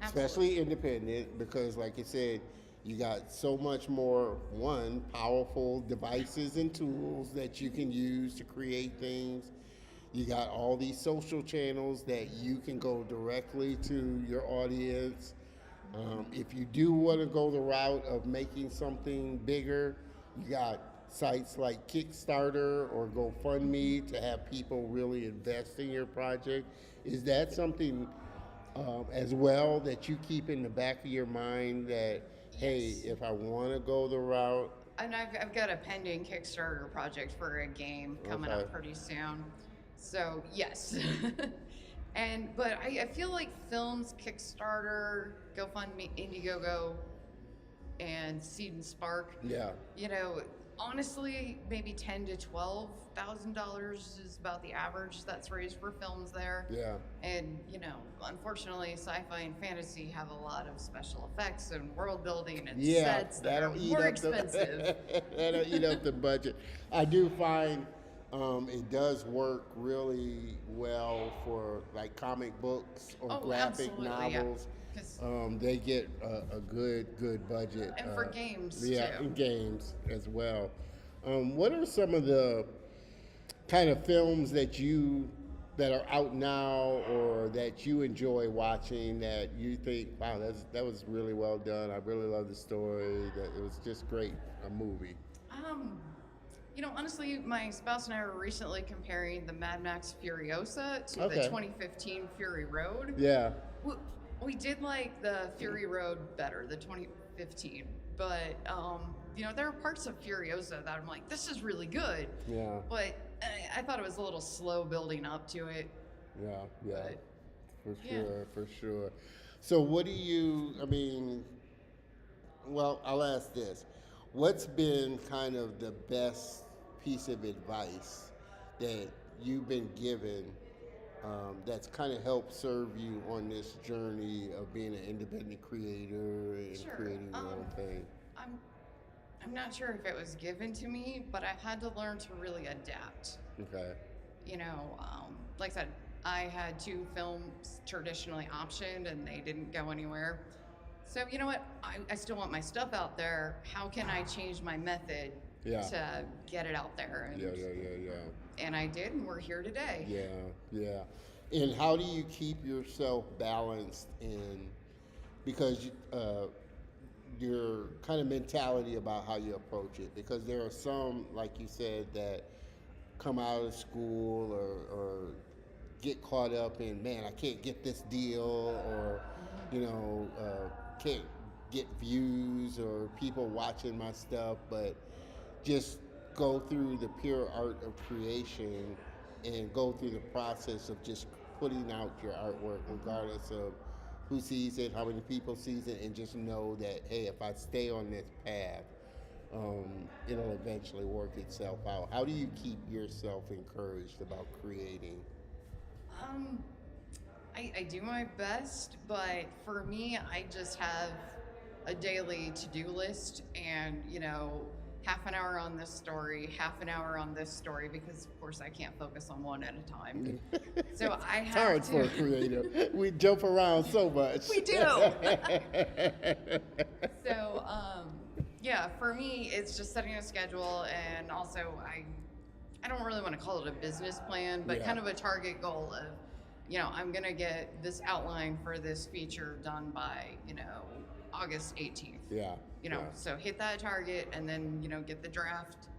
especially independent, because, like you said, you got so much more, one, powerful devices and tools that you can use to create things. You got all these social channels that you can go directly to your audience. If you do want to go the route of making something bigger, you got sites like Kickstarter or GoFundMe to have people really invest in your project. Is that something as well that you keep in the back of your mind that, hey, Yes. if I want to go the route? And I've got a pending Kickstarter project for a game coming Okay. up pretty soon. So yes. But I feel like films, Kickstarter, GoFundMe, Indiegogo, and Seed and Spark, Yeah, you know, honestly, maybe $10,000 to $12,000 is about the average that's raised for films there. yeah. And you know, unfortunately, sci-fi and fantasy have a lot of special effects and world building and Yeah, sets that are more expensive. That'll eat up the budget. I do find it does work really well for like comic books or Oh, graphic absolutely, yeah. novels. 'Cause- They get a good budget. And for games, yeah, too. and games as well. What are some of the kind of films that are out now or that you enjoy watching that you think, wow, that was really well done. I really love the story. That it was just great, a movie. You know, honestly, my spouse and I were recently comparing the Mad Max Furiosa to Okay. the 2015 Fury Road. Yeah, We did like the Fury Road better, the 2015. But, you know, there are parts of Furiosa that I'm like, this is really good. yeah, But I thought it was a little slow building up to it. yeah, yeah. But, For yeah. sure, for sure. So what do you, I mean, well, I'll ask this. What's been kind of the best piece of advice that you've been given that's kind of helped serve you on this journey of being an independent creator and Sure. creating your own thing? I'm not sure if it was given to me, but I had to learn to really adapt. Okay. You know, like I said, I had 2 films traditionally optioned and they didn't go anywhere. So, you know what? I still want my stuff out there. How can I change my method Yeah. to get it out there? And, Yeah. and I did, and we're here today. Yeah. And how do you keep yourself balanced in, because your kind of mentality about how you approach it? Because there are some, like you said, that come out of school or get caught up in, man, I can't get this deal, or, can't get views or people watching my stuff, but just go through the pure art of creation and go through the process of just putting out your artwork regardless of who sees it, how many people sees it, and just know that, hey, if I stay on this path, it'll eventually work itself out. How do you keep yourself encouraged about creating? I do my best, but for me, I just have a daily to-do list and, you know, half an hour on this story, half an hour on this story, because of course I can't focus on one at a time. So I It's have hard to. for a creator. We jump around so much. We do. So, yeah, for me, it's just setting a schedule, and also I don't really want to call it a business plan, but Yeah. kind of a target goal of, you know, I'm gonna get this outline for this feature done by, you know, August 18th. Yeah. You know, yeah. so hit that target and then, you know, get the draft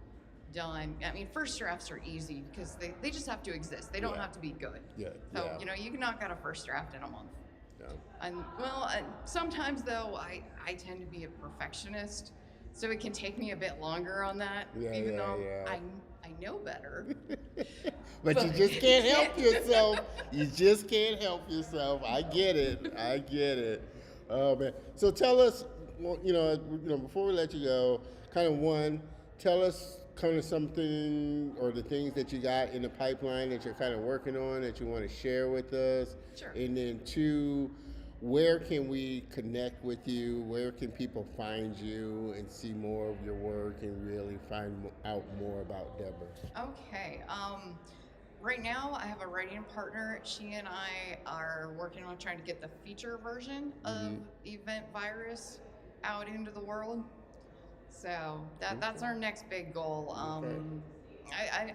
done. I mean, first drafts are easy because they just have to exist. They don't Yeah. have to be good. Yeah, So, yeah. you know, you can knock out a first draft in a month. Yeah. And sometimes though, I tend to be a perfectionist, so it can take me a bit longer on that, Yeah, even yeah, though yeah. I know better. But you just can't help yourself. You just can't help yourself. I get it. Oh man. So tell us, well, before we let you go, kind of one, tell us kind of something or the things that you got in the pipeline that you're kind of working on that you want to share with us. Sure. And then two, where can we connect with you? Where can people find you and see more of your work and really find out more about Deborah? Okay. Right now, I have a writing partner. She and I are working on trying to get the feature version of Event Virus out into the world. So that's our next big goal. Okay.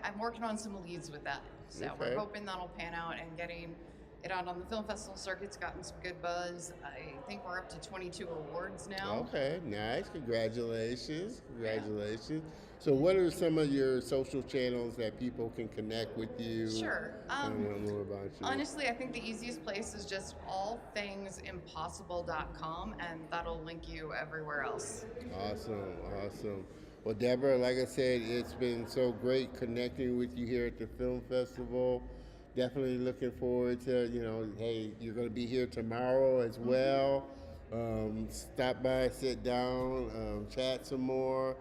I'm working on some leads with that. So we're Okay. hoping that'll pan out and getting it out on the film festival circuit's gotten some good buzz. I think we're up to 22 awards now. Okay, nice. Congratulations. Congratulations. So, what are some of your social channels that people can connect with you? Sure. Find out more about you. Honestly, I think the easiest place is just allthingsimpossible.com, and that'll link you everywhere else. Awesome, awesome. Well, Deborah, like I said, it's been so great connecting with you here at the film festival. Definitely looking forward to, hey, you're going to be here tomorrow as well. Stop by, sit down, chat some more.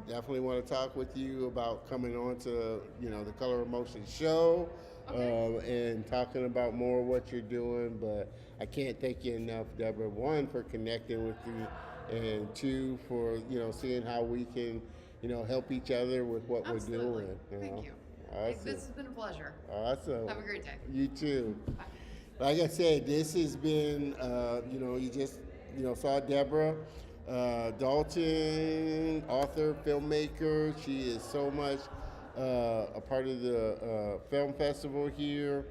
Definitely want to talk with you about coming on to, the Color of Motion show. And talking about more of what you're doing, but I can't thank you enough, Deborah. One, for connecting with you, and two, for seeing how we can help each other with what Absolutely. we're doing. Thank you. Awesome. This has been a pleasure. Awesome. Have a great day. You too. Bye. Like I said, this has been, you just, saw Deborah Dalton, author, filmmaker. She is so much a part of the film festival here.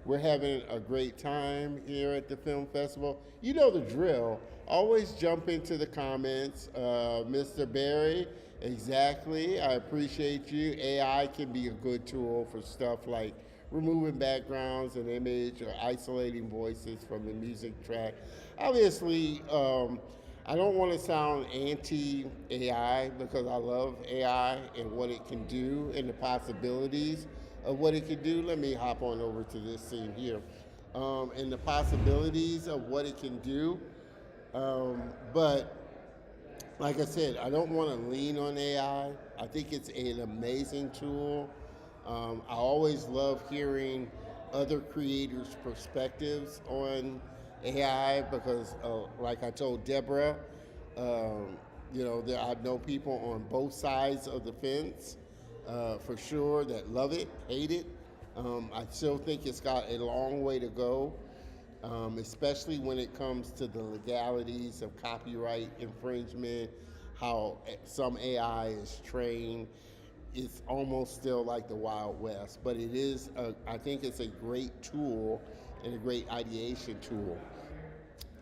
We're having a great time here at the film festival. You know the drill. Always jump into the comments. Mr. Barry, exactly. I appreciate you. AI can be a good tool for stuff like removing backgrounds and image or isolating voices from the music track. Obviously, I don't want to sound anti-AI because I love AI and what it can do and the possibilities of what it can do. Let me hop on over to this scene here. And the possibilities of what it can do. But like I said, I don't want to lean on AI. I think it's an amazing tool. I always love hearing other creators' perspectives on AI because, like I told Deborah, I know people on both sides of the fence for sure that love it, hate it. I still think it's got a long way to go, especially when it comes to the legalities of copyright infringement, how some AI is trained. It's almost still like the Wild West, but it is. I think it's a great tool and a great ideation tool.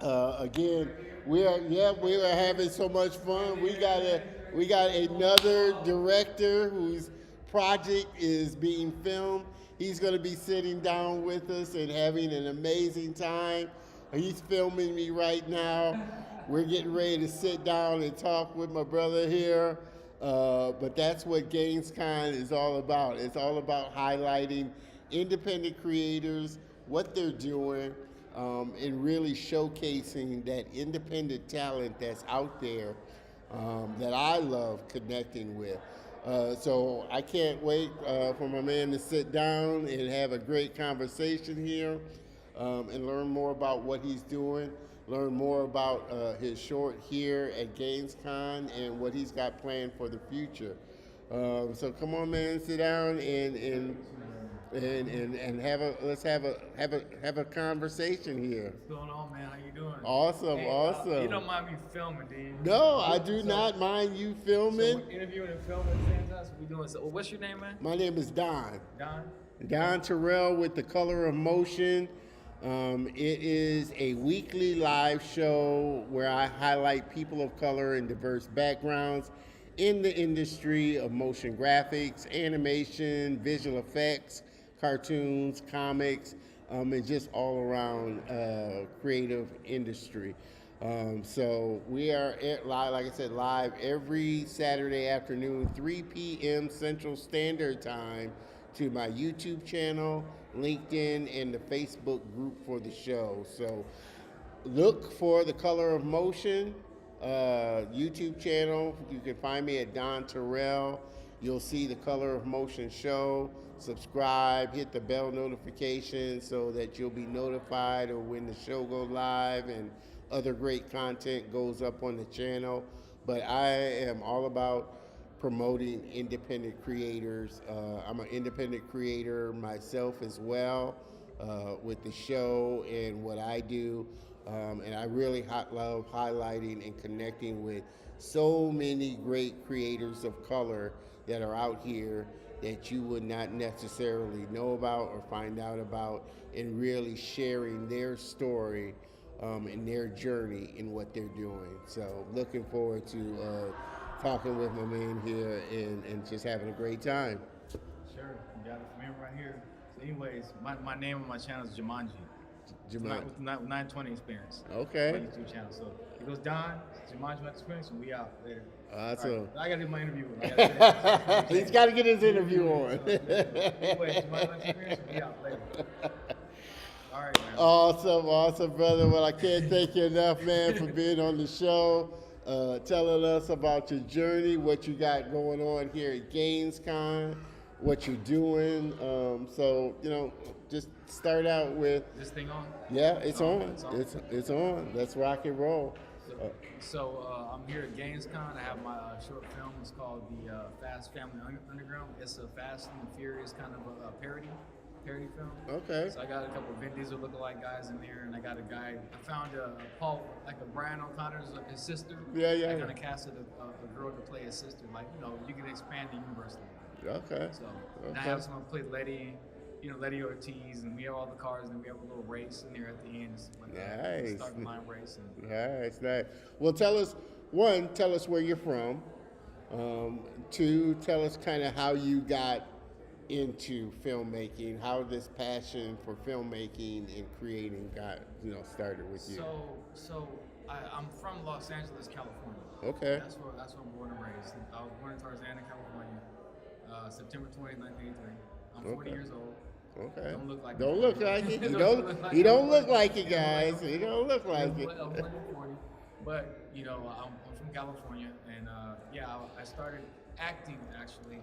Again, we are having so much fun. We got another director whose project is being filmed. He's going to be sitting down with us and having an amazing time. He's filming me right now. We're getting ready to sit down and talk with my brother here. But that's what Gainescon is all about. It's all about highlighting independent creators, what they're doing, and really showcasing that independent talent that's out there that I love connecting with. So I can't wait for my man to sit down and have a great conversation here and learn more about what he's doing. Learn more about his short here at Gainescon and what he's got planned for the future. So come on, man, sit down and let's have a conversation here. What's going on, man? How you doing? Awesome, Hey, awesome. you don't mind me filming, do you? No, I do not mind you filming. So interviewing and filming at the same time. So we doing. So, what's your name, man? My name is Don. Don. Terrell with the Color of Motion. It is a weekly live show where I highlight people of color and diverse backgrounds in the industry of motion graphics, animation, visual effects, cartoons, comics, and just all around creative industry. So we are live, like I said, live every Saturday afternoon, 3 p.m. Central Standard Time, to my YouTube channel, LinkedIn, and the Facebook group for the show. So look for the Color of Motion YouTube channel. You can find me at Don Terrell, You'll see the Color of Motion show. Subscribe, hit the bell notification so that you'll be notified of when the show goes live and other great content goes up on the channel. But I am all about promoting independent creators. I'm an independent creator myself as well, with the show and what I do. And I really love highlighting and connecting with so many great creators of color that are out here that you would not necessarily know about or find out about, and really sharing their story and their journey in what they're doing. So looking forward to talking with my man here and just having a great time. Sure, you got it from him right here. So anyways, my name on my channel is Jumanji. Jamal. With 920 experience. Okay. My YouTube channel. So it goes Don, Jumanji experience, and we out later. Awesome. All right, I gotta do my interview. He's got to get his interview on. Anyway, Jumanji experience, and we out later. All right, man. Awesome, brother. Well, I can't thank you enough, man, for being on the show, telling us about your journey, what you got going on here at Gainescon, what you're doing. So, just start out with. This thing on? Yeah, it's on. It's on. It's on. Let's rock and roll. So I'm here at Gainescon. I have my short film. It's called the Fast Family Underground. It's a Fast and Furious kind of a parody film. Okay. So I got a couple of Vin Diesel lookalike guys in there, and I got a guy. I found Paul, like a Brian O'Connor's his sister. Yeah. I kind of casted a girl to play his sister. Like, you can expand the universe. Okay. So and I have someone play Letty. Letty Ortiz, and we have all the cars, and we have a little race in there at the end. Like Nice. Starting line race. Nice. Well, tell us where you're from. Two, tell us kind of how you got into filmmaking, how this passion for filmmaking and creating got started with you. So I'm from Los Angeles, California. Okay. That's where I'm born and raised. I was born in Tarzana, California, September 20th, 1983. I'm 40 years old. Okay. Don't look like Don't it. look like it. You don't look like it, guys. You don't look like it. I'm 40, but I'm from California, and I started acting actually.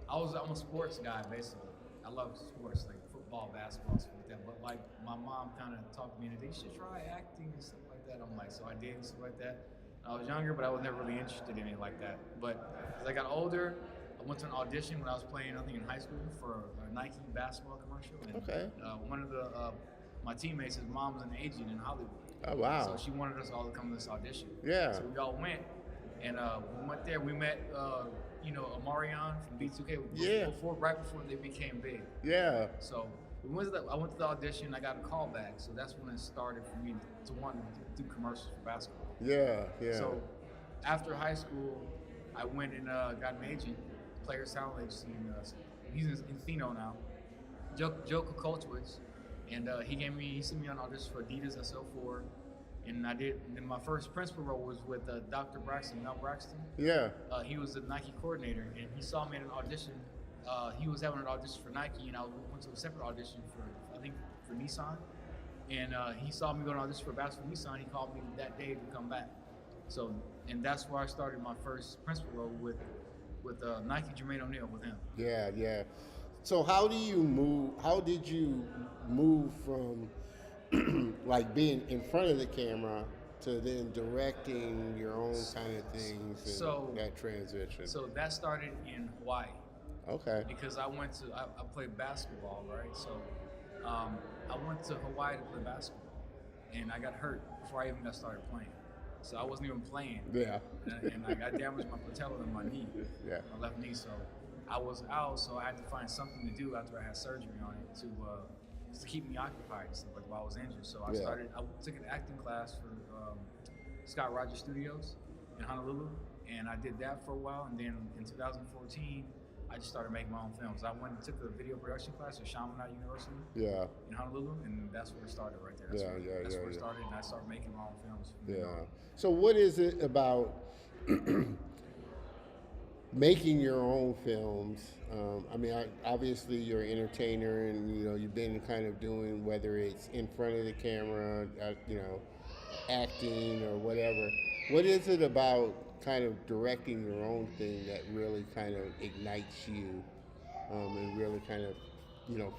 I'm a sports guy basically. I love sports like football, basketball, stuff like that. But like my mom kind of talked me into, you should try acting and stuff like that. I'm like, so I did and stuff like that. I was younger, but I was never really interested in it like that. But as I got older, I went to an audition when I was playing, I think in high school, for a Nike basketball commercial. And, Okay. One of my teammates, his mom was an agent in Hollywood. Oh, wow. So she wanted us all to come to this audition. Yeah. So we all went, and we went there. We met, Amarion from B2K. Yeah. Right before they became big. Yeah. So I went to the audition. I got a call back. So that's when it started for me to want to do commercials for basketball. Yeah. So after high school, I went and got an agent, player sound agency, and he's in Encino now, Joe Kokolchwitz, and he sent me on audition for Adidas SL4, and I did. And then my first principal role was with Dr. Braxton, Mel Braxton. Yeah. He was the Nike coordinator, and he saw me in an audition. He was having an audition for Nike, and I went to a separate audition for Nissan. And he saw me go to audition for basketball Nissan. He called me that day to come back. So, and that's where I started my first principal role with Nike, Jermaine O'Neal, with him. Yeah. So how did you move from like being in front of the camera to then directing your own kind of things and that transition? So that started in Hawaii. Okay. Because I played basketball, right? So I went to Hawaii to play basketball, and I got hurt before I even got started playing. So I wasn't even playing. Yeah. And I damaged my patella in my knee, Yeah. my left knee. So I was out, so I had to find something to do after I had surgery on it to keep me occupied and stuff like while I was injured. So I took an acting class for Scott Rogers Studios in Honolulu, and I did that for a while. And then in 2014, I just started making my own films. I went and took a video production class at Chaminade University in Honolulu, and that's where it started right there. That's where it started, and I started making my own films. Yeah. So what is it about making your own films? Obviously you're an entertainer, and you've been kind of doing, whether it's in front of the camera, acting or whatever. What is it about kind of directing your own thing that really kind of ignites you, and really kind of,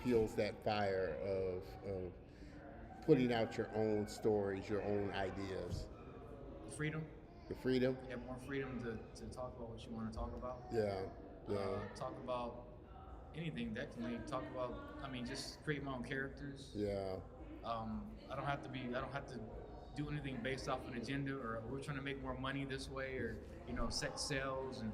fuels that fire of putting out your own stories, your own ideas. Freedom. The freedom. You have more freedom to talk about what you want to talk about. Yeah, yeah, Talk about anything definitely. Talk about, I mean, just create my own characters. yeah, I don't have to do anything based off an agenda or we're trying to make more money this way or set sales and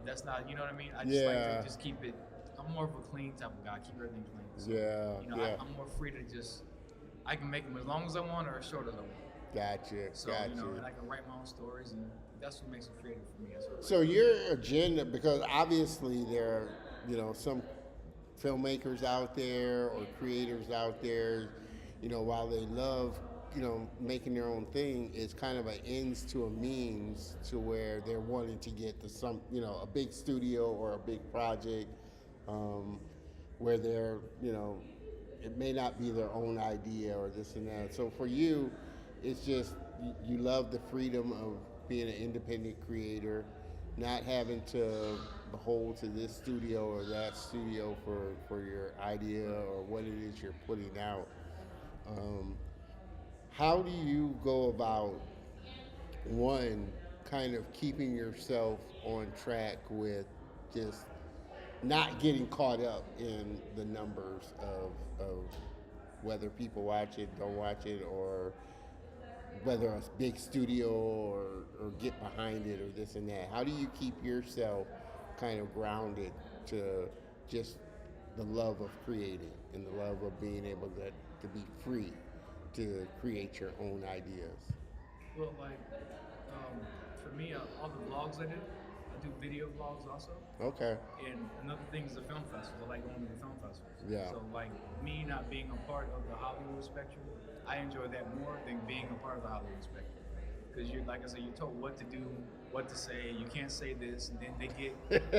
that's not, you know what I mean. I just like Yeah. to just keep it. I'm more of a clean type of guy. Keep everything clean. So, yeah, yeah. I'm more free to just I can make them as long as I want or as short as I want. Gotcha, So gotcha. and I can write my own stories and that's what makes it creative for me. That's what I So your agenda, because obviously there are, some filmmakers out there or creators out there, while they love, making their own thing, it's kind of an ends to a means to where they're wanting to get to some, a big studio or a big project, where they're, it may not be their own idea or this and that. So for you, it's just you love the freedom of being an independent creator, not having to behold to this studio or that studio for your idea or what it is you're putting out. How do you go about, one, kind of keeping yourself on track with just not getting caught up in the numbers of whether people watch it, don't watch it, or whether a big studio or get behind it or this and that? How do you keep yourself kind of grounded to just the love of creating and the love of being able to be free to create your own ideas? Well, like for me, all the vlogs I do video vlogs also. Okay. And another thing is the film festivals. I like going to the film festivals. Yeah. So like me not being a part of the Hollywood spectrum, I enjoy that more than being a part of the Hollywood spectrum. Because you're, like I said, you're told what to do, what to say. You can't say this, and then they get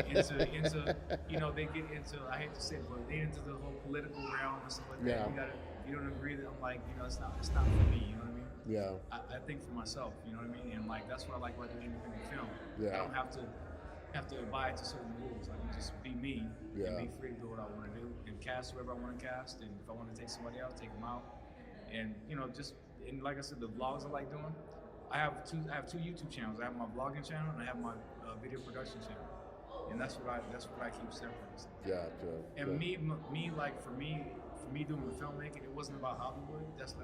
into they get into, I hate to say it, but they into the whole political realm and stuff like Yeah. that. You don't agree that I'm like, it's not for me. You know what I mean? Yeah. I think for myself, you know what I mean? And like that's what I like about doing independent film. Yeah. I don't have to abide to certain rules. I can just be me Yeah. and be free to do what I want to do and cast whoever I want to cast. And if I want to take somebody else, take them out. And and like I said, the vlogs I like doing. I have two YouTube channels. I have my vlogging channel and I have my video production channel. And that's what I keep separate. Gotcha. And for me doing the filmmaking, it wasn't about Hollywood. That's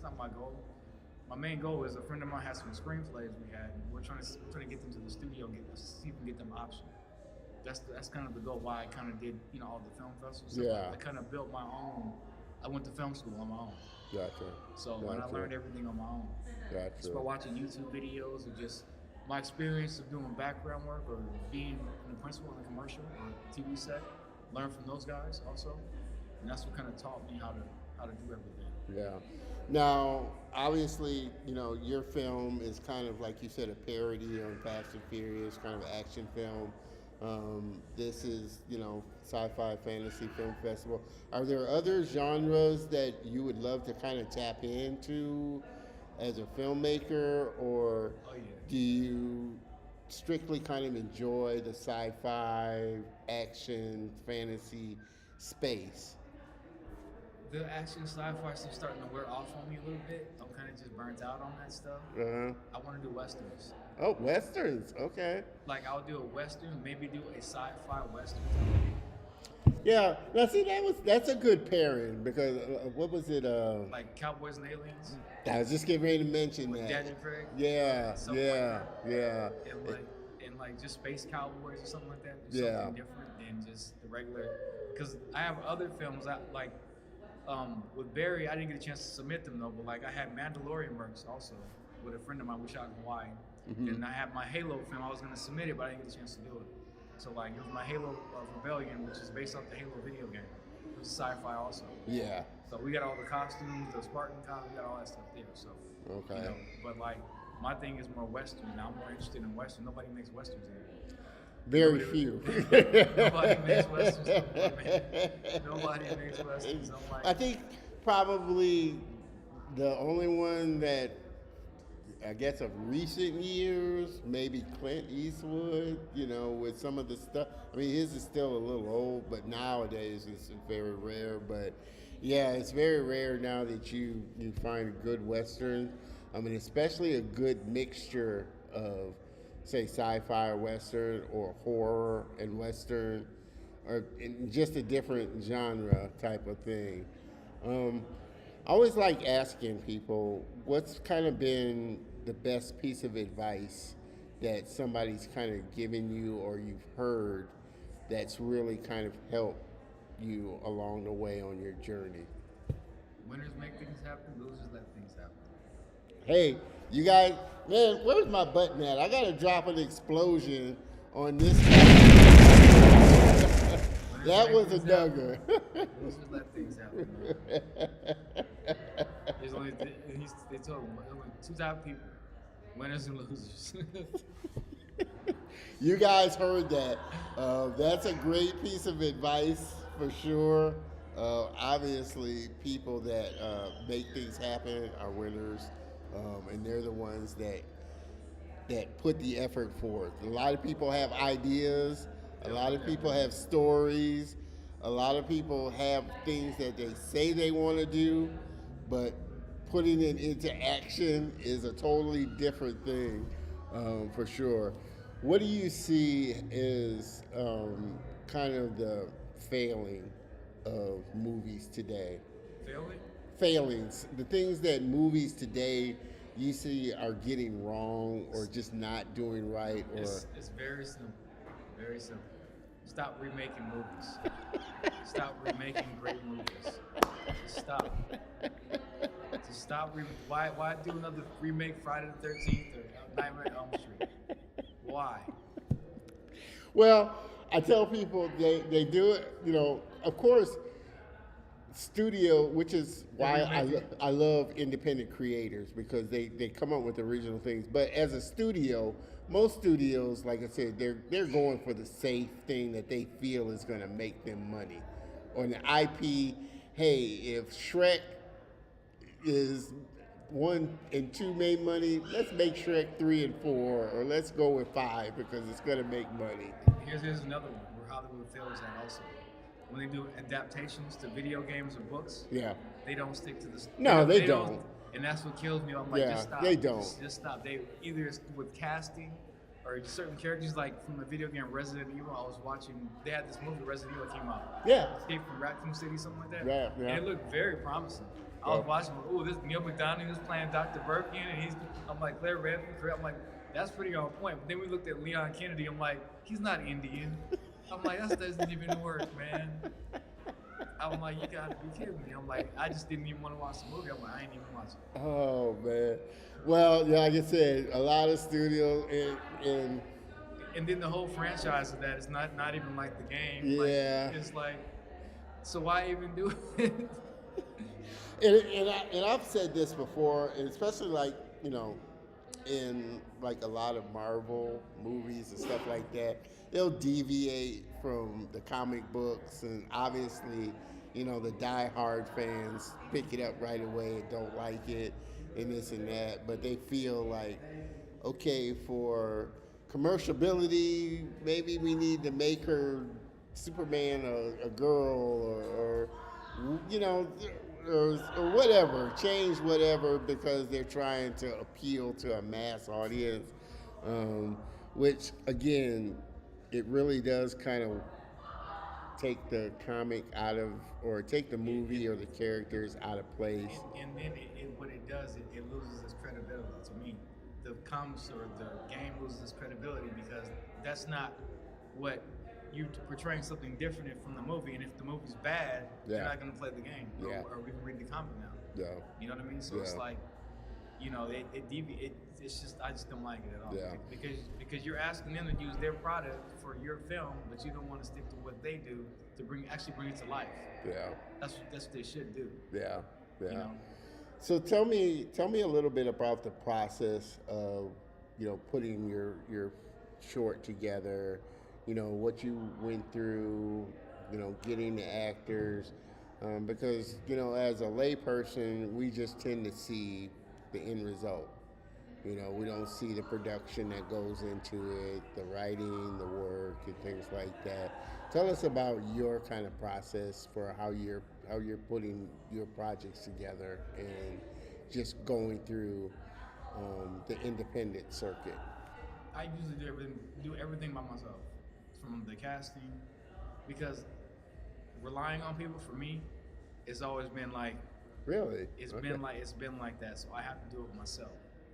not my goal. My main goal is a friend of mine has some screenplays we had. And we're trying to get them to the studio and see if we can get them option. That's kind of the goal. Why I kind of did all the film festivals. Yeah. I kind of built my own. I went to film school on my own. Gotcha. So when I learned everything on my own. Gotcha. Just by watching YouTube videos and just my experience of doing background work or being in the principal in a commercial or TV set, learn from those guys also, and that's what kind of taught me how to do everything. Yeah. Now, obviously, your film is kind of like you said, a parody on Fast and Furious, kind of action film. This is, sci-fi fantasy film festival. Are there other genres that you would love to kind of tap into as a filmmaker, or Oh yeah. do you strictly kind of enjoy the sci-fi, action, fantasy space? The action sci-fi stuff starting to wear off on me a little bit. I'm kind of just burnt out on that stuff. Uh-huh. I want to do westerns. Oh, westerns. Okay. Like I'll do a western, maybe do a sci-fi western. Yeah. Now, see, that's a good pairing because what was it? Like Cowboys and Aliens. I was just getting ready to mention With that. Daniel Craig. Yeah. Something Yeah. like Yeah. And like just Space Cowboys or something like that. Yeah. Something different than just the regular. Because I have other films that like. With Barry, I didn't get a chance to submit them though, but like I had Mandalorian works also with a friend of mine. We shot in Hawaii, and I had my Halo film. I was gonna submit it, but I didn't get a chance to do it. So like it was my Halo Rebellion, which is based off the Halo video game. It was sci-fi also. Yeah. So we got all the costumes, the Spartan costumes, we got all that stuff there. So Okay. but like my thing is more Western. I'm more interested in Western. Nobody makes Westerns anymore. Very few. Nobody makes Westerns anymore, man. Nobody makes Westerns. I'm like, I think probably the only one that I guess of recent years, maybe Clint Eastwood, with some of the stuff. I mean, his is still a little old, but nowadays it's very rare. But yeah, it's very rare now that you find a good Western. I mean, especially a good mixture of, say, sci-fi Western or horror and Western, or just a different genre type of thing. Um, I always like asking people what's kind of been the best piece of advice that somebody's kind of given you or you've heard that's really kind of helped you along the way on your journey. Winners make things happen, losers let things happen. Hey, you guys, man, where's my button at? I gotta drop an explosion on this. Winners That make was a things happen, dugger. losers let things happen. There's only they told him there's only two type of people: winners and losers. You guys heard that. That's a great piece of advice for sure. Obviously, people that make things happen are winners, and they're the ones that put the effort forth. A lot of people have ideas. A lot of people have stories. A lot of people have things that they say they want to do, but putting it into action is a totally different thing, for sure. What do you see as kind of the failing of movies today? Failing? Failings, the things that movies today you see are getting wrong or just not doing right, or It's very simple. Very simple. Stop remaking movies. Stop remaking great movies. Just stop. Just stop. Why do another remake Friday the 13th or Nightmare on Elm Street? Why? well, I tell people they do it. Of course, studio, which is why I love independent creators because they come up with original things. But as a studio, most studios, like I said, they're going for the safe thing that they feel is going to make them money. On the IP, hey, if Shrek is 1 and 2 made money, let's make Shrek 3 and 4, or let's go with 5 because it's going to make money. Here's another one where Hollywood fails at also. When they do adaptations to video games or books, Yeah. they don't stick to the. No, they don't. And that's what kills me. I'm like, Yeah, just stop. they don't. Just stop. They either it's with casting or certain characters, like from the video game Resident Evil. I was watching. They had this movie Resident Evil came out. Yeah. Escape from Raccoon City, something like that. Yeah, yeah. And it looked very promising. I was watching. Oh, this Neil McDonough was playing Dr. Birkin, and I'm like Claire Redfield. I'm like, that's pretty on point. But then we looked at Leon Kennedy. I'm like, he's not Indian. I'm like, that doesn't even work, man. I'm like, you gotta be kidding me. I'm like, I just didn't even want to watch the movie. I'm like, I ain't even watch it. Oh man. Well, yeah, like I said, a lot of studios and And then the whole franchise of that is not even like the game. Yeah. Like, it's like, so why even do it? and I've said this before, and especially like in like a lot of Marvel movies and stuff like that, they'll deviate from the comic books, and obviously, the die-hard fans pick it up right away and don't like it, and this and that, but they feel like, okay, for commerciality, maybe we need to make her Superman a girl, or or whatever, change whatever because they're trying to appeal to a mass audience, which again, it really does kind of take the comic out of, or take the movie or the characters out of place. And then what it does, it loses its credibility to me. The comics or the game loses its credibility because that's not what you portraying something different from the movie. And if the movie's bad, Yeah. you're not going to play the game. Yeah. Or we can read the comic now. Yeah. You know what I mean? So it's Yeah. like, it's just, I just don't like it at all. Yeah. Because you're asking them to use their product for your film, but you don't want to stick to what they do to bring it to life. Yeah. That's what they should do. Yeah. Yeah. You know? So tell me a little bit about the process of, putting your short together, what you went through, getting the actors, because, as a layperson, we just tend to see the end result. You know, we don't see the production that goes into it, the writing, the work, and things like that. Tell us about your kind of process for how you're putting your projects together and just going through the independent circuit. I usually do everything by myself, from the casting, because relying on people for me, it's always been like Really? it's Okay. been like it's been like that. So I have to do it myself.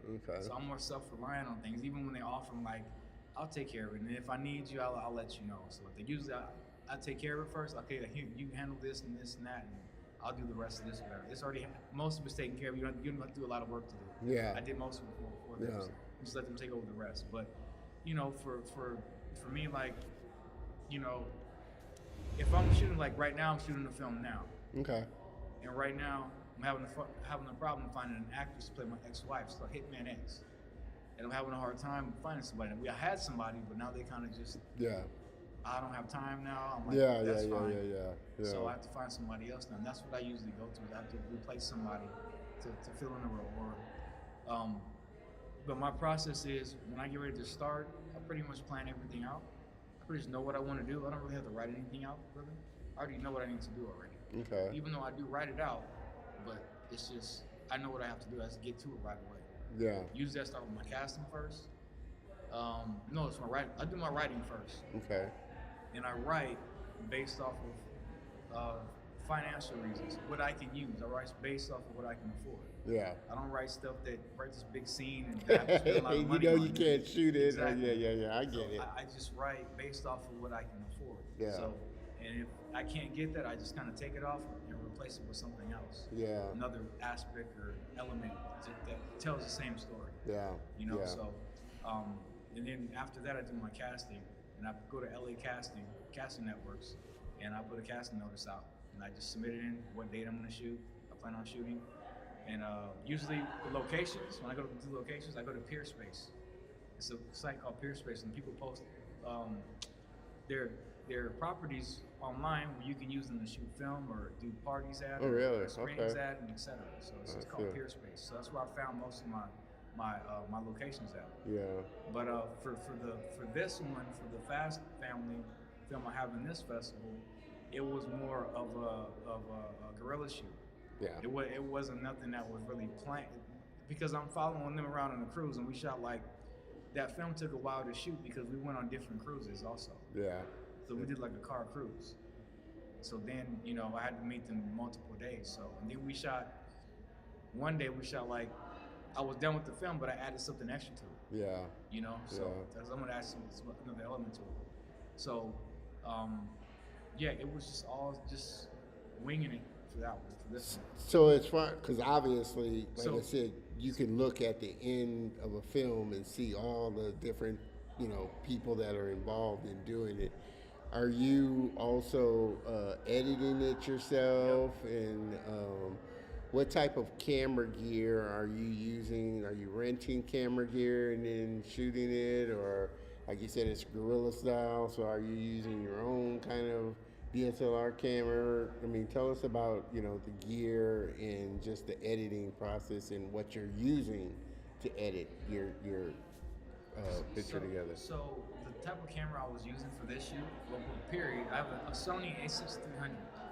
Okay. So I'm more self-reliant on things. Even when they offer, I'm like, I'll take care of it. And if I need you, I'll let you know. So if they usually I take care of it first. Okay, here you handle this and this and that, and I'll do the rest of this. Whatever. It's already most of it's taken care of. You don't have to do a lot of work to do. Yeah. I did most of it for them. Yeah. So just let them take over the rest. But for me, like, you know, if I'm shooting, like right now, I'm shooting a film now. Okay. And right now, I'm having a problem finding an actress to play my ex-wife, so Hitman X. And I'm having a hard time finding somebody. I had somebody, but now they kind of just, Yeah. I don't have time now. I'm like, Yeah. that's Yeah. fine. Yeah. So I have to find somebody else now. And that's what I usually go to. Is I have to replace somebody to fill in the role. But my process is when I get ready to start, I pretty much plan everything out. I pretty much know what I want to do. I don't really have to write anything out, really. I already know what I need to do already. Okay. Even though I do write it out, but it's just I know what I have to do. I just get to it right away. Yeah. Usually I start with my casting first. No, it's my writing. I do my writing first, Okay. and I write based off of financial reasons, what I can use. I write based off of what I can afford. Yeah. I don't write stuff that write this big scene and I have to spend a lot of You money know on you it. can't shoot it. Exactly. Yeah. I get it. I just write based off of what I can afford. Yeah. So, and if I can't get that, I just kind of take it off and replace it with something else. Yeah. Another aspect or element that tells the same story. Yeah. You know, Yeah. so, and then after that, I do my casting, and I go to LA casting networks, and I put a casting notice out, and I just submit it in what date I'm going to shoot. I plan on shooting, and usually the locations. When I go to do locations, I go to Peerspace. It's a site called Peerspace, and people post their properties online where you can use them to shoot film or do parties at, Oh, really? or screenings Okay. at, and etc. So it's I called see. Peerspace. So that's where I found most of my locations at. Yeah. But for this one, for the Fast Family film I have in this festival, it was more of a guerrilla shoot. Yeah. It wasn't nothing that was really planned, because I'm following them around on the cruise, and we shot like that film took a while to shoot because we went on different cruises also. Yeah. So we did like a car cruise. So then, you know, I had to meet them multiple days. So and then one day we shot like, I was done with the film, but I added something extra to it. Yeah. You know, so Yeah. because I'm gonna add another element to it. So, yeah, it was just all just winging it for that one, for this one. So it's fun because obviously, like So- I said, you can look at the end of a film and see all the different, people that are involved in doing it. Are you also editing it yourself? And what type of camera gear are you using? Are you renting camera gear and then shooting it, or like you said, it's guerrilla style? So are you using your own kind of DSLR camera? I mean, tell us about the gear and just the editing process and what you're using to edit your picture together. So the type of camera I was using for this shoot, well, period, I have a Sony A6300.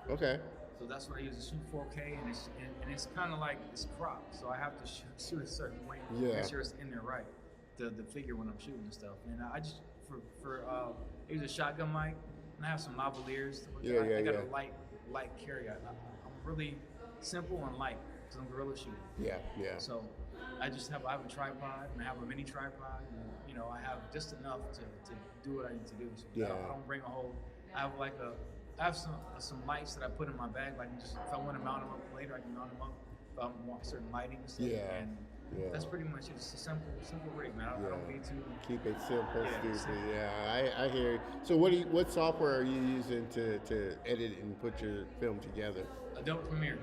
Okay. So that's what I use to shoot 4K, and it's kind of like it's cropped, so I have to shoot a certain way, Yeah. make sure it's in there right, the figure when I'm shooting and stuff. And I just I use a shotgun mic, and I have some lavaliers. Yeah, I got yeah. a light carry. I'm really simple and light because I'm guerrilla shooting. Yeah. So I have a tripod, and I have a mini tripod, and I have just enough to do what I need to do. So Yeah. I don't bring a whole. I have some lights that I put in my bag. Like if I want to mount them up later, I can mount them up. If I want certain lighting and stuff. Yeah. And Yeah. that's pretty much it. It's a simple rig, man. I don't need to. Keep it simple, Yeah, stupid. simple. Yeah, I hear you. So what software are you using to edit and put your film together? Adobe Premiere.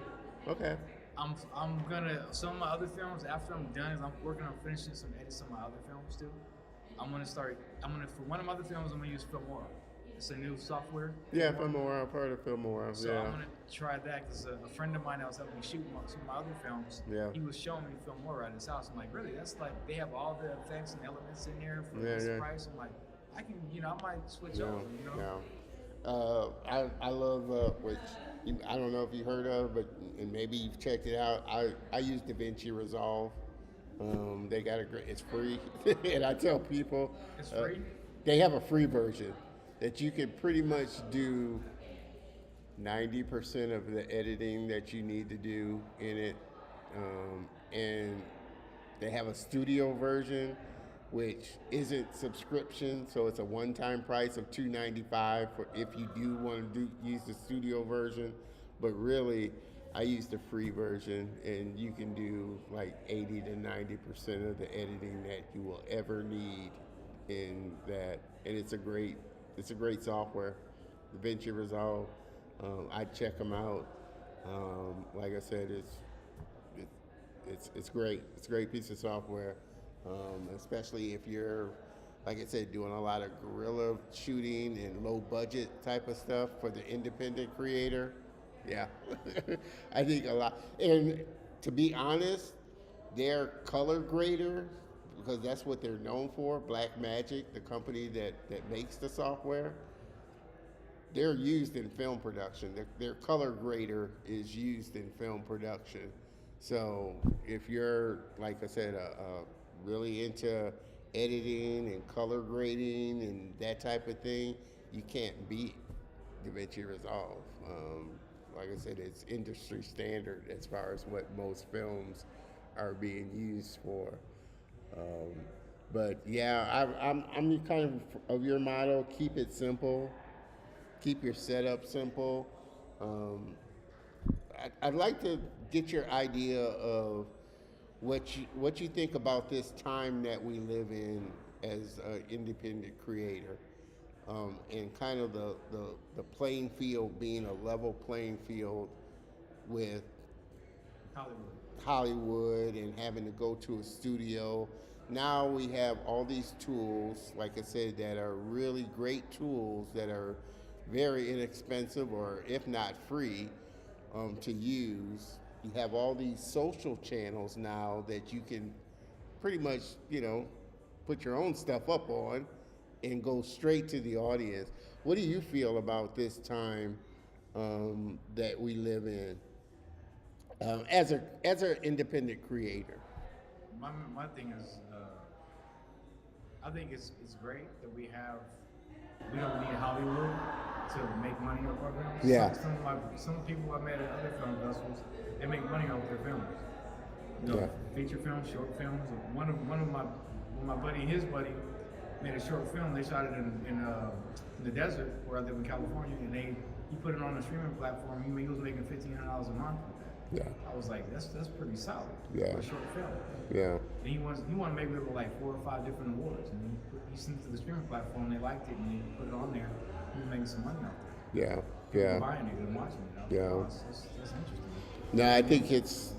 Okay. I'm gonna some of my other films after I'm done. I'm working on finishing some edits on my other films too. For one of my other films, I'm gonna use Filmora. It's a new software. Yeah, Filmora. I've heard of Filmora. So Yeah. I'm gonna try that because a friend of mine that was helping me shoot some of my other films, Yeah. he was showing me Filmora at his house. I'm like, really? That's like they have all the effects and elements in there for Yeah, this yeah. price. I'm like, I can, I might switch Yeah, over. I love which I don't know if you heard of, but and maybe you've checked it out. I use DaVinci Resolve. They got a great. It's free, and I tell people It's free? They have a free version that you can pretty much do 90% of the editing that you need to do in it, and they have a studio version, which isn't subscription, so it's a one-time price of $295 for if you do want to use the studio version. But really, I use the free version, and you can do like 80 to 90% of the editing that you will ever need in that, and it's a great software, DaVinci Resolve. I check them out. Like I said, it's great. It's a great piece of software, especially if you're, like I said, doing a lot of guerrilla shooting and low budget type of stuff for the independent creator. Yeah, I think a lot. And to be honest, their color grader, because that's what they're known for, Blackmagic, the company that makes the software, they're used in film production. Their color grader is used in film production. So if you're, like I said, really into editing and color grading and that type of thing, you can't beat DaVinci Resolve. Like I said, it's industry standard as far as what most films are being used for. But yeah, I'm kind of your motto: keep it simple. Keep your setup simple. I'd like to get your idea of what you think about this time that we live in as an independent creator, and kind of the playing field being a level playing field with Hollywood and having to go to a studio. Now we have all these tools, like I said, that are really great tools that are very inexpensive or if not free to use. You have all these social channels now that you can pretty much, put your own stuff up on and go straight to the audience. What do you feel about this time that we live in as an independent creator? My thing is, I think it's great that we don't need Hollywood to make money off our films. Yeah. Some people I met at other film festivals, they make money off their films. Yeah. Feature films, short films. One of my buddy and his buddy made a short film. They shot it in the desert where I live in California, and he put it on a streaming platform. He was making $1,500 a month with that. Yeah. I was like, that's pretty solid Yeah. for a short film. Yeah. And he wanted to make it with like 4 or 5 different awards, and he sent it to the streaming platform. They liked it, and he put it on there. He was making some money off there. Yeah. People Yeah. buying it and watching it. I was Yeah. like, oh, that's interesting. No, I think it's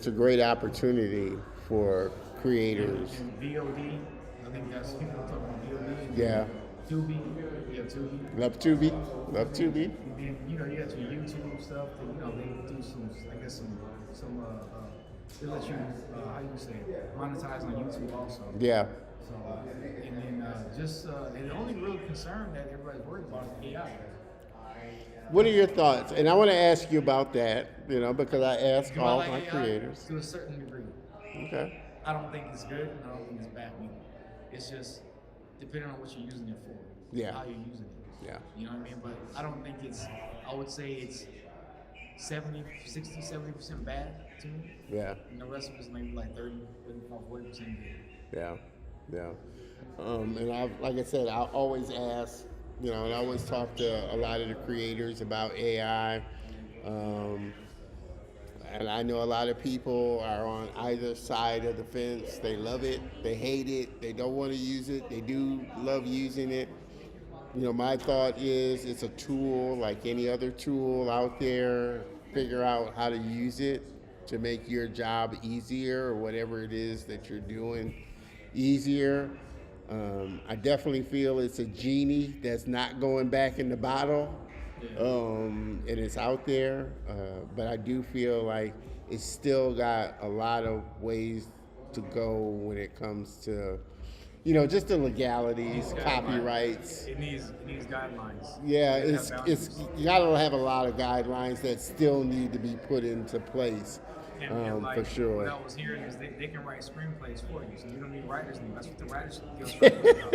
a great opportunity for creators. And VOD, I think that's people talking about VOD. Yeah. Tubi, yeah, Tubi. Love Tubi. Love Tubi. And then, you got your YouTube stuff that, they do some, I guess they let you, how you say it, monetize on YouTube also. Yeah. So, and then and the only real concern that everybody's worried about is AI. What are your thoughts? And I want to ask you about that, because I ask Do I all like my AI? creators. To a certain degree. Okay. I don't think it's good, and I don't think it's bad either. It's just depending on what you're using it for. Yeah. How you're using it. Yeah. You know what I mean? But I don't think I would say it's 70% bad to me. Yeah. And the rest of it's maybe like 30, 35, 40% good. Yeah. Yeah. And like I said, I always ask, and I always talk to a lot of the creators about AI. And I know a lot of people are on either side of the fence. They love it, they hate it, they don't want to use it, they do love using it. My thought is it's a tool like any other tool out there. Figure out how to use it to make your job easier or whatever it is that you're doing easier. I definitely feel it's a genie that's not going back in the bottle, and it's out there. But I do feel like it's still got a lot of ways to go when it comes to, just the legalities, copyrights. It needs guidelines. Yeah, It has it's boundaries. you gotta have a lot of guidelines that still need to be put into place, And like for what sure. I was hearing is they can write screenplays for you, so you don't need writers anymore. That's what the writers feel striking about.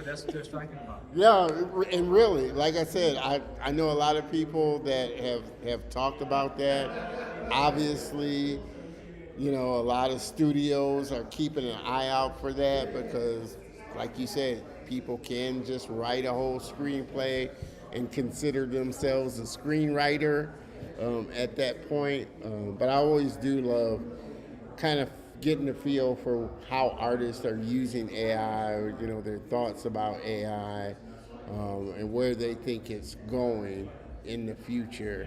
That's what they're striking about. Yeah, and really, like I said, I know a lot of people that have talked about that. Obviously, a lot of studios are keeping an eye out for that because, like you said, people can just write a whole screenplay and consider themselves a screenwriter at that point. But I always do love kind of getting a feel for how artists are using AI, or their thoughts about AI, and where they think it's going in the future,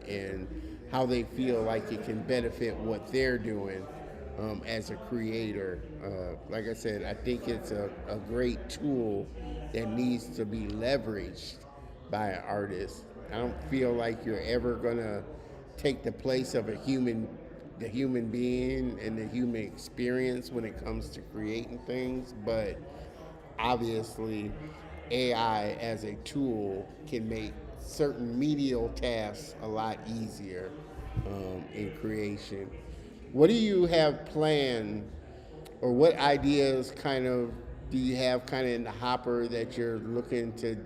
and how they feel like it can benefit what they're doing as a creator. Like I said, I think it's a great tool that needs to be leveraged by an artist. I don't feel like you're ever gonna take the place of the human being and the human experience when it comes to creating things, but obviously AI as a tool can make certain medial tasks a lot easier in creation. What do you have planned, or what ideas kind of do you have kind of in the hopper that you're looking to,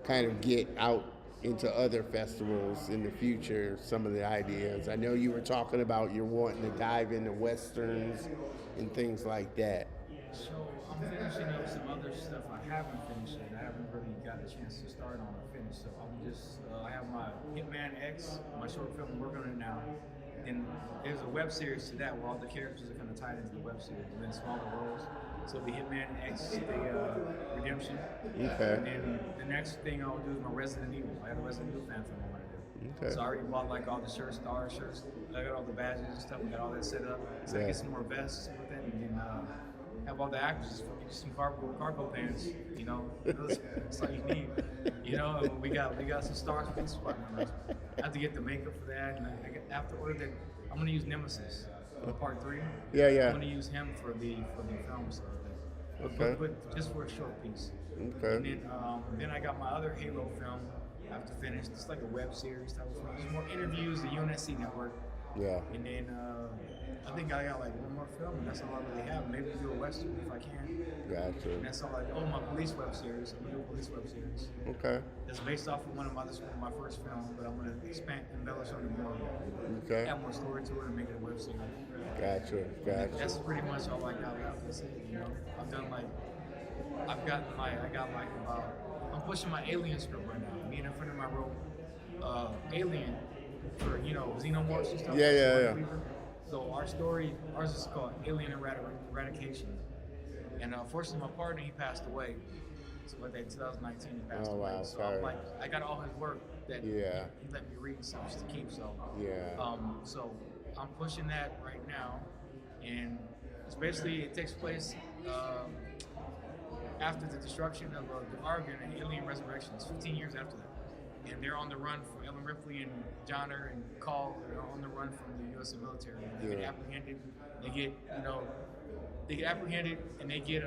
kind of get out into other festivals in the future? Some of the ideas. I know you were talking about you're wanting to dive into westerns and things like that. So I'm finishing up some other stuff I haven't finished yet. I haven't really got a chance to start on or finish. So I have my Hitman X, my short film. I'm working on it now. And there's a web series to that where all the characters are kind of tied into the web series and then smaller roles. So it'll be Hitman X, the Redemption. Okay. And then the next thing I'll do is my Resident Evil. I have a Resident Evil fan film I want to do. Okay. So I already bought like all the shirts, the art shirts. I got all the badges and stuff. We got all that set up. So I Yeah. get some more vests with it, and then have all the actors for me, just some cargo pants. That's all you need. And we got some stars for these squad members. I have to get the makeup for that, and I have to order that. I'm gonna use Nemesis, part 3. Yeah, yeah. I'm gonna use him for the film, so Okay. but just for a short piece. Okay. And then I got my other Halo film I have to finish. It's like a web series type of film. There's more interviews, the UNSC network. Yeah. And then I think I got like one more film, and that's all I really have. Maybe do a western if I can. Gotcha. And that's all my police web series. I'm gonna do a police web series. Okay. That's based off of one of my first films, but I'm gonna embellish on it more. Okay. Add more story to it and make it a web series. Gotcha. Gotcha. That's pretty much all I got left to say. I've done I'm pushing my Alien script right now. Me and a friend of mine wrote Alien for Xenomorphs and stuff. Yeah, yeah, yeah. So ours is called Alien Eradication. And unfortunately, my partner, he passed away. So in 2019, he passed Oh, away. wow, So sorry. I'm like, I got all his work that Yeah. he let me read some just to keep. So Yeah. so I'm pushing that right now, and it takes place after the destruction of the Argon and Alien Resurrection. It's 15 years after that, and they're on the run from Ellen Ripley and Johnner and Call. They're on the run from the U.S. military. They get Yeah. apprehended. They get apprehended, and they get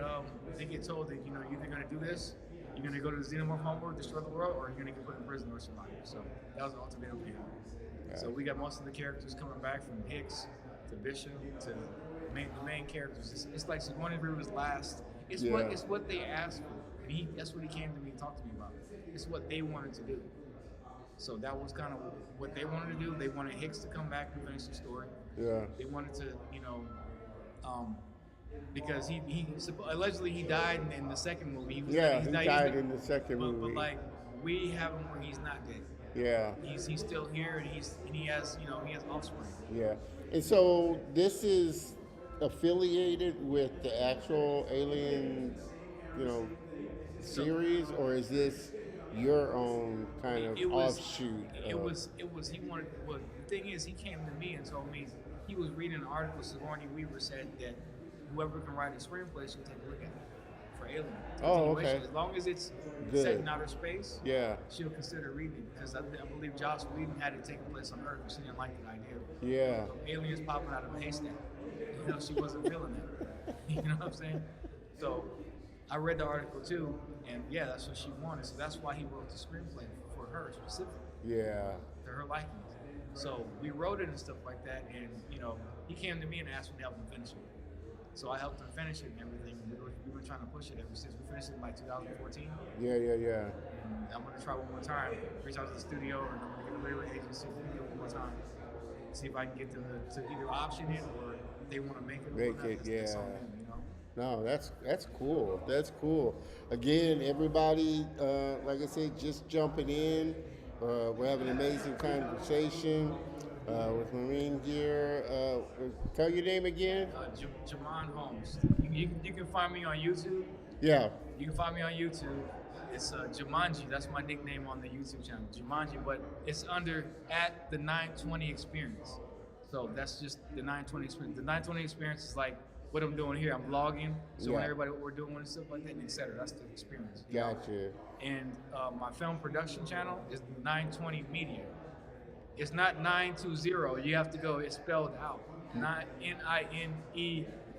told that you're either going to do this, you're going to go to the Xenomorph homeworld, destroy the world, or you're going to get put in prison or survive. So that was the ultimatum for him. So we got most of the characters coming back, from Hicks to Bishop to the main characters. It's like Sigourney Weaver's last. It's what they asked for, and that's what he came to me and talked to me about. It's what they wanted to do. So that was kind of what they wanted to do. They wanted Hicks to come back and finish the story. Yeah. They wanted to, because he allegedly he died in the second movie. He died in the second but, movie. But like we have him where he's not dead. Yeah. He's still here, and he has offspring. Yeah. And so this is affiliated with the actual Alien, series, or is this your own kind of offshoot? It was. He wanted. Well, the thing is, he came to me and told me he was reading an article. Sigourney Weaver said that whoever can write a screenplay should take a look at it for Alien. Oh, Continuation. okay. As long as it's Good. set in outer space, Yeah. she'll consider reading it because I believe Joss Whedon had it taking place on Earth, but she didn't like the idea. Yeah. So aliens popping out of a haystack. You know, she wasn't feeling it. You know what I'm saying? So I read the article too, and yeah, that's what she wanted. So that's why he wrote the screenplay for her specifically, Yeah. to her likings. So we wrote it and stuff like that, and you know, he came to me and asked me to help him finish it. So I helped him finish it and everything. We were trying to push it ever since we finished it in like 2014. Yeah. Yeah. And I'm gonna try one more time, reach out to the studio, and I'm gonna get a label agency to do it one more time. See if I can get them to either option it or if they want to make it. or Make whatnot, it, that's yeah. on them, you know? No, that's cool. That's cool. Again, everybody, like I said, just jumping in. We're having an amazing conversation with Marine Gear. Tell your name again. Jamon Holmes. You can find me on YouTube. Yeah. You can find me on YouTube. It's Jumanji. That's my nickname on the YouTube channel, Jumanji. But it's under at the 920 Experience. So that's just the 920 Experience. The 920 Experience is like what I'm doing here. I'm vlogging, showing Yeah. everybody what we're doing and stuff like that, and etc. That's the experience. you know? Gotcha. And my film production channel is 920 Media. It's not 920. You have to go. It's spelled out. Not Nine.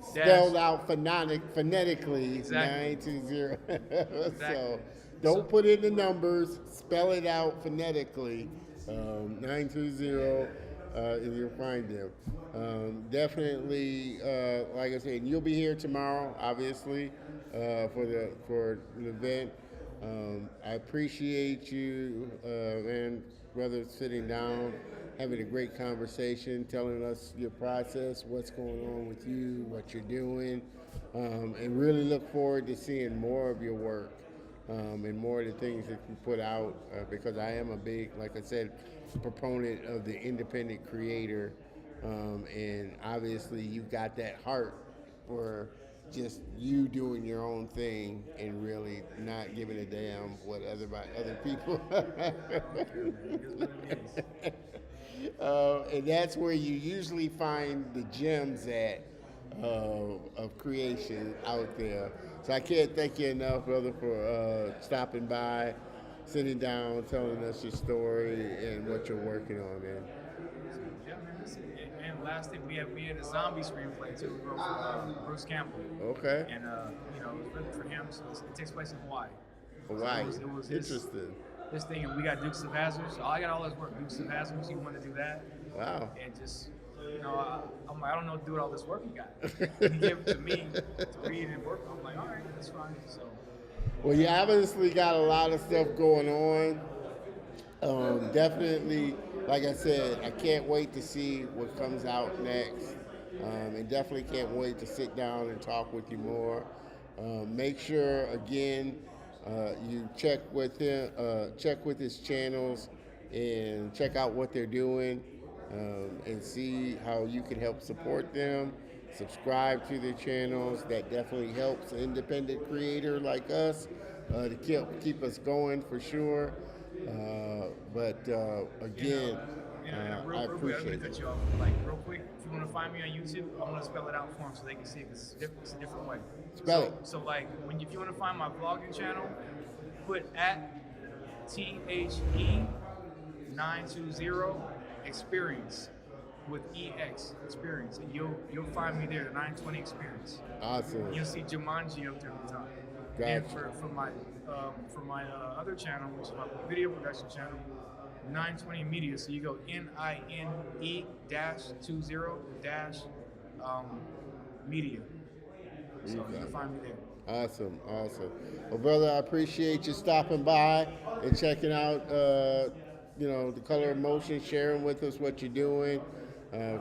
Spelled out phonetically. Exactly. 920. Exactly. So don't put in the numbers. Spell it out phonetically. 920. And you'll find them. Definitely, like I said, you'll be here tomorrow, obviously, for the event. I appreciate you, and brother, sitting down, having a great conversation, telling us your process, what's going on with you, what you're doing, and really look forward to seeing more of your work. And more of the things that you put out, because I am a big, like I said, proponent of the independent creator, and obviously you got that heart for just you doing your own thing and really not giving a damn what other people. And that's where you usually find the gems of creation out there. So I can't thank you enough, brother, for stopping by, sitting down, telling us your story and what you're working on, man. Yeah, man. And last thing, we had a zombie screenplay too. We wrote for Bruce Campbell. Okay. And you know, it was written for him. So it takes place in Hawaii. Hawaii. So it was Interesting. This thing, and we got Dukes of Hazzard. So I got all his work. Dukes of Hazzard. He wanted to do that. Wow. And just, you know, I'm like, I don't know what to do with all this work you got. He gave it to me to read and work on. I'm like, all right, that's fine. So. Well, you obviously got a lot of stuff going on. Definitely, like I said, I can't wait to see what comes out next. And definitely can't wait to sit down and talk with you more. Make sure, again, you check with him, check with his channels, and check out what they're doing, and see how you can help support them. Subscribe to their channels. That definitely helps an independent creator like us to keep us going for sure. But again, I Real quick, I'm appreciate gonna it. cut you off. Like real quick, if you want to find me on YouTube, I'm gonna spell it out for them so they can see it because it's a different way. Spell it. So like if you want to find my vlogging channel, put at THE920 experience with EX experience, and you'll find me there. The 920 experience. Awesome. You'll see Jumanji up there at the top. Gotcha. And for my other channel, which is my video production channel, 920 Media. So you go NINE-20-media. So you can find me there. Awesome. Well, brother, I appreciate you stopping by and checking out, the Color of Motion, sharing with us what you're doing.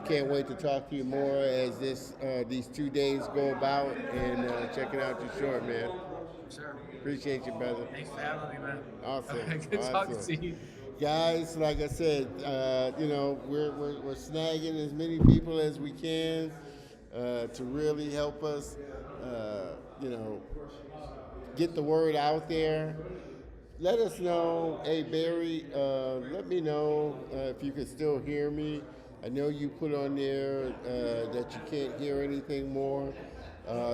Can't wait to talk to you more as these 2 days go about, and checking out your short, man. Sure. Appreciate you, brother. Thanks for having me, man. Awesome. Good talking to you. Guys, like I said, we're snagging as many people as we can to really help us, get the word out there. Let us know. Hey, Barry, let me know if you can still hear me. I know you put on there that you can't hear anything more.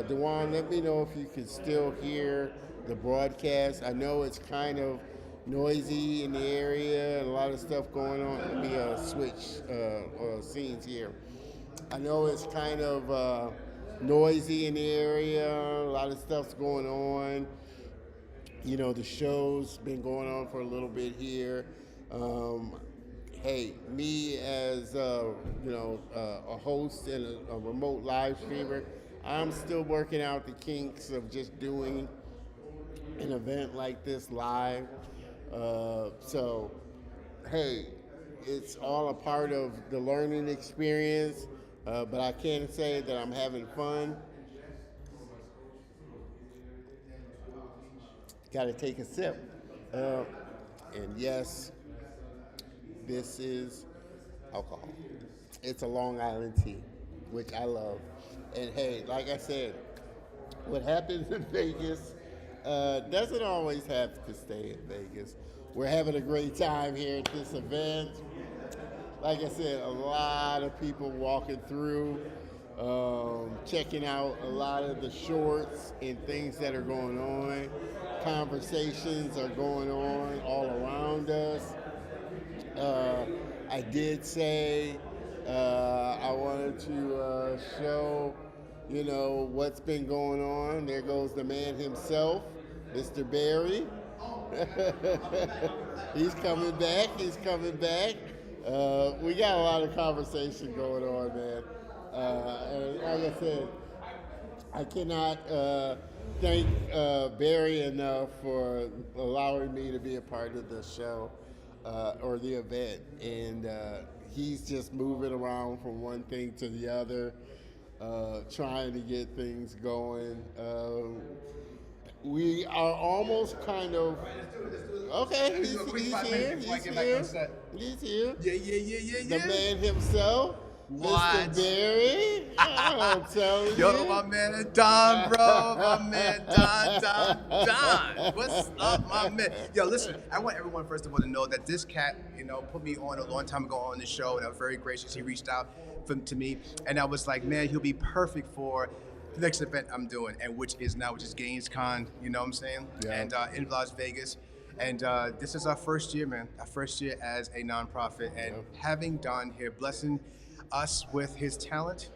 Dewan, let me know if you can still hear the broadcast. I know it's kind of noisy in the area and a lot of stuff going on. Let me switch scenes here. I know it's kind of noisy in the area. A lot of stuff's going on. You know, the show's been going on for a little bit here. Um, hey, me as a host and a remote live streamer, I'm still working out the kinks of just doing an event like this live. So, hey, it's all a part of the learning experience, but I can say that I'm having fun. Got to take a sip. And yes, this is alcohol. It's a Long Island tea, which I love. And hey, like I said, what happens in Vegas doesn't always have to stay in Vegas. We're having a great time here at this event. Like I said, a lot of people walking through, checking out a lot of the shorts and things that are going on. Conversations are going on all around us. I did say I wanted to show, what's been going on. There goes the man himself, Mr. Barry. He's coming back. He's coming back. We got a lot of conversation going on, man. And like I said, I cannot thank Barry enough for allowing me to be a part of the show or the event. And he's just moving around from one thing to the other, trying to get things going. We are almost kind of okay. He's here. He's here. He's here. Yeah. The man himself, What? Mr. Barry. I'm telling you. Yo, my man Don, bro. My man Don. What's up, my man? Yo, listen, I want everyone, first of all, to know that this cat, put me on a long time ago on the show, and I was very gracious. He reached out to me, and I was like, man, he'll be perfect for the next event I'm doing, and which is Gainescon, you know what I'm saying? Yeah. And in Las Vegas. And this is our first year, man. Our first year as a nonprofit, and having Don here, blessing us with his talent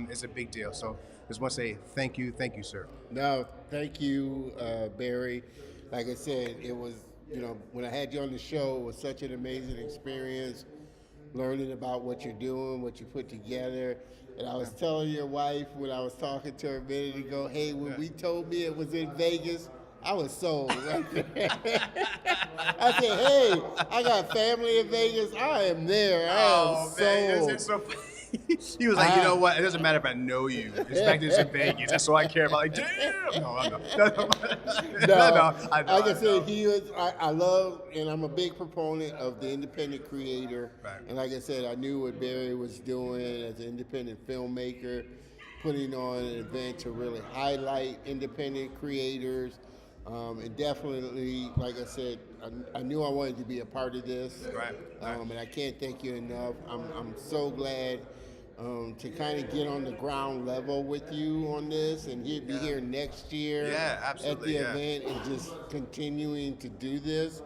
is a big deal. So just want to say thank you, sir. No, thank you, Barry. Like I said, it was, when I had you on the show, it was such an amazing experience learning about what you're doing, what you put together. And I was telling your wife when I was talking to her a minute ago, hey, when we told me it was in Vegas, I was sold right there. I said, hey, I got family in Vegas. I am there. I am sold. Man, it's so funny. He was like, you know what? It doesn't matter if I know you. It's back to in Vegas. That's all I care about. Like, damn. No. I know. Like I said, I love, and I'm a big proponent of the independent creator. Right. And like I said, I knew what Barry was doing as an independent filmmaker, putting on an event to really highlight independent creators. And definitely, like I said, I knew I wanted to be a part of this. Right. And I can't thank you enough. I'm so glad to kind of get on the ground level with you on this and be here next year at the event and just continuing to do this.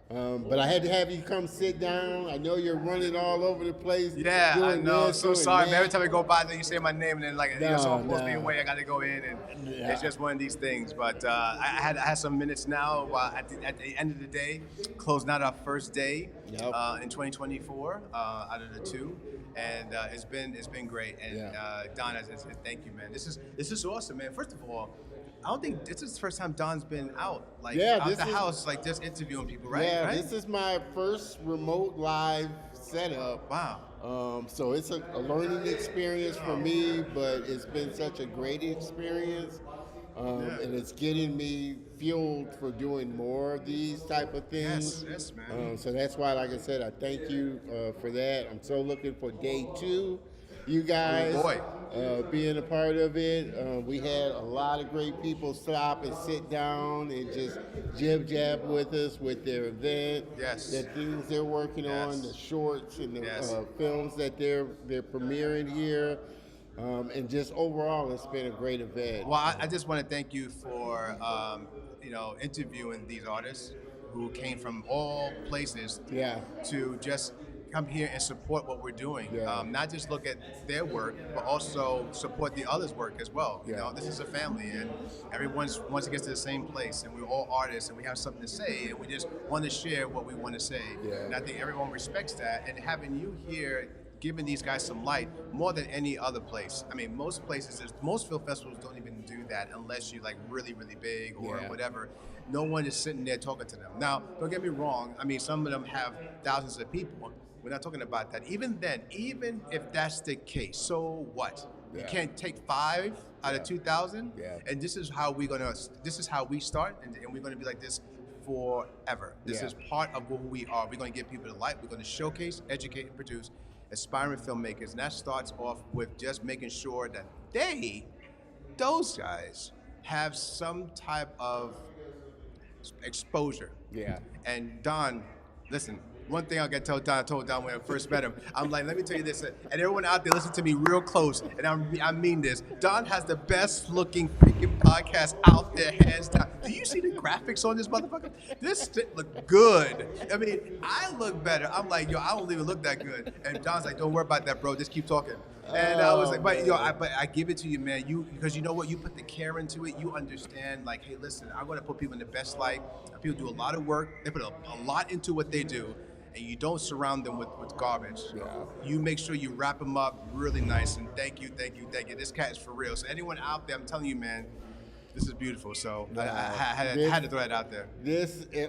But I had to have you come sit down. I know you're running all over the place. Yeah, I know. This, So sorry, man. Every time I go by, then you say my name, and then someone pulls me no. away. I got to go in, and it's just one of these things. But I had some minutes now. At the end of the day, closing out our first day in 2024 out of the two, and it's been great. And Don, I said thank you, man. This is awesome, man. First of all, I don't think this is the first time Don's been out the house, just interviewing people, right? Yeah, right? This is my first remote live setup. Wow. So it's a learning experience for me, but it's been such a great experience. And it's getting me fueled for doing more of these type of things. Yes, man. So that's why, like I said, I thank you for that. I'm so looking for day 2. You guys being a part of it. We had a lot of great people stop and sit down and just jib-jab with us with their event, the things they're working on, the shorts and the films that they're premiering here. And just overall, it's been a great event. Well, I just want to thank you for interviewing these artists who came from all places Yeah. to just come here and support what we're doing. Yeah. Not just look at their work, but also support the others' work as well. You Yeah. know, this is a family, and everyone's wants to get to the same place, and we're all artists, and we have something to say, and we just want to share what we want to say. Yeah. And I think everyone respects that, and having you here giving these guys some light more than any other place. I mean, most places, most film festivals don't even do that unless you're like really, really big or Yeah. whatever. No one is sitting there talking to them. Now, don't get me wrong. I mean, some of them have thousands of people. We're not talking about that. Even then, even if that's the case, so what? You Yeah. can't take 5 out Yeah. of 2,000. Yeah. And this is how this is how we start, and we're gonna be like this forever. This Yeah. is part of who we are. We're going to give people the light. We're going to showcase, educate, and produce aspiring filmmakers. And that starts off with just making sure that those guys, have some type of exposure. Yeah. And Don, listen, one thing I got to tell Don, I told Don when I first met him, I'm like, let me tell you this, and everyone out there, listen to me real close, and I mean this. Don has the best looking freaking podcast out there, hands down. Do you see the graphics on this motherfucker? This shit look good. I mean, I look better. I'm like, yo, I don't even look that good. And Don's like, don't worry about that, bro. Just keep talking. And I was like, but yo, I give it to you, man. Because you know what? You put the care into it. You understand, like, hey, listen, I'm going to put people in the best light. People do a lot of work. They put a lot into what they do. And you don't surround them with garbage. Yeah. You make sure you wrap them up really nice. And thank you. This cat is for real. So anyone out there, I'm telling you, man, this is beautiful. So I had to throw that out there.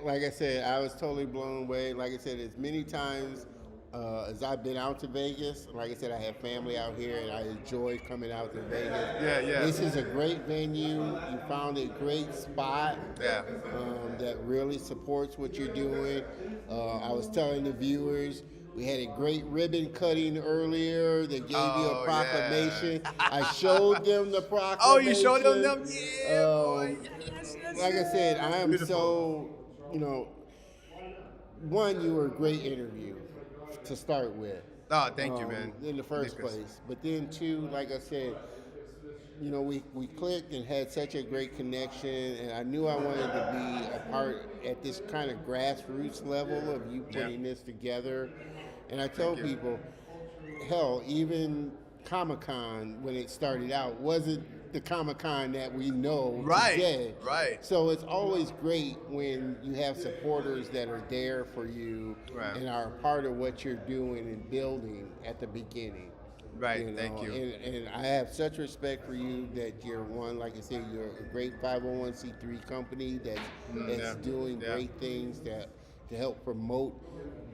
Like I said, I was totally blown away. Like I said, as many times as I've been out to Vegas, like I said, I have family out here, and I enjoy coming out to Vegas. Yeah. This is a great venue. You found a great spot that really supports what you're doing. I was telling the viewers, we had a great ribbon cutting earlier. They gave you a proclamation. Yeah. I showed them the proclamation. Oh, you showed them? Yeah, boy. Yes, Like I said, I am Beautiful. so, one, you were a great interview to start with. Oh, thank you, man. In the first Thank you. place. But then, two, like I said, we clicked and had such a great connection, and I knew I wanted to be a part at this kind of grassroots level of you putting this together. And I tell people, hell, even Comic-Con, when it started out, wasn't the Comic-Con that we know today. Right. So it's always great when you have supporters that are there for you and are a part of what you're doing and building at the beginning. Right, thank you. And I have such respect for you that you're one, like I said, you're a great 501c3 company that's doing great things to help promote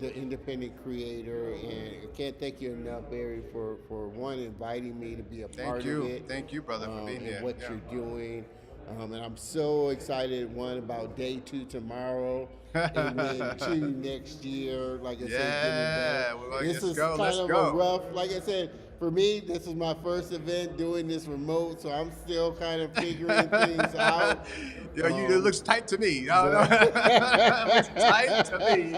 the independent creator. And I can't thank you enough, Barry, for one, inviting me to be a part of it. Thank you, brother, for being and here. what you're doing. And I'm so excited, one, about day 2 tomorrow, and then 2 next year. Like I said, this is kind of a rough, like I said, for me, this is my first event doing this remote, so I'm still kind of figuring things out. Yo, it looks tight to me. I don't know. It looks tight to me.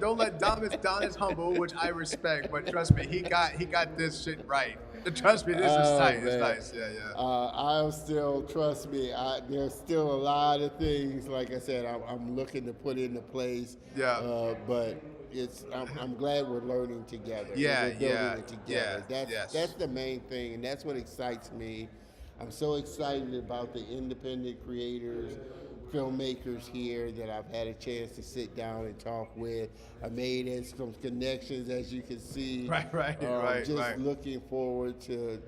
Don't let Don is humble, which I respect, but trust me, he got this shit right. Trust me, this is tight. Man. It's nice. Yeah. I'm still, trust me, there's still a lot of things, like I said, I'm looking to put into place. Yeah. But I'm glad we're learning together. Yeah, we're building it together. yeah, That's the main thing, and that's what excites me. I'm so excited about the independent creators, filmmakers here that I've had a chance to sit down and talk with. I made some connections, as you can see. Right. Looking forward to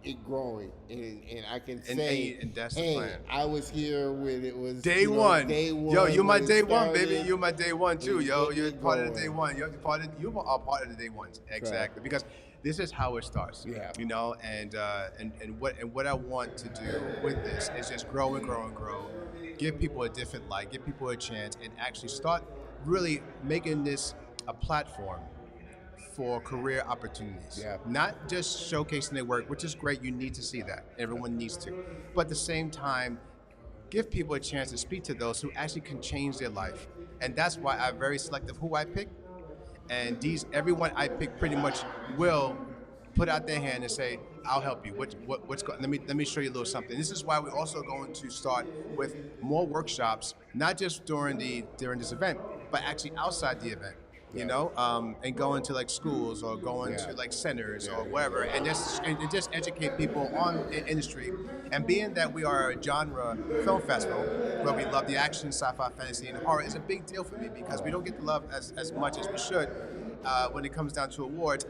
it growing, and I can say, and that's the hey, plan. I was here when it was Day one. Yo, you're my when it day one, started. baby. You're my day one too, yo. You're Get part of the going. day one. You are part of the day ones. Exactly. Because this is how it starts. Yeah. And what I want to do with this is just grow and grow and grow. Give people a different light, give people a chance, and actually start really making this a platform for career opportunities. Yeah. Not just showcasing their work, which is great. You need to see that. Everyone needs to. But at the same time, give people a chance to speak to those who actually can change their life. And that's why I'm very selective who I pick. And everyone I pick pretty much will put out their hand and say, "I'll help you. Let me show you a little something." This is why we're also going to start with more workshops, not just during this event, but actually outside the event. And going to like schools or going to like centers or wherever, and just educate people on industry. And being that we are a genre film festival where we love the action, sci-fi, fantasy, and horror, is a big deal for me because we don't get the love as much as we should when it comes down to awards.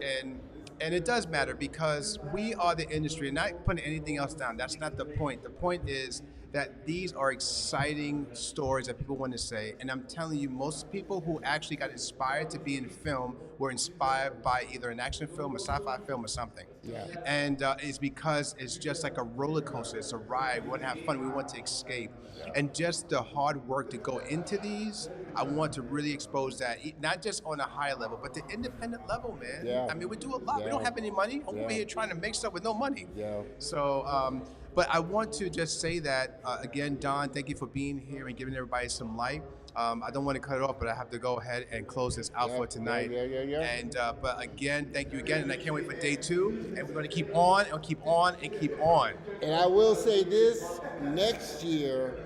And it does matter because we are the industry, and not putting anything else down. That's not the point. The point is that these are exciting stories that people want to say. And I'm telling you, most people who actually got inspired to be in film were inspired by either an action film, a sci-fi film, or something. Yeah. And it's because it's just like a roller coaster. It's a ride. We want to have fun. We want to escape. And just the hard work to go into these, I want to really expose that, not just on a high level, but the independent level, man. Yeah. I mean, we do a lot. We don't have any money. I'm over here trying to make stuff with no money. Yeah. So, but I want to just say that, again, Don, thank you for being here and giving everybody some light. I don't want to cut it off, but I have to go ahead and close this out for tonight. Yeah. And but again, thank you again, and I can't wait for day 2. And we're going to keep on and keep on and keep on. And I will say this, next year,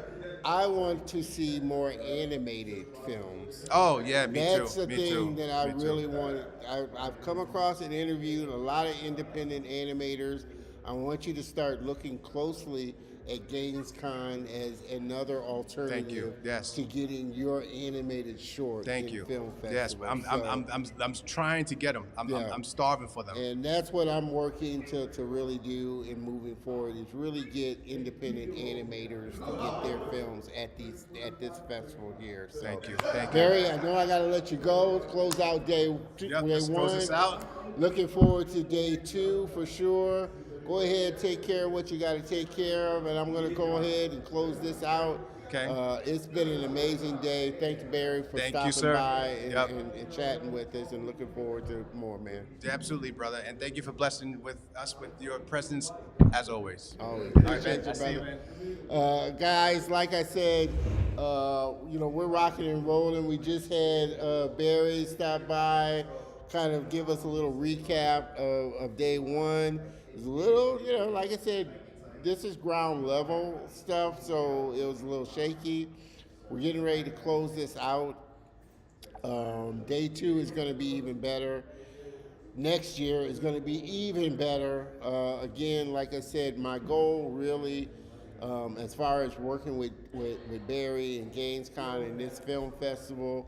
I want to see more animated films. Oh yeah, me too. That's the thing that I really want. I've come across and interviewed a lot of independent animators. I want you to start looking closely at Gainescon as another alternative to getting your animated short in film festival. Yes, I'm trying to get them. I'm starving for them. And that's what I'm working to really do in moving forward, is really get independent animators to get their films at this festival here. So, Thank you. Barry, I know I got to let you go. Close out day one. Let's close this out. Looking forward to day 2 for sure. Go ahead, take care of what you got to take care of, and I'm going to go ahead and close this out. Okay. It's been an amazing day. Thank you, Barry, for stopping by and chatting with us, and looking forward to more, man. Absolutely, brother. And thank you for blessing us with your presence, as always. Always. All right, man. Appreciate you, brother. Guys, like I said, we're rocking and rolling. We just had Barry stop by, kind of give us a little recap of day 1. It's a little, like I said, this is ground level stuff, so it was a little shaky. We're getting ready to close this out. Day 2 is going to be even better. Next year is going to be even better. Again, like I said, my goal really, as far as working with Barry and Gainescon and this film festival,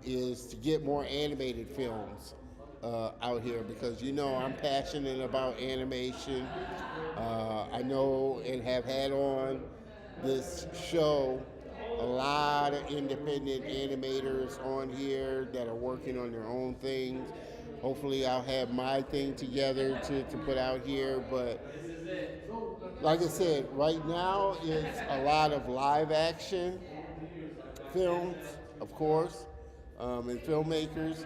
is to get more animated films out here, because I'm passionate about animation. I know and have had on this show a lot of independent animators on here that are working on their own things. Hopefully I'll have my thing together to put out here, but like I said, right now it's a lot of live action films, of course, and filmmakers,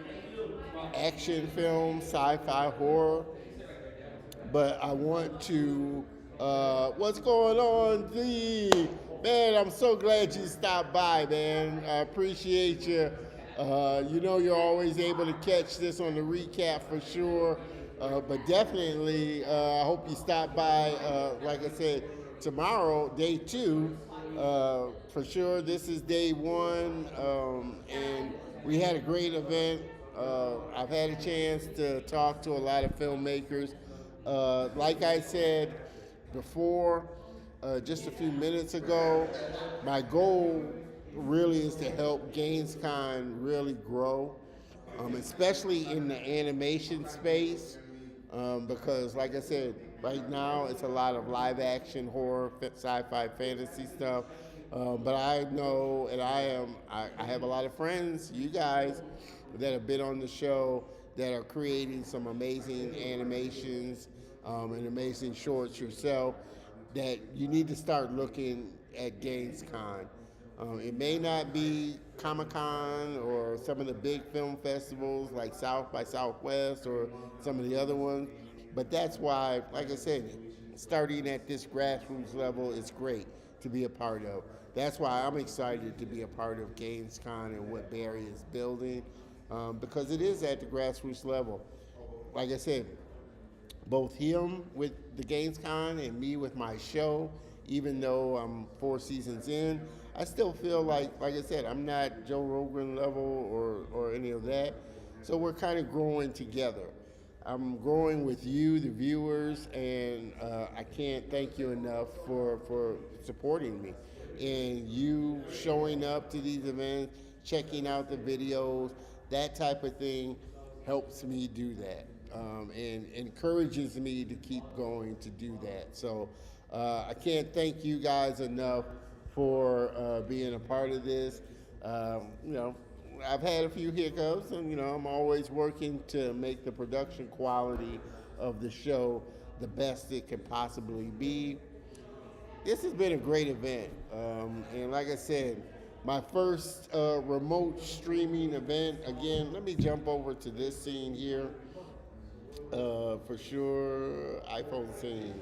action films, sci-fi, horror. But I want to, what's going on, Z? Man, I'm so glad you stopped by, man. I appreciate you. You're always able to catch this on the recap for sure. But definitely, I hope you stop by, like I said, tomorrow, day 2. For sure, this is day 1, and we had a great event. I've had a chance to talk to a lot of filmmakers. Like I said before, just a few minutes ago, my goal really is to help Gainescon really grow, especially in the animation space, because like I said, right now it's a lot of live action, horror, sci-fi, fantasy stuff. But I know, and I have a lot of friends, you guys, that have been on the show that are creating some amazing animations and amazing shorts yourself, that you need to start looking at Gainescon. It may not be Comic-Con or some of the big film festivals like South by Southwest or some of the other ones, but that's why, like I said, starting at this grassroots level is great to be a part of. That's why I'm excited to be a part of Gainescon and what Barry is building, because it is at the grassroots level. like I said, both him with the Gainescon and me with my show, even though I'm 4 seasons in, I still feel like I said, I'm not Joe Rogan level or any of that. So we're kind of growing together. I'm growing with you, the viewers, and I can't thank you enough for supporting me and you showing up to these events, checking out the videos, that type of thing helps me do that and encourages me to keep going to do that. So I can't thank you guys enough for being a part of this. You know, I've had a few hiccups, and you know, I'm always working to make the production quality of the show the best it can possibly be. This has been a great event, and like I said, my first remote streaming event. Again, let me jump over to this scene here. For sure, iPhone scene.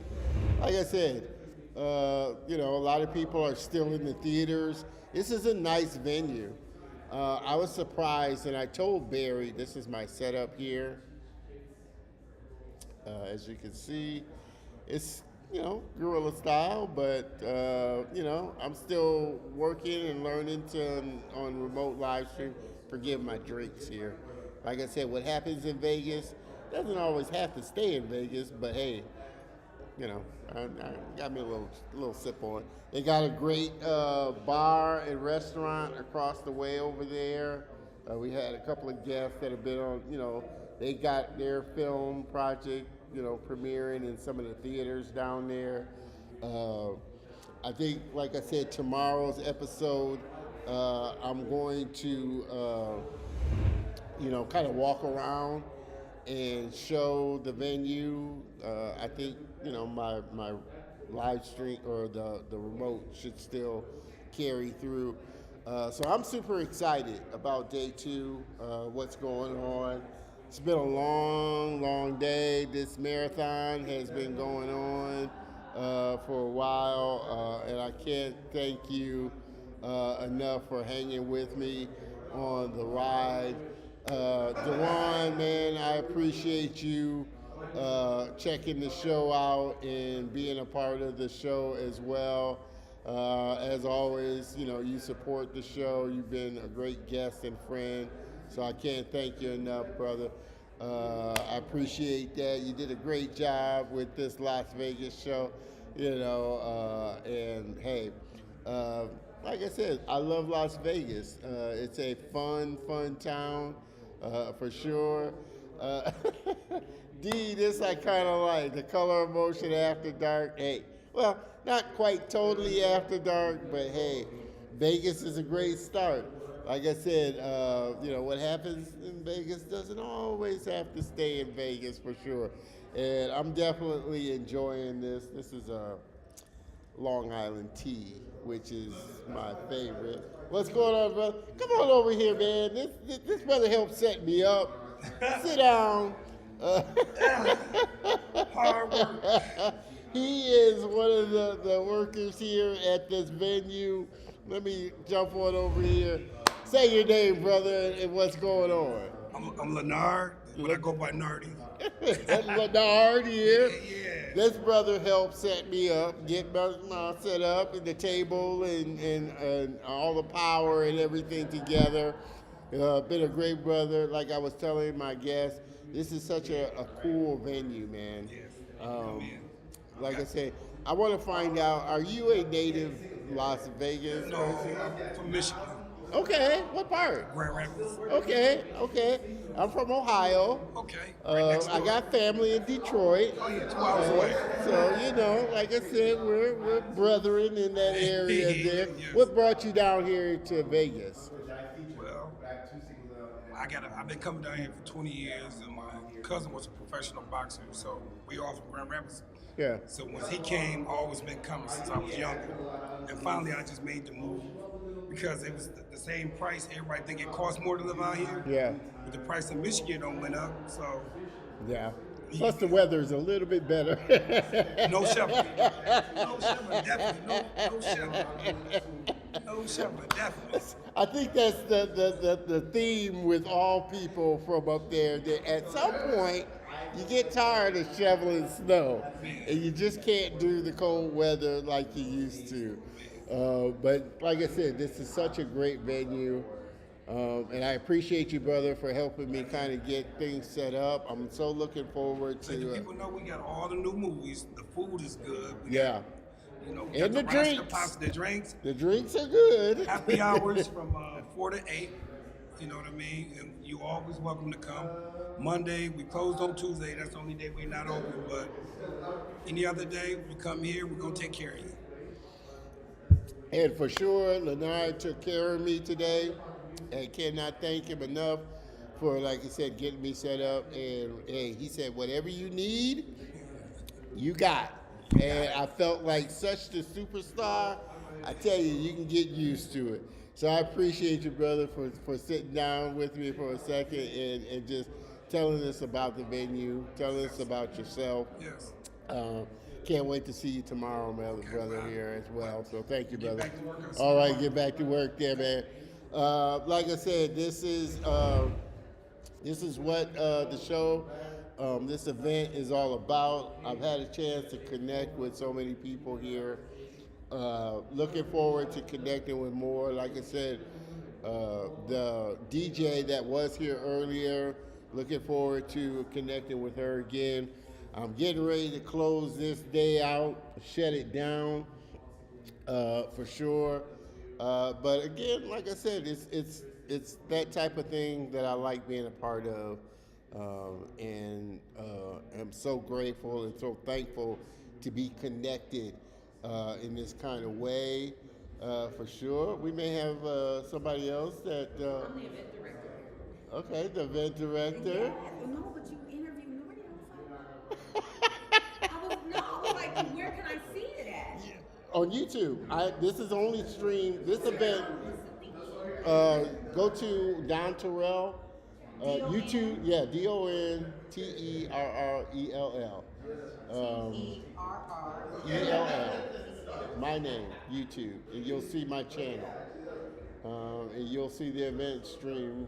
Like I said, you know, a lot of people are still in the theaters. This is a nice venue. I was surprised, and I told Barry, this is my setup here. As you can see, it's, you know, guerrilla style, but you know, I'm still working and learning to on remote live stream. Forgive my drinks here. Like I said, what happens in Vegas doesn't always have to stay in Vegas, but hey, you know, I got me a little sip on. They got a great bar and restaurant across the way over there. We had a couple of guests that have been on, you know, they got their film project, you know, premiering in some of the theaters down there. I think, like I said, tomorrow's episode, I'm going to, you know, kind of walk around and show the venue. I think, you know, my live stream or the remote should still carry through. So I'm super excited about day 2, what's going on. It's been a long day. This marathon has been going on for a while, and I can't thank you enough for hanging with me on the ride. Dewan, man, I appreciate you checking the show out and being a part of the show as well. As always, you know, you support the show. You've been a great guest and friend, so I can't thank you enough, brother. I appreciate that. You did a great job with this Las Vegas show, you know, and hey, like I said, I love Las Vegas. It's a fun town, for sure. D, this I kind of like. The Color of Motion After Dark. Hey, well, not quite totally after dark, but hey, Vegas is a great start. Like I said, you know, what happens in Vegas doesn't always have to stay in Vegas, for sure. And I'm definitely enjoying this. This is a Long Island tea, which is my favorite. What's going on, brother? Come on over here, man. This brother helped set me up. Sit down. Hard work. He is one of the workers here at this venue. Let me jump on over here. Say your name, brother, and what's going on. I'm Leonard, but I go by Nardi. Leonard here. Yeah. This brother helped set me up, get my set up, and the table and all the power and everything together. Been a great brother. Like I was telling my guests, this is such a cool venue, man. Yes. Like I said, I want to find out, are you a native Las Vegas No, person? I'm from Michigan, Okay, what part? Grand Rapids. Okay. I'm from Ohio. Okay. Right next I door. got family in Detroit. Oh yeah, 2 hours away. So, you know, like I said, we're brethren in that area there. Yes. What brought you down here to Vegas? Well, I've been coming down here for 20 years, and my cousin was a professional boxer, so we all from Grand Rapids. Yeah. So when he came, I always been coming since I was younger, and finally I just made the move because it was the same price. Everybody think it costs more to live out here. Yeah. But the price in Michigan don't went up, so Yeah. Plus the weather's a little bit better. no shoveling. No shoveling, definitely. No shoveling. No shoveling, definitely. I think that's the theme with all people from up there. That at some point, you get tired of shoveling snow, and you just can't do the cold weather like you used to. But like I said, this is such a great venue. And I appreciate you, brother, for helping me kind of get things set up. I'm so looking forward Let the to people know we got all the new movies. The food is good. We yeah. got, we got And the rice, the drinks. pasta, the drinks. The drinks are good. Happy hours from 4 to 8. You know what I mean? And you always welcome to come. Monday, we closed on Tuesday. That's the only day we're not open. But any other day, you come here, we're going to take care of you. And for sure, Leonard took care of me today. And cannot thank him enough for, like I said, getting me set up. And hey, he said, whatever you need, you got. And I felt like such the superstar. I tell you, you can get used to it. So I appreciate you, brother, for sitting down with me for a second and just telling us about the venue, telling us about yourself. Yes. Can't wait to see you tomorrow, my other brother here as well. So thank you, brother. back to work. All right, get back to work there, man. Like I said, this is what the show, this event is all about. I've had a chance to connect with so many people here. Looking forward to connecting with more. Like I said, the DJ that was here earlier, looking forward to connecting with her again. I'm getting ready to close this day out, shut it down for sure. But again, like I said, it's that type of thing that I like being a part of, and I'm so grateful and so thankful to be connected in this kind of way. For sure, we may have somebody else that. I'm the event director. Okay, the event director. Yeah, no, but you interviewed Nordy. I was like, where can I see it at? On YouTube. This is only streamed. This event. Go to Don Terrell. YouTube. Yeah, DonTerrell. ELL. My name, YouTube, and you'll see my channel, and you'll see the event stream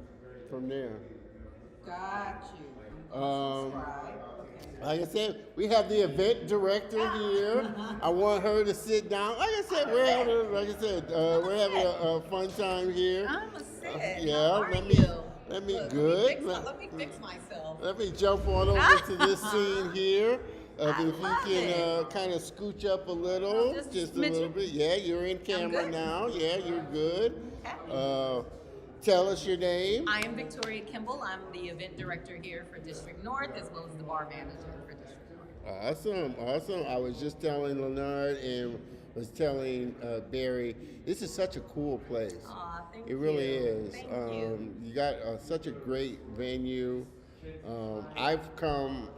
from there. Got you. Subscribe. Like I said, we have the event director here. I want her to sit down. Like I said, we're having a fun time here. I'm a sit. Yeah, How are let me you? good. Let me fix myself. Let me jump on over to this scene here. If you love can kind of scooch up a little, Just just a smidgen. little bit. Yeah, you're in camera good. now. Yeah, you're good. Happy. Tell us your name. I am Victoria Kimball. I'm the event director here for District North, as well as the bar manager for District North. Awesome. I was just telling Leonard and was telling Barry, this is such a cool place. Aw, thank It really you. is. Thank you. You got such a great venue. I've come.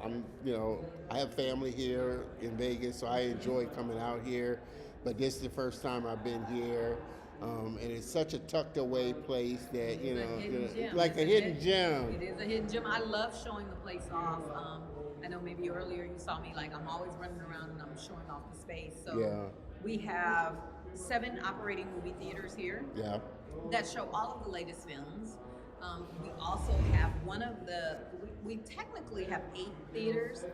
I have family here in Vegas, so I enjoy coming out here. But this is the first time I've been here, and it's such a tucked away place that like a hidden gem. It is a hidden gem. I love showing the place off. I know maybe earlier you saw me like I'm always running around and I'm showing off the space. So Yeah. we have 7 operating movie theaters here. Yeah. That show all of the latest films. We also have we technically have 8 theaters.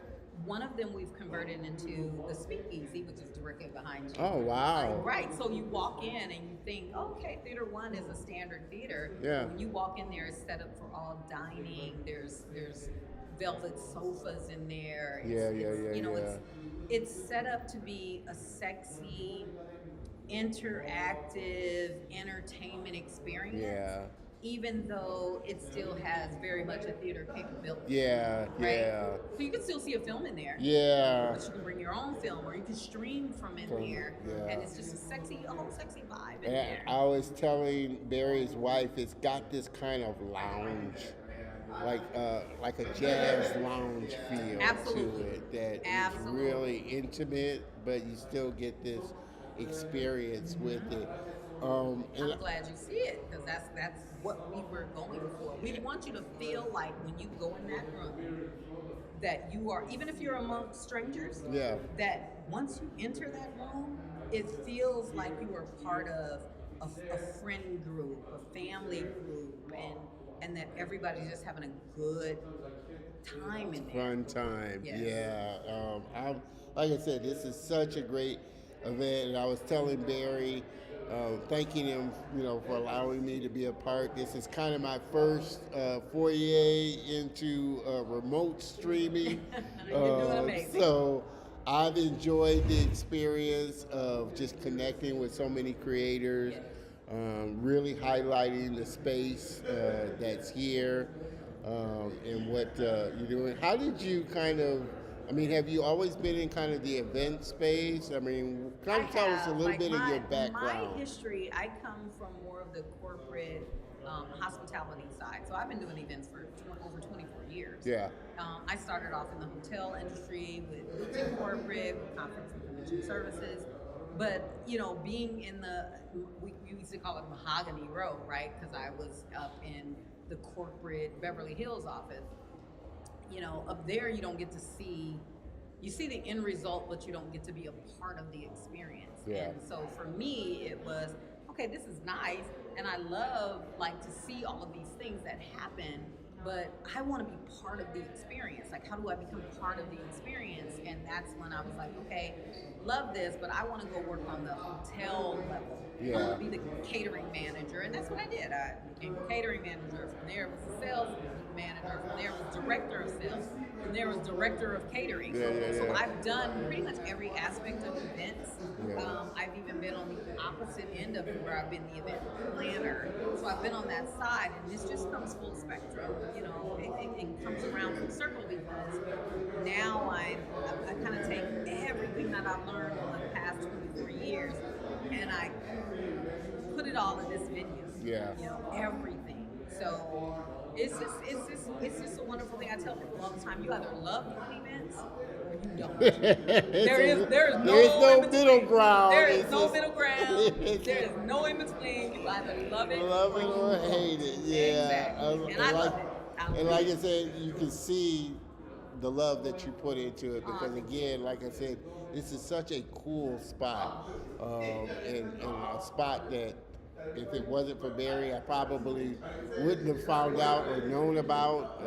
One of them we've converted into the Speakeasy, which is directly behind you. Oh, wow. Right, so you walk in and you think, okay, Theater 1 is a standard theater. Yeah. When you walk in there, it's set up for all dining. There's velvet sofas in there. It's set up to be a sexy, interactive entertainment experience. Yeah. Even though it still has very much a theater capability. Yeah. Right? Yeah. So you can still see a film in there. Yeah. But you can bring your own film, or you can stream from in there. yeah. And it's just a whole sexy vibe in And there. I was telling Barry's wife, it's got this kind of lounge, like a jazz lounge feel Absolutely. to it that Absolutely. is really intimate, but you still get this experience with it. I'm glad you see it, because that's what we were going for. We want you to feel like when you go in that room that you are, even if you're amongst strangers, Yeah. that once you enter that room, it feels like you are part of a friend group, a family group, and that everybody's just having a good time in there. Fun time. Yes. Yeah. Like I said, this is such a great event, and I was telling Barry, thanking him, for allowing me to be a part. This is kind of my first foray into remote streaming. You're doing amazing. So I've enjoyed the experience of just connecting with so many creators, really highlighting the space that's here, and what you're doing. How did you have you always been in kind of the event space? I mean, kind of tell us a little bit of your background. My history, I come from more of the corporate hospitality side. So I've been doing events for over 24 years. Yeah. I started off in the hotel industry with corporate, with conference and convention services. But, being in we used to call it Mahogany Row, right? Because I was up in the corporate Beverly Hills office. Up there you don't get to you see the end result, but you don't get to be a part of the experience. Yeah. And so for me, it was, okay, this is nice, and I love to see all of these things that happen, but I want to be part of the experience. Like, how do I become part of the experience? And that's when I was like, okay, love this, but I want to go work on the hotel level. Yeah. I want to be the catering manager, and that's what I did. I became a catering manager. From there was a sales manager. From there was director of sales. From there was director of catering. So I've done pretty much every aspect of events. I've even been on the opposite end of it, where I've been the event planner. So I've been on that side, and this just comes full spectrum. It comes around full circle, because now I kind of take everything that I've learned over the past 24 years, and I put it all in this venue. Yeah. Everything. So it's just a wonderful thing. I tell people all the time, you either love doing events or you don't. there is no middle ground. There is no middle ground. There is no in between. You either love it or hate it. Yeah. Exactly. And I love it. And like I said, you can see the love that you put into it, because again, like I said, this is such a cool spot, and a spot that, if it wasn't for Barry, I probably wouldn't have found out or known about.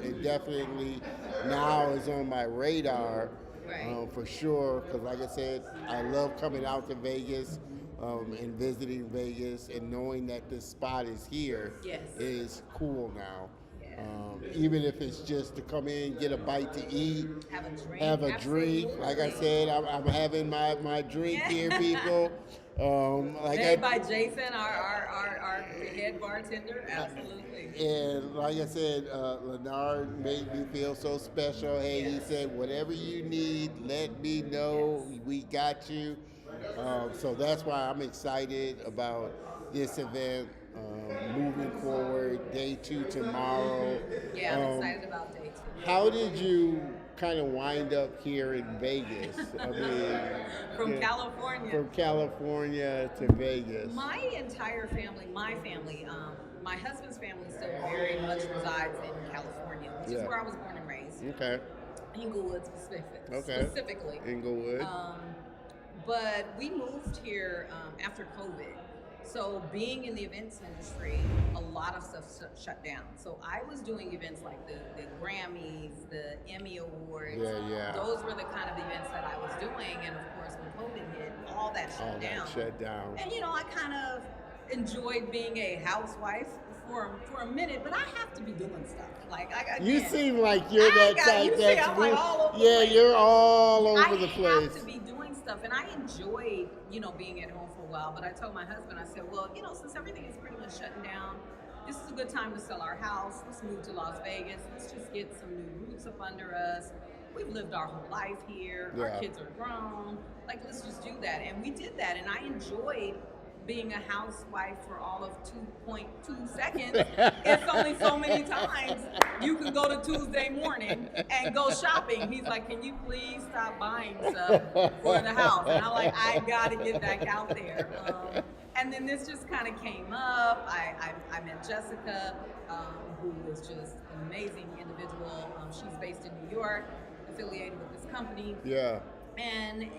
It definitely now is on my radar, for sure, because like I said, I love coming out to Vegas and visiting Vegas, and knowing that this spot is here is cool now. Even if it's just to come in, get a bite to eat, have a drink. Like I said, I'm having my drink here, people. Made by Jason, our head bartender. Absolutely. And like I said, Leonard made me feel so special. Hey, he said, whatever you need, let me know. We got you. So that's why I'm excited about this event. Moving forward, day 2 tomorrow. Yeah, I'm excited about day 2. How did you kind of wind up here in Vegas? I mean, from California. From California to Vegas. My entire family, my husband's family still very much resides in California, which is where I was born and raised. Okay. Inglewood specifically. Inglewood. But we moved here after COVID. So being in the events industry, a lot of stuff shut down. So I was doing events like the Grammys, the Emmy Awards. Those were the kind of events that I was doing. And of course, when COVID hit, all that shut down. And I kind of enjoyed being a housewife for a minute, but I have to be doing stuff. You seem like you're that type. I'm like all over the place. You're all over the place. I have to be doing stuff, and I enjoyed, being at home for a while. But I told my husband, I said, well, since everything is pretty much shutting down, this is a good time to sell our house. Let's move to Las Vegas. Let's just get some new roots up under us. We've lived our whole life here. Our kids are grown. Let's just do that. And we did that, and I enjoyed being a housewife for all of 2.2 seconds. It's only so many times you can go to Tuesday morning and go shopping. He's like, can you please stop buying stuff for the house? And I'm like, I gotta get back out there. And then this just kind of came up. I met Jessica, who is just an amazing individual. She's based in New York, affiliated with this company. Yeah. And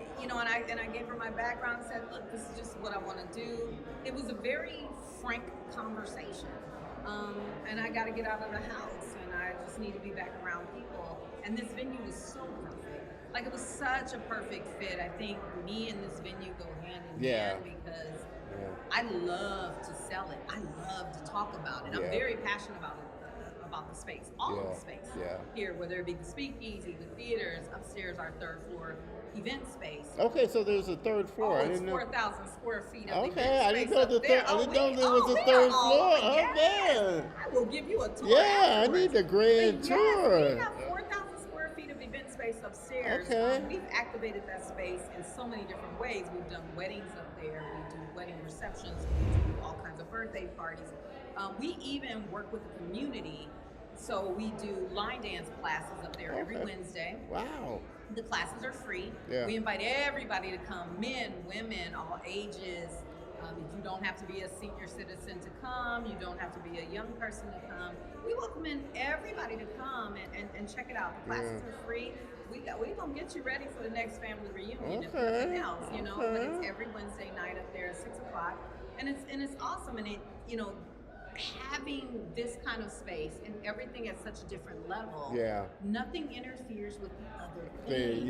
I gave her my background and said, look, this is just what I want to do. It was a very frank conversation. And I got to get out of the house. And I just need to be back around people. And this venue was so perfect. Like, it was such a perfect fit. I think me and this venue go hand in hand because I love to sell it. I love to talk about it. I'm very passionate about the space, all of the space here, whether it be the speakeasy, the theaters, upstairs, our third floor event space. Okay, so there's a third floor. Oh, I it's didn't 4,000 square feet of Okay, event I didn't space know up the there. third. I didn't know there was a we third are all floor. over. Oh Yes. man! I will give you a tour. Yeah, I afterwards. need the grand But tour. Yes, we have 4,000 square feet of event space upstairs. Okay. We've activated that space in so many different ways. We've done weddings up there. We do wedding receptions. We do all kinds of birthday parties. We even work with the community. So we do line dance classes up there every Wednesday. Wow. The classes are free. Yeah. We invite everybody to come, men, women, all ages. You don't have to be a senior citizen to come. You don't have to be a young person to come. We welcome in everybody to come and check it out. The classes are free. We gonna get you ready for the next family reunion if nothing else, you know. But it's every Wednesday night up there at 6:00, and it's awesome. And having this kind of space and everything at such a different level, nothing interferes with the other thing.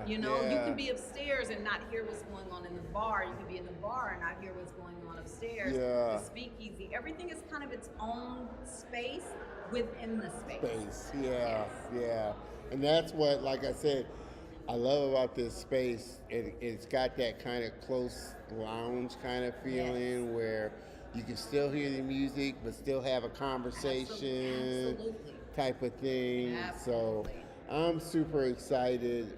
You know, you can be upstairs and not hear what's going on in the bar. You can be in the bar and not hear what's going on upstairs. The speakeasy, everything is kind of its own space within the space. And that's what, like I said, I love about this space. It's got that kind of close lounge kind of feeling where you can still hear the music, but still have a conversation type of thing. So I'm super excited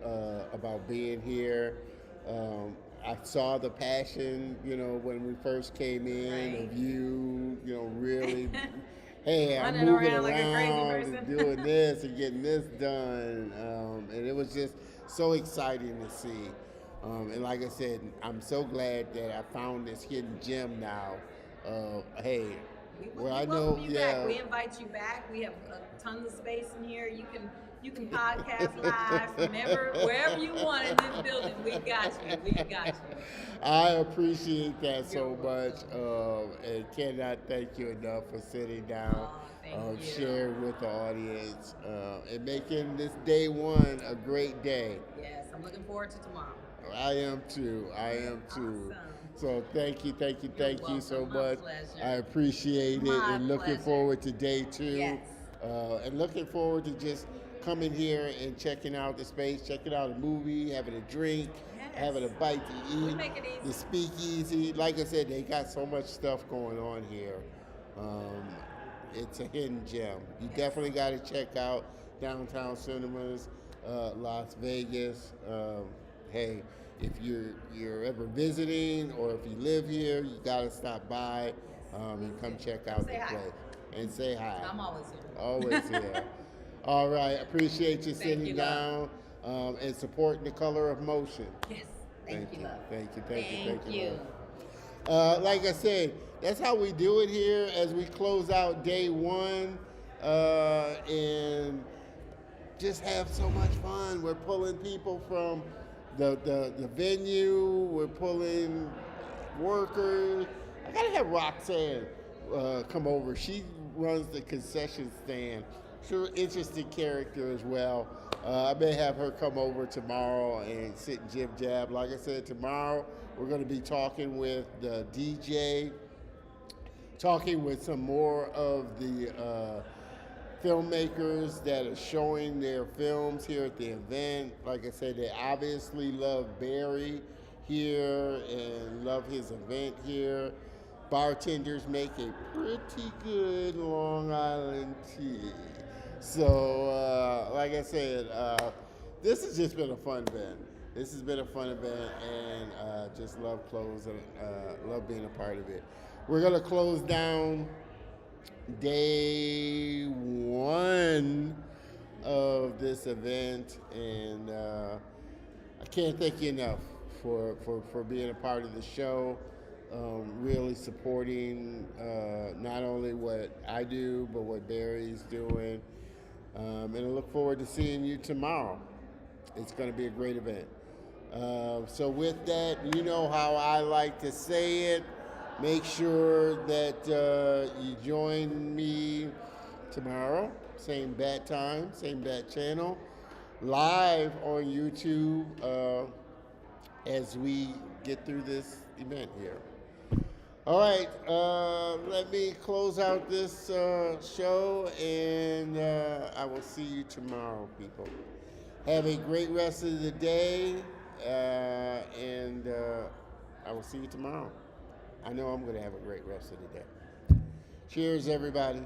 about being here. I saw the passion, you know, when we first came in of you know, really, hey, I'm moving around like a crazy and doing this and getting this done. And it was just so exciting to see. And like I said, I'm so glad that I found this hidden gem now. Hey, well, I know, back. We invite you back. We have tons of space in here. You can podcast live from wherever you want in this building. We got you. We got you. I appreciate that so much, and cannot thank you enough for sitting down, sharing with the audience, and making this day one a great day. Yes, I'm looking forward to tomorrow. I am too. Awesome. So thank you so much. Pleasure. I appreciate it, and looking forward to day two. Yes. And looking forward to just coming here and checking out the space, checking out a movie, having a drink, having a bite to eat. We make it easy. The speakeasy, like I said, they got so much stuff going on here. It's a hidden gem. You definitely got to check out Downtown Cinemas, Las Vegas. Hey, if you're ever visiting or if you live here, you got to stop by and come check out the place and say hi. I'm always here. Always here. All right, appreciate you sitting down and supporting the Color of Motion. Yes, thank you, love. Thank you. Like I said, that's how we do it here as we close out day one and just have so much fun. We're pulling people from the venue, we're pulling workers. I gotta have Roxanne come over. She runs the concession stand. She's an interesting character as well. I may have her come over tomorrow and sit and jib jab. Like I said, tomorrow we're going to be talking with the DJ, talking with some more of the filmmakers that are showing their films here at the event. Like I said, they obviously love Barry here and love his event here. Bartenders make a pretty good Long Island tea. So, like I said, this has just been a fun event. This has been a fun event, and just love closing, love being a part of it. We're gonna close down day one of this event, and I can't thank you enough for being a part of the show. Really supporting not only what I do, but what Barry's doing. And I look forward to seeing you tomorrow. It's going to be a great event. So with that, you know how I like to say it. Make sure that you join me tomorrow, same bad time, same bad channel, live on YouTube as we get through this event here. All right, let me close out this show, and I will see you tomorrow, people. Have a great rest of the day, and I will see you tomorrow. I know I'm going to have a great rest of the day. Cheers, everybody.